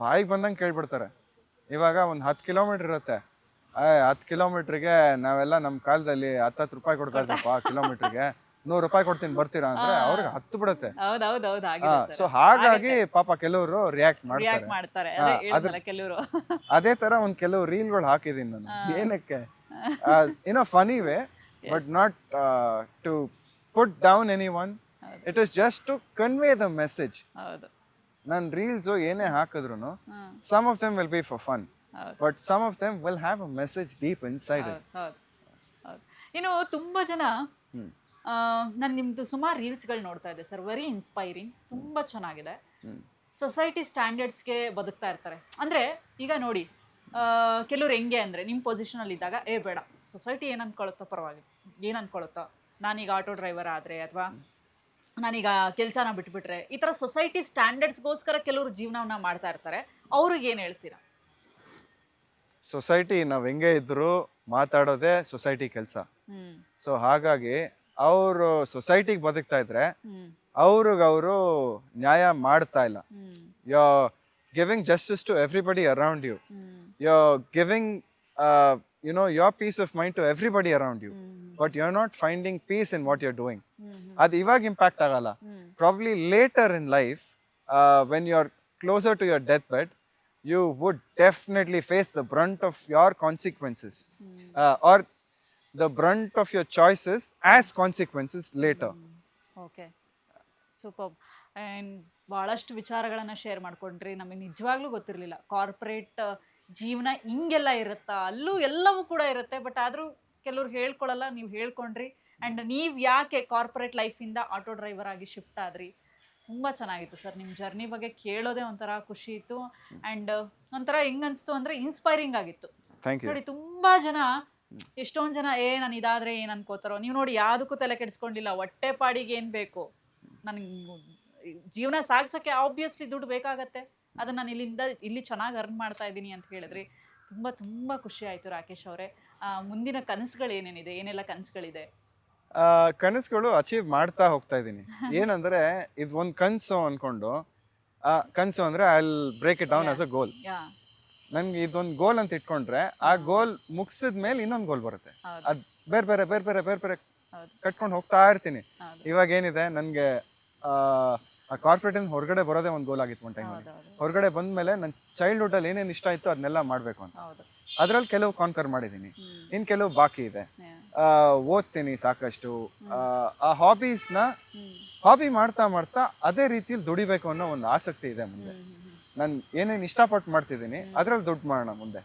ಬಾಯಿಗೆ ಬಂದಂಗೆ ಕೇಳ್ಬಿಡ್ತಾರೆ. ಇವಾಗ ಒಂದು 10 kilometre ಇರುತ್ತೆ, 10 ಕಿಲೋಮೀಟ್ರಿಗೆ ನಾವೆಲ್ಲ ನಮ್ಮ ಕಾಲದಲ್ಲಿ 10 ರೂಪಾಯಿ ಕೊಡ್ತಾ ಇದ್ದಪ್ಪ ಕಿಲೋಮೀಟ್ರಿಗೆ, 100 ರೂಪಾಯಿ ಕೊಡ್ತೀನಿ ಬರ್ತೀರಾ ಅಂದ್ರೆ ಅವ್ರಿಗೆ ಹತ್ತು ಬಿಡುತ್ತೆ. ಹೌದೌದೌದು ಆಗಿದೆ ಸೊ ಸರ್. ಹಾಗಾಗಿ ಪಾಪ ಕೆಲವರು ರಿಯಾಕ್ಟ್ ರಿಯಾಕ್ಟ್ ಮಾಡ್ತಾರೆ. ಮಾಡ್ತಾರೆ. ಅದೇ ಹೇಳಿದ್ನಲ್ಲ ಕೆಲವರು. ಅದೇ ತರ ಒಂದ್ ಕೆಲವು ರೀಲ್ಗಳು ಹಾಕಿದೀನಿ ನಾನು. ಏನಕ್ಕೆ in a funny way, but not to put down anyone. It is just to convey the message. ಹೌದು. ನನ್ನ ರೀಲ್ಸ್ ಏನೇ ಹಾಕಿದ್ರು hmm. Some of them will be for fun, ಹೌದು. But some of them will have a message deep inside it. ಹೌದು ಹೌದು. ಇನ್ನು ತುಂಬಾ ಜನ ನಾನು ನಿಮ್ದು ಸುಮಾರು ರೀಲ್ಸ್ಗಳು ನೋಡ್ತಾ ಇದ್ದೆ ಸರ್. ವೆರಿ ಇನ್ಸ್ಪೈರಿಂಗ್, ತುಂಬಾ ಚೆನ್ನಾಗಿದೆ. ಸೊಸೈಟಿ ಸ್ಟ್ಯಾಂಡರ್ಡ್ಸ್ಗೆ ಬದುಕ್ತಾ ಇರ್ತಾರೆ. ಅಂದ್ರೆ ಈಗ ನೋಡಿ, ಕೆಲವ್ರು ಹೆಂಗೆ ಅಂದರೆ ನಿಮ್ಮ ಪೊಸಿಷನಲ್ಲಿ ಇದ್ದಾಗ ಬೇಡ ಸೊಸೈಟಿ ಏನು ಅನ್ಕೊಳ್ಳುತ್ತೋ ಪರವಾಗಿಲ್ಲ, ಏನು ಅನ್ಕೊಳ್ಳುತ್ತೋ, ನಾನೀಗ ಆಟೋ ಡ್ರೈವರ್ ಆದರೆ ಅಥವಾ ನಾನೀಗ ಕೆಲಸನ ಬಿಟ್ಬಿಟ್ರೆ, ಈ ಥರ ಸೊಸೈಟಿ ಸ್ಟ್ಯಾಂಡರ್ಡ್ಸ್ಗೋಸ್ಕರ ಕೆಲವರು ಜೀವನವನ್ನ ಮಾಡ್ತಾ ಇರ್ತಾರೆ. ಅವ್ರಿಗೆ ಏನು ಹೇಳ್ತೀರಾ? ಸೊಸೈಟಿ ನಾವ್ ಹೆಂಗೆ ಇದ್ರು ಮಾತಾಡೋದೇ ಸೊಸೈಟಿ ಕೆಲಸ. ಹ್ಮ್ ಸೊ ಹಾಗಾಗಿ ಅವರು ಸೊಸೈಟಿಗೆ ಬದುಕ್ತಾ ಇದ್ರೆ ಹ್ಮ್ ಅವ್ರಿಗವರು ನ್ಯಾಯ ಮಾಡ್ತಾ ಇಲ್ಲ. Hmm you giving justice to everybody around you. Hmm you giving your peace of mind to everybody around you, but you're not finding peace in what you're doing. ಅದು ಇವಾಗ ಇಂಪ್ಯಾಕ್ಟ್ ಆಗಲ್ಲ. Probably later in life, when you're closer to your deathbed, you would definitely face the brunt of your consequences, or the brunt of your choices as consequences later. Okay, super. And ಭಾಳಷ್ಟು ವಿಚಾರಗಳನ್ನು share ಮಾಡ್ಕೊಂಡ್ರಿ. ನಮಗೆ ನಿಜವಾಗ್ಲೂ ಗೊತ್ತಿರಲಿಲ್ಲ corporate ಜೀವನ ಹಿಂಗೆಲ್ಲ ಇರುತ್ತಾ, ಅಲ್ಲೂ ಎಲ್ಲವೂ ಕೂಡ ಇರುತ್ತೆ. ಬಟ್ ಆದರೂ ಕೆಲವ್ರು ಹೇಳ್ಕೊಳ್ಳಲ್ಲ, ನೀವು ಹೇಳ್ಕೊಂಡ್ರಿ. ಆ್ಯಂಡ್ ನೀವು ಯಾಕೆ ಕಾರ್ಪೊರೇಟ್ ಲೈಫಿಂದ ಆಟೋ ಡ್ರೈವರ್ ಆಗಿ ಶಿಫ್ಟ್ ಆದ್ರಿ. ತುಂಬ ಚೆನ್ನಾಗಿತ್ತು ಸರ್. ನಿಮ್ಮ ಜರ್ನಿ ಬಗ್ಗೆ ಕೇಳೋದೇ ಒಂಥರ ಖುಷಿ ಇತ್ತು. ಆ್ಯಂಡ್ ಒಂಥರ ಹೆಂಗನ್ನಿಸ್ತು ಅಂದರೆ ಇನ್ಸ್ಪೈರಿಂಗ್ ಆಗಿತ್ತು. Thank you. ನೋಡಿ, ತುಂಬ ಜನ, ಎಷ್ಟೊಂದು ಜನ ನಾನು ಇದಾದರೆ ಏನು ಅನ್ಕೋತಾರೋ, ನೀವು ನೋಡಿ ಯಾವುದಕ್ಕೂ ತಲೆ ಕೆಡಿಸ್ಕೊಂಡಿಲ್ಲ. ಹೊಟ್ಟೆ ಪಾಡಿಗೆ ಏನು ಬೇಕು, ನನಗೆ ಜೀವನ ಸಾಗಿಸೋಕ್ಕೆ ಆಬ್ವಿಯಸ್ಲಿ ದುಡ್ಡು ಬೇಕಾಗತ್ತೆ, ಅದನ್ನು ನಾನು ಇಲ್ಲಿ ಚೆನ್ನಾಗಿ ಅರ್ನ್ ಮಾಡ್ತಾ ಇದ್ದೀನಿ ಅಂತ ಹೇಳಿದ್ರಿ. ತುಂಬ ತುಂಬ ಖುಷಿ ಆಯಿತು ರಾಕೇಶ್ ಅವರೇ. ಮುಂದಿನ ಕನಸುಗಳು ಏನೇನಿದೆ, ಏನೆಲ್ಲ ಕನಸುಗಳಿದೆ? ಕನಸುಗಳು ಅಚೀವ್ ಮಾಡ್ತಾ ಹೋಗ್ತಾ ಇದ್ದೀನಿ. ಏನಂದ್ರೆ ಇದು ಒಂದು ಕನಸು ಅನ್ಕೊಂಡು, ಕನಸು ಅಂದ್ರೆ I will break it down as a goal. Yeah, ನನ್ಗೆ ಇದೊಂದು ಗೋಲ್ ಅಂತ ಇಟ್ಕೊಂಡ್ರೆ ಆ ಗೋಲ್ ಮುಗಿಸಿದ ಮೇಲೆ ಇನ್ನೊಂದು ಗೋಲ್ ಬರುತ್ತೆ. ಅದ್ ಬೇರೆ ಬೇರೆ ಬೇರೆ ಬೇರೆ ಬೇರೆ ಬೇರೆ ಕಟ್ಕೊಂಡು ಹೋಗ್ತಾ ಇರ್ತೀನಿ. ಇವಾಗ ಏನಿದೆ, ನನ್ಗೆ ಆ ಕಾರ್ಪೊರೇಟ್ ಇಂದ ಹೊರಗಡೆ ಬರೋದೇ ಒಂದು ಗೋಲ್ ಆಗಿತ್ತು ಒಂದು ಟೈಮಲ್ಲಿ. ಹೊರಗಡೆ ಬಂದ್ಮೇಲೆ ನನ್ನ ಚೈಲ್ಡ್ಹುಡ್ ಅಲ್ಲಿ ಏನೇನು ಇಷ್ಟ ಆಯ್ತು ಅದನ್ನೆಲ್ಲ ಮಾಡ್ಬೇಕು ಅಂತ. ಅದ್ರಲ್ಲಿ ಕೆಲವು ಕಾನ್ಕರ್ ಮಾಡಿದೀನಿ, ಇನ್ ಕೆಲವು ಬಾಕಿ ಇದೆ. ಓದ್ತೀನಿ ಸಾಕಷ್ಟು. ಆ ಹಾಬೀಸ್ನ ಹಾಬಿ ಮಾಡ್ತಾ ಮಾಡ್ತಾ ಅದೇ ರೀತಿಯಲ್ಲಿ ದುಡಿಬೇಕು ಅನ್ನೋ ಒಂದು ಆಸಕ್ತಿ ಇದೆ ಮುಂದೆ. ನಾನು ಏನೇನು ಇಷ್ಟಪಟ್ಟು ಮಾಡ್ತಿದ್ದೀನಿ ಅದ್ರಲ್ಲಿ ದುಡ್ಡು ಮಾಡೋಣ ಮುಂದೆ.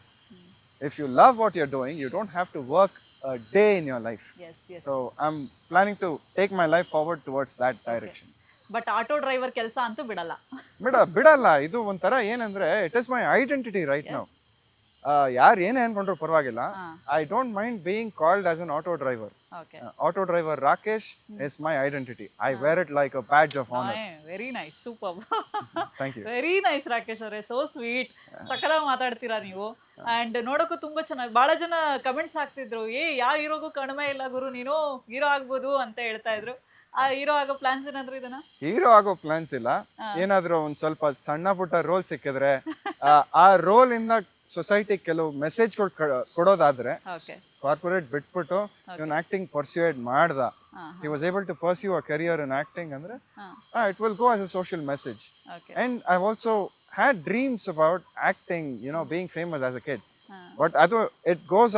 If you love what you are doing, you don't have to work a day in your life. So I'm planning to take my life forward towards that direction. But auto driver ಕೆಲಸ ಅಂತೂ ಬಿಡಲ್ಲ. ಇದು ಒಂಥರ ಏನಂದ್ರೆ, it is my identity right now. ಯಾರು ಏನೇ ಅನ್ಕೊಂಡ್ರು ಪರವಾಗಿಲ್ಲ. I don't mind being called as an auto driver. Auto driver Rakesh is my identity. I wear it like a badge of honour. Very nice, super. Thank you. Very nice Rakesh ಅವರೇ, so sweet. ಸಕ್ಕದಾಗಿ ಮಾತಾಡ್ತೀರಾ ನೀವು. And ನೋಡೋಕ್ಕೂ ತುಂಬ ಚೆನ್ನಾಗಿ. ಭಾಳ ಜನ comments ಹಾಕ್ತಿದ್ರು, ಯಾವ ಹೀರೋಗೂ ಕಡಿಮೆ ಇಲ್ಲ ಗುರು, ನೀನು ಹೀರೋ ಆಗ್ಬೋದು ಅಂತ ಹೇಳ್ತಾ ಇದ್ರು. ಆ ಹೀರೋ ಆಗೋ ಪ್ಲಾನ್ಸ್ ಏನಾದ್ರು ಇದನ್ನ? ಹೀರೋ ಆಗೋ ಪ್ಲಾನ್ಸ್ ಇಲ್ಲ. ಏನಾದ್ರು ಒಂದ್ ಸ್ವಲ್ಪ ಸಣ್ಣ ಪುಟ್ಟ ರೋಲ್ ಸಿಕ್ಕಿದ್ರೆ ಆ ರೋಲ್ ಇಂದ ಸೊಸೈಟಿ ಕೆಲವು ಮೆಸೇಜ್ಗಳು ಕೊಡೋದಾದ್ರೆ, ಕಾರ್ಪೊರೇಟ್ ಬಿಟ್ಬಿಟ್ಟು ಇವನ್ ಆಕ್ಟಿಂಗ್ ಪರ್ಸ್ಯೂಡ್ ಮಾಡ್ದ, he was able to pursue a career in acting ಅಂದ್ರೆ it will go as a social message. And I've also had dreams about acting, being famous as a kid. But it goes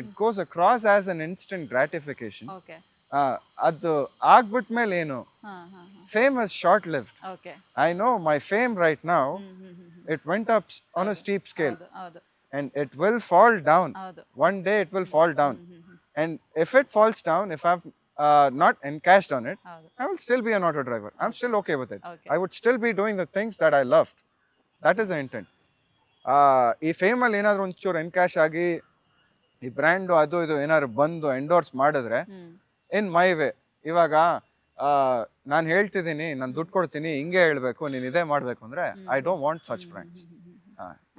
it goes across as an instant gratification. ಅದು ಆಗ್ಬಿಟ್ಮೇಲೆ ಏನು, famous short lived. I know my fame right now, it went up on a steep scale, and it will fall down. One day it will fall down. And if it falls down, if I've not encashed on it, I will still be an auto driver. I'm still okay with it. I would still be doing the things that I loved. That is the intent. ಈ ಫೇಮಲ್ಲಿ ಏನಾದ್ರು ಒಂಚೂರು encash ಆಗಿ ಈ brand ಅದು ಇದು ಏನಾದ್ರು ಬಂದು endorse ಮಾಡಿದ್ರೆ, ಇನ್ ಮೈ ವೇ, ಇವಾಗ ನಾನು ಹೇಳ್ತಿದ್ದೀನಿ, ನಾನು ದುಡ್ಡು ಕೊಡ್ತೀನಿ, ಹಿಂಗೆ ಹೇಳ್ಬೇಕು, ನೀನು ಇದೇ ಮಾಡಬೇಕು ಅಂದರೆ I don't want such brands.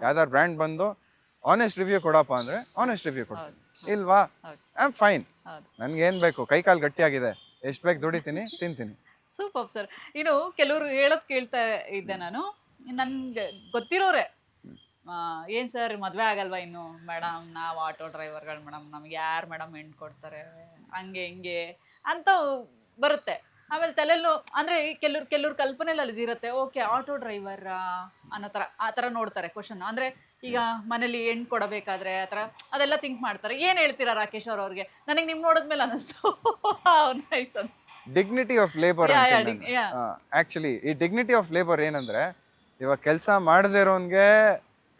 ಯಾವ್ದಾದ್ರು ಬ್ರ್ಯಾಂಡ್ ಬಂದು ಆನೆಸ್ಟ್ ರಿವ್ಯೂ ಕೊಡಪ್ಪ ಅಂದರೆ ಆನೆಸ್ಟ್ ರಿವ್ಯೂ ಕೊಡ್ತೀನಿ. ಇಲ್ವಾ, ಐ ಆಮ್ ಫೈನ್. ನನ್ಗೇನು ಬೇಕು, ಕೈ ಕಾಲು ಗಟ್ಟಿಯಾಗಿದೆ, ಎಷ್ಟು ಬೇಕು ದುಡಿತೀನಿ, ತಿಂತೀನಿ. Super sir. ಇನ್ನು ಕೆಲವರು ಹೇಳೋದು ಕೇಳ್ತಾ ಇದ್ದೆ ನಾನು, ನನ್ಗೆ ಗೊತ್ತಿರೋರೆ ಏನು ಸರ್ ಮದುವೆ ಆಗಲ್ವಾ ಇನ್ನು ಮೇಡಮ್ ನಾವು ಆಟೋ ಡ್ರೈವರ್ಗಳು ಮೇಡಮ್ ನಮ್ಗೆ ಯಾರು ಮೇಡಮ್ ಹೆಣ್ಣು ಕೊಡ್ತಾರೆ ಹಂಗೆ ಹಿಂಗೆ ಅಂತ ಬರುತ್ತೆ. ಆಮೇಲೆ ತಲೆಲ್ಲೂ ಅಂದರೆ ಕೆಲವ್ರ ಕಲ್ಪನೆಯಲ್ಲಿ ಇದಿರುತ್ತೆ, ಓಕೆ ಆಟೋ ಡ್ರೈವರ್ ಅನ್ನೋ ಥರ ಆ ಥರ ನೋಡ್ತಾರೆ ಕ್ವಶನ್. ಅಂದರೆ ಈಗ ಮನೇಲಿ ಹೆಣ್ಣು ಕೊಡಬೇಕಾದ್ರೆ ಆ ಥರ ಅದೆಲ್ಲ ಥಿಂಕ್ ಮಾಡ್ತಾರೆ. ಏನು ಹೇಳ್ತೀರಾ ರಾಕೇಶ್ ಅವ್ರಿಗೆ? ನನಗೆ ನಿಮ್ಮ ನೋಡಿದ್ಮೇಲೆ ಅನ್ನಿಸ್ತು ನೈಸ್ ಅಂತ. ಡಿಗ್ನಿಟಿ ಆಫ್ ಲೇಬರ್ ಆಕ್ಚುಲಿ ಈ ಡಿಗ್ನಿಟಿ ಆಫ್ ಲೇಬರ್ ಏನಂದ್ರೆ, ಇವಾಗ ಕೆಲಸ ಮಾಡದೇ ಇರೋನ್ಗೆ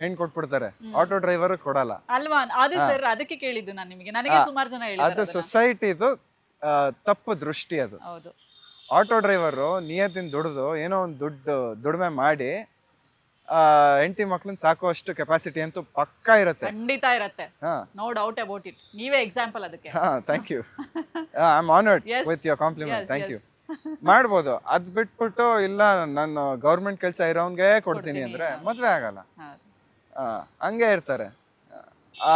ಹೆಣ್ಣು ಕೊಟ್ಬಿಡ್ತಾರೆ, ಆಟೋ ಡ್ರೈವರ್ ಕೊಡಲ್ಲ ಅಲ್ವಾ? ಅದು ಸರ್ ಅದಕ್ಕೆ ಕೇಳಿದ್ದು ನಾನು ನಿಮಗೆ. ನನಗೆ ಸುಮಾರು ಜನ ಅದು ಹೇಳಿದ್ದಾರೆ. ಸೊಸೈಟಿದು ತಪ್ಪು ದೃಷ್ಟಿ. ಅದು ಹೌದು. ಆಟೋ ಡ್ರೈವರು ನಿಯತ್ತಿನ ದುಡ್ದು ಏನೋ ಒಂದು ದುಡಿಮೆ ಮಾಡಿ ಹೆಂಡತಿ ಮಕ್ಳನ್ನ ಸಾಕುವಷ್ಟು ಕೆಪಾಸಿಟಿ ಅಂತೂ ಪಕ್ಕಾ ಇರುತ್ತೆ, ಖಂಡಿತ ಇರುತ್ತೆ. No doubt about it. ನೀವೇ ಎಕ್ಸಾಂಪಲ್ ಅದಕ್ಕೆ. Thank you, I am honoured with your compliment. Thank you. ಮಾಡ್ಬೋದು. ಅದ್ ಬಿಟ್ಬಿಟ್ಟು ಇಲ್ಲ ನಾನು ಗೌರ್ಮೆಂಟ್ ಕೆಲಸ ಇರೋನ್ಗೆ ಕೊಡ್ತೀನಿ ಅಂದ್ರೆ ಮದ್ವೆ ಆಗಲ್ಲ. ಹಂಗೆ ಇರ್ತಾರೆ. ಆ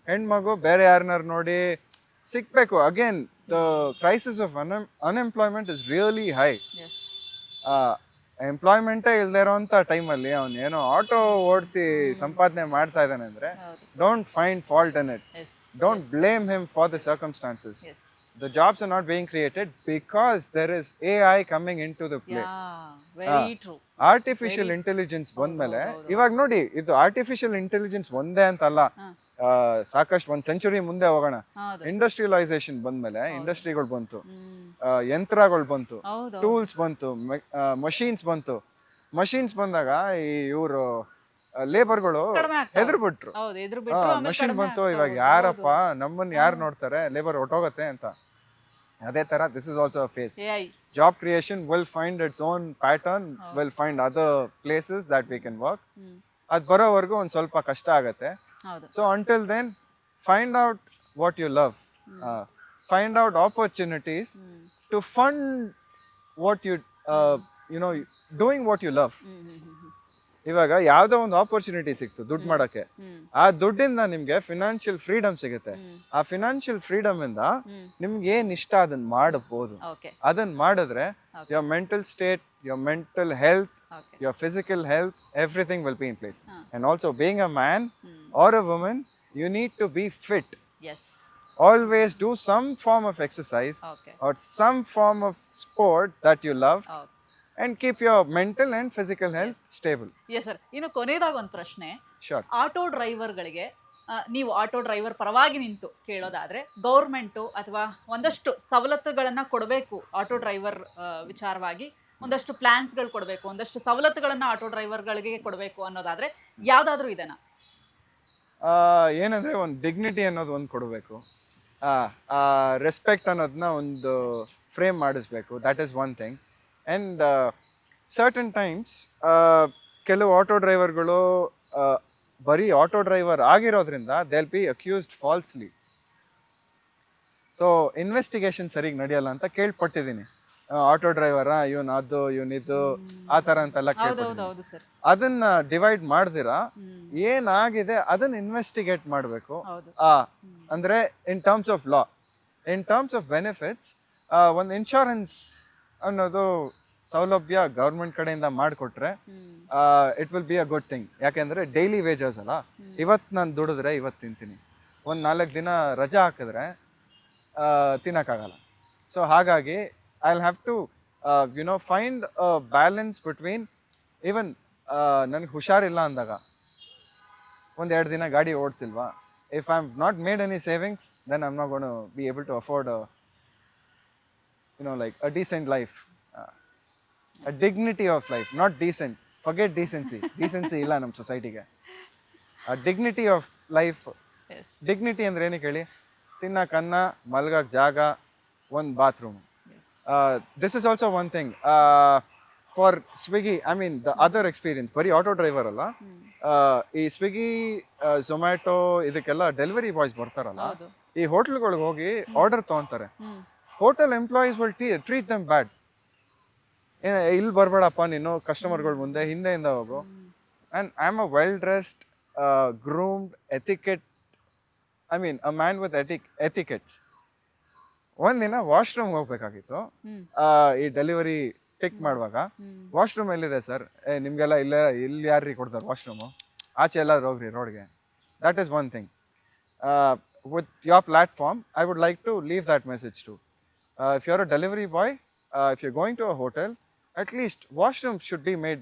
ಹೆಣ್ಮಗು ಬೇರೆ ಯಾರನ್ನಾರು ನೋಡಿ ಸಿಕ್ಬೇಕು. Again the crisis of unemployment is really high. ಎಂಪ್ಲಾಯ್ಮೆಂಟೇ ಇಲ್ದೇ ಇರೋಂಥ ಟೈಮಲ್ಲಿ ಅವ್ನು ಏನೋ ಆಟೋ ಓಡಿಸಿ ಸಂಪಾದನೆ ಮಾಡ್ತಾ ಇದ್ದಾನೆ ಅಂದ್ರೆ, don't find fault in it, don't blame him for the circumstances. The jobs are not being created because there is AI coming into the play. Very true. Artificial intelligence ಬಂದ್ಮೇಲೆ ಇವಾಗ ನೋಡಿ, ಇದು ಆರ್ಟಿಫಿಷಿಯಲ್ ಇಂಟೆಲಿಜೆನ್ಸ್ ಒಂದೇ ಅಂತಲ್ಲ, ಸಾಕಷ್ಟು ಒಂದ್ century ಮುಂದೆ ಹೋಗೋಣ. ಇಂಡಸ್ಟ್ರಿಯಲೈಸೇಷನ್ ಬಂದ್ಮೇಲೆ ಇಂಡಸ್ಟ್ರಿಗಳು ಬಂತು, ಯಂತ್ರಗಳು ಬಂತು, ಟೂಲ್ಸ್ ಬಂತು, ಮಷೀನ್ಸ್ ಬಂತು. ಮಷೀನ್ಸ್ ಬಂದಾಗ ಈ ಇವರು ಲೇಬರ್ಗಳು ಹೆದರ್ಬಿಟ್ರು. ಮಷಿನ್ ಬಂತು, ಇವಾಗ ಯಾರಪ್ಪ ನಮ್ಮನ್ನ ಯಾರು ನೋಡ್ತಾರೆ, ಲೇಬರ್ ಹೊಟ್ಟೋಗತ್ತೆ ಅಂತ. ಅದೇ ತರ this is also phase. Job creation will find its own pattern, will find other places that we can work. ಅದ್ ಬರೋವರೆಗೂ ಒಂದ್ ಸ್ವಲ್ಪ ಕಷ್ಟ ಆಗತ್ತೆ. So until then find out what you love, find out opportunities to fund what you know doing what you love. ಇವಾಗ ಯಾವ್ದೋ ಒಂದು opportunity ಸಿಕ್ತು ದುಡ್ಡು ಮಾಡಕ್ಕೆ, ಆ ದುಡ್ಡಿಂದ ನಿಮ್ಗೆ ಫಿನಾನ್ಷಿಯಲ್ ಫ್ರೀಡಮ್ ಸಿಗುತ್ತೆ. ಆ ಫಿನಾನ್ಷಿಯಲ್ ಫ್ರೀಡಮ್ ಇಂದ ನಿಮ್ಗೆ ಏನ್ ಇಷ್ಟ ಅದನ್ನ ಮಾಡಬಹುದು. ಅದನ್ನ ಮಾಡಿದ್ರೆ your mental state, your mental health, your physical health, everything will be in place. And also being a man or a woman, you need to be fit. Always do some form of exercise or some form of sport that you love. And keep your mental and physical health stable. Yes sir. ಇನ್ನು ಕೊನೆಯದಾಗ ಒಂದು ಪ್ರಶ್ನೆ. Sure. Auto ಡ್ರೈವರ್ಗಳಿಗೆ ನೀವು auto driver ಪರವಾಗಿ ನಿಂತು ಕೇಳೋದಾದ್ರೆ, government ಅಥವಾ ಒಂದಷ್ಟು ಸವಲತ್ತುಗಳನ್ನ ಕೊಡಬೇಕು auto driver ವಿಚಾರವಾಗಿ, ಒಂದಷ್ಟು ಪ್ಲಾನ್ಸ್ಗಳು ಕೊಡಬೇಕು, ಒಂದಷ್ಟು ಸವಲತ್ತುಗಳನ್ನ ಆಟೋ ಡ್ರೈವರ್ಗಳಿಗೆ ಕೊಡಬೇಕು ಅನ್ನೋದಾದ್ರೆ ಯಾವ್ದಾದ್ರು ಇದನ್ನ? ಏನಂದ್ರೆ ಒಂದು ಡಿಗ್ನಿಟಿ ಅನ್ನೋದು ಒಂದು ಕೊಡಬೇಕು, ರೆಸ್ಪೆಕ್ಟ್ ಅನ್ನೋದನ್ನ ಒಂದು ಫ್ರೇಮ್ ಮಾಡಿಸ್ಬೇಕು. That is one thing. And certain times ಕೆಲವು ಆಟೋ ಡ್ರೈವರ್ಗಳು ಬರೀ ಆಟೋ ಡ್ರೈವರ್ ಆಗಿರೋದ್ರಿಂದ they will be accused falsely. So investigation ಸರಿಗೆ ನಡೆಯಲ್ಲ ಅಂತ ಕೇಳ್ಪಟ್ಟಿದ್ದೀನಿ. ಆಟೋ ಡ್ರೈವರ ಇವನಿದು ಆ ಥರ ಅಂತೆಲ್ಲ ಕೇಳ್ಪಟ್ಟಿದ್ದೀನಿ. ಅದನ್ನ ಡಿವೈಡ್ ಮಾಡ್ದಿರಾ ಏನಾಗಿದೆ ಅದನ್ನ ಇನ್ವೆಸ್ಟಿಗೇಟ್ ಮಾಡಬೇಕು. ಅಂದ್ರೆ in terms of law, in terms of benefits, ಒಂದು ಇನ್ಶೂರೆನ್ಸ್ ಅನ್ನೋದು ಸೌಲಭ್ಯ ಗೌರ್ಮೆಂಟ್ ಕಡೆಯಿಂದ ಮಾಡಿಕೊಟ್ರೆ it will be a good thing. ಯಾಕೆಂದ್ರೆ ಡೈಲಿ ವೇಜಸ್ ಅಲ್ಲ, ಇವತ್ತು ನಾನು ದುಡಿದ್ರೆ ಇವತ್ತು ತಿಂತೀನಿ, ಒಂದು 4 ದಿನ ರಜಾ ಹಾಕಿದ್ರೆ ತಿನ್ನಕ್ಕಾಗಲ್ಲ. ಸೊ ಹಾಗಾಗಿ I will have to find a balance between, even ನನಗೆ ಹುಷಾರಿಲ್ಲ ಅಂದಾಗ 1-2 ದಿನ ಗಾಡಿ ಓಡಿಸಿಲ್ವಾ, if I am not made any savings, then I am not gone to be able to afford like a decent life, a dignity of life, not decent. Forget decency. Decency illa nam society ge. A dignity of life. Dignity andre ಏನು ಕೇಳಿ, ತಿನ್ನಕ್ಕೆ ಅನ್ನ, ಮಲ್ಗಕ್ಕೆ ಜಾಗ, ಒಂದು bathroom. This is also one thing. For Swiggy, I mean the other experience, ಬರೀ auto driver ಅಲ್ಲ, ಈ ಸ್ವಿಗ್ಗಿ, ಝೊಮ್ಯಾಟೊ ಇದಕ್ಕೆಲ್ಲ ಡೆಲಿವರಿ ಬಾಯ್ಸ್ ಬರ್ತಾರಲ್ಲ, ಈ ಹೋಟೆಲ್ಗಳಿಗೆ ಹೋಗಿ ಆರ್ಡರ್ ತೊಗೊಂತಾರೆ. Hotel employees will treat them bad. ಇಲ್ಲಿ ಬರಬೇಡಪ್ಪ ನೀನು ಕಸ್ಟಮರ್ಗಳ ಮುಂದೆ, ಹಿಂದೆಯಿಂದ ಹೋಗು. And I am a well dressed, groomed, etiquette, I mean a man with etiquettes. ಒಂದಿನ ವಾಶ್ರೂಮ್ಗೆ ಹೋಗ್ಬೇಕಾಗಿತ್ತು. ಈ ಡೆಲಿವರಿ ಪಿಕ್ ಮಾಡುವಾಗ ವಾಶ್ರೂಮ್ ಎಲ್ಲಿದೆ ಸರ್? ನಿಮಗೆಲ್ಲ ಇಲ್ಲಿ ಯಾರಿಗೆ ಕೊಡ್ತಾರೆ ವಾಶ್ರೂಮು? ಆಚೆ ಎಲ್ಲಾದ್ರೂ ಹೋಗ್ರಿ ರೋಡ್ಗೆ. That is one thing. With your platform, I would like to leave that message too. If you're a delivery boy, if you're going to a hotel, at least washrooms should be made,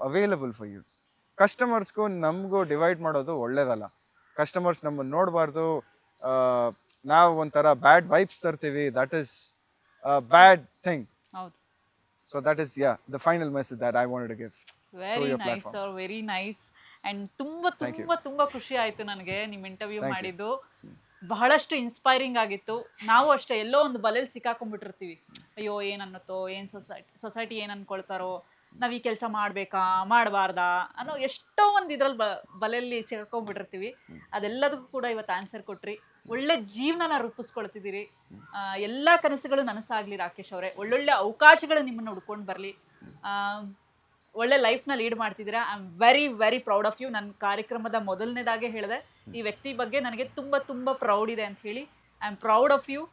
available for you. ಕಸ್ಟಮರ್ಸ್ಗೂ ನಮಗೂ divide ಮಾಡೋದು ಒಳ್ಳೇದಲ್ಲ. Customers ನಮ್ಮನ್ನು ನೋಡಬಾರ್ದು, ನಾವು ಒಂಥರ bad vibes ತರ್ತೀವಿ. That is bad thing. ಹೌದು. So that is the final message that I wanted to give. Very nice sir, very nice. And ತುಂಬ ಖುಷಿ ಆಯಿತು ನನಗೆ ನಿಮ್ಮ ಇಂಟರ್ವ್ಯೂ ಮಾಡಿದ್ದು. ಬಹಳಷ್ಟು ಇನ್ಸ್ಪೈರಿಂಗ್ ಆಗಿತ್ತು. ನಾವು ಅಷ್ಟೇ ಎಲ್ಲೋ ಒಂದು ಬಲೆಯಲ್ಲಿ ಸಿಕ್ಕಾಕೊಂಡ್ಬಿಟ್ಟಿರ್ತೀವಿ. ಅಯ್ಯೋ ಏನು ಅನ್ನತ್ತೋ, ಏನು ಸೊಸೈಟಿ ಏನು ಅಂದ್ಕೊಳ್ತಾರೋ, ನಾವು ಈ ಕೆಲಸ ಮಾಡಬೇಕಾ ಮಾಡಬಾರ್ದಾ ಅನ್ನೋ ಎಷ್ಟೋ ಒಂದು ಇದ್ರಲ್ಲಿ ಬಲೆಯಲ್ಲಿ ಸಿಕ್ಕಾಕೊಂಡ್ಬಿಟ್ಟಿರ್ತೀವಿ. ಅದೆಲ್ಲದಕ್ಕೂ ಕೂಡ ಇವತ್ತು ಆನ್ಸರ್ ಕೊಟ್ರಿ. ಒಳ್ಳೆ ಜೀವನನ ರೂಪಿಸ್ಕೊಳ್ತಿದ್ದೀರಿ. ಎಲ್ಲ ಕನಸುಗಳು ನನಸಾಗಲಿ ರಾಕೇಶ್ ಅವರೇ. ಒಳ್ಳೊಳ್ಳೆ ಅವಕಾಶಗಳು ನಿಮ್ಮನ್ನು ಹುಡ್ಕೊಂಡು ಬರಲಿ. ಒಳ್ಳೆ ಲೈಫ್ನ ಲೀಡ್ ಮಾಡ್ತಿದ್ದೀರಾ. I am very very proud of you. ನನ್ನ ಕಾರ್ಯಕ್ರಮದ ಮೊದಲನೇದಾಗೆ ಹೇಳಿದೆ, ಈ ವ್ಯಕ್ತಿ ಬಗ್ಗೆ ನನಗೆ ತುಂಬ ಪ್ರೌಡ್ ಇದೆ ಅಂತ ಹೇಳಿ. I am proud of you.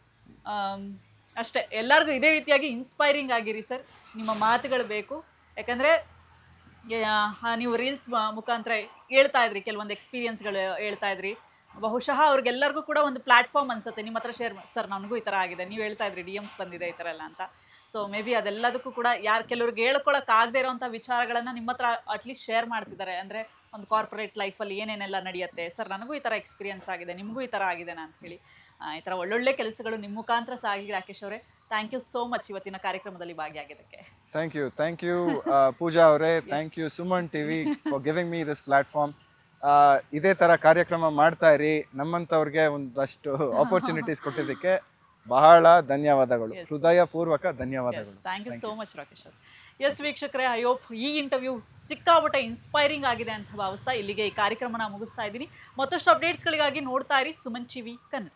ಅಷ್ಟೇ, ಎಲ್ಲರಿಗೂ ಇದೇ ರೀತಿಯಾಗಿ ಇನ್ಸ್ಪೈರಿಂಗ್ ಆಗಿರಿ ಸರ್. ನಿಮ್ಮ ಮಾತುಗಳು ಬೇಕು. ಯಾಕಂದರೆ ನೀವು ರೀಲ್ಸ್ ಮುಖಾಂತರ ಹೇಳ್ತಾ ಇದ್ರಿ, ಕೆಲವೊಂದು ಎಕ್ಸ್ಪೀರಿಯನ್ಸ್ಗಳು ಹೇಳ್ತಾ ಇದ್ರಿ. ಬಹುಶಃ ಅವ್ರಿಗೆಲ್ಲರಿಗೂ ಕೂಡ ಒಂದು ಪ್ಲ್ಯಾಟ್ಫಾರ್ಮ್ ಅನ್ಸುತ್ತೆ ನಿಮ್ಮ ಹತ್ರ ಶೇರ್ ಸರ್ ನನಗೂ ಈ ಥರ ಆಗಿದೆ, ನೀವು ಹೇಳ್ತಾ ಇದ್ರಿ DMs ಬಂದಿದೆ ಈ ಥರ ಎಲ್ಲ ಅಂತ. ಸೊ ಮೇ ಬಿ ಅದೆಲ್ಲದಕ್ಕೂ ಕೂಡ ಕೆಲವ್ರಿಗೆ ಹೇಳ್ಕೊಳಕ್ಕಾಗದೇ ಇರೋವಂಥ ವಿಚಾರಗಳನ್ನು ನಿಮ್ಮ ಹತ್ರ ಅಟ್ಲೀಸ್ಟ್ ಶೇರ್ ಮಾಡ್ತಿದ್ದಾರೆ. ಅಂದರೆ ಒಂದು ಕಾರ್ಪೊರೇಟ್ ಲೈಫಲ್ಲಿ ಏನೇನೆಲ್ಲ ನಡೆಯುತ್ತೆ ಸರ್, ನನಗೂ ಈ ಥರ ಎಕ್ಸ್ಪೀರಿಯನ್ಸ್ ಆಗಿದೆ, ನಿಮಗೂ ಈ ಥರ ಆಗಿದೆ ಅಂತ ಹೇಳಿ. ಈ ಥರ ಒಳ್ಳೊಳ್ಳೆ ಕೆಲಸಗಳು ನಿಮ್ಮ ಮುಖಾಂತರ ಸಾಗಲಿ ರಾಕೇಶ್ ಅವರೇ. ಥ್ಯಾಂಕ್ ಯು ಸೋ ಮಚ್ ಇವತ್ತಿನ ಕಾರ್ಯಕ್ರಮದಲ್ಲಿ ಭಾಗಿಯಾಗಿದ್ದಕ್ಕೆ. ಥ್ಯಾಂಕ್ ಯು ಪೂಜಾ ಅವರೇ. Thank you Suman TV for giving me this platform. ಇದೇ ಥರ ಕಾರ್ಯಕ್ರಮ ಮಾಡ್ತಾ ಇರಿ. ನಮ್ಮಂಥವ್ರಿಗೆ ಒಂದಷ್ಟು ಆಪರ್ಚುನಿಟೀಸ್ ಕೊಟ್ಟಿದ್ದಕ್ಕೆ ಬಹಳ ಧನ್ಯವಾದಗಳು, ಹೃದಯಪೂರ್ವಕ ಧನ್ಯವಾದಗಳು. Thank you so much Rakesh ಅವರು. ಎಸ್ ವೀಕ್ಷಕರೇ, ಐ ಹೋಪ್ ಈ ಇಂಟರ್ವ್ಯೂ ಸಿಕ್ಕಾಪಟ್ಟೆ ಇನ್ಸ್ಪೈರಿಂಗ್ ಆಗಿದೆ ಅಂತ ಭಾವಿಸ್ತಾ ಇಲ್ಲಿಗೆ ಈ ಕಾರ್ಯಕ್ರಮನ ಮುಗಿಸ್ತಾ ಇದ್ದೀನಿ. ಮತ್ತಷ್ಟು ಅಪ್ಡೇಟ್ಸ್ಗಳಿಗಾಗಿ ನೋಡ್ತಾ ಇರಿ ಸುಮನ್ TV ಕನ್ನಡ.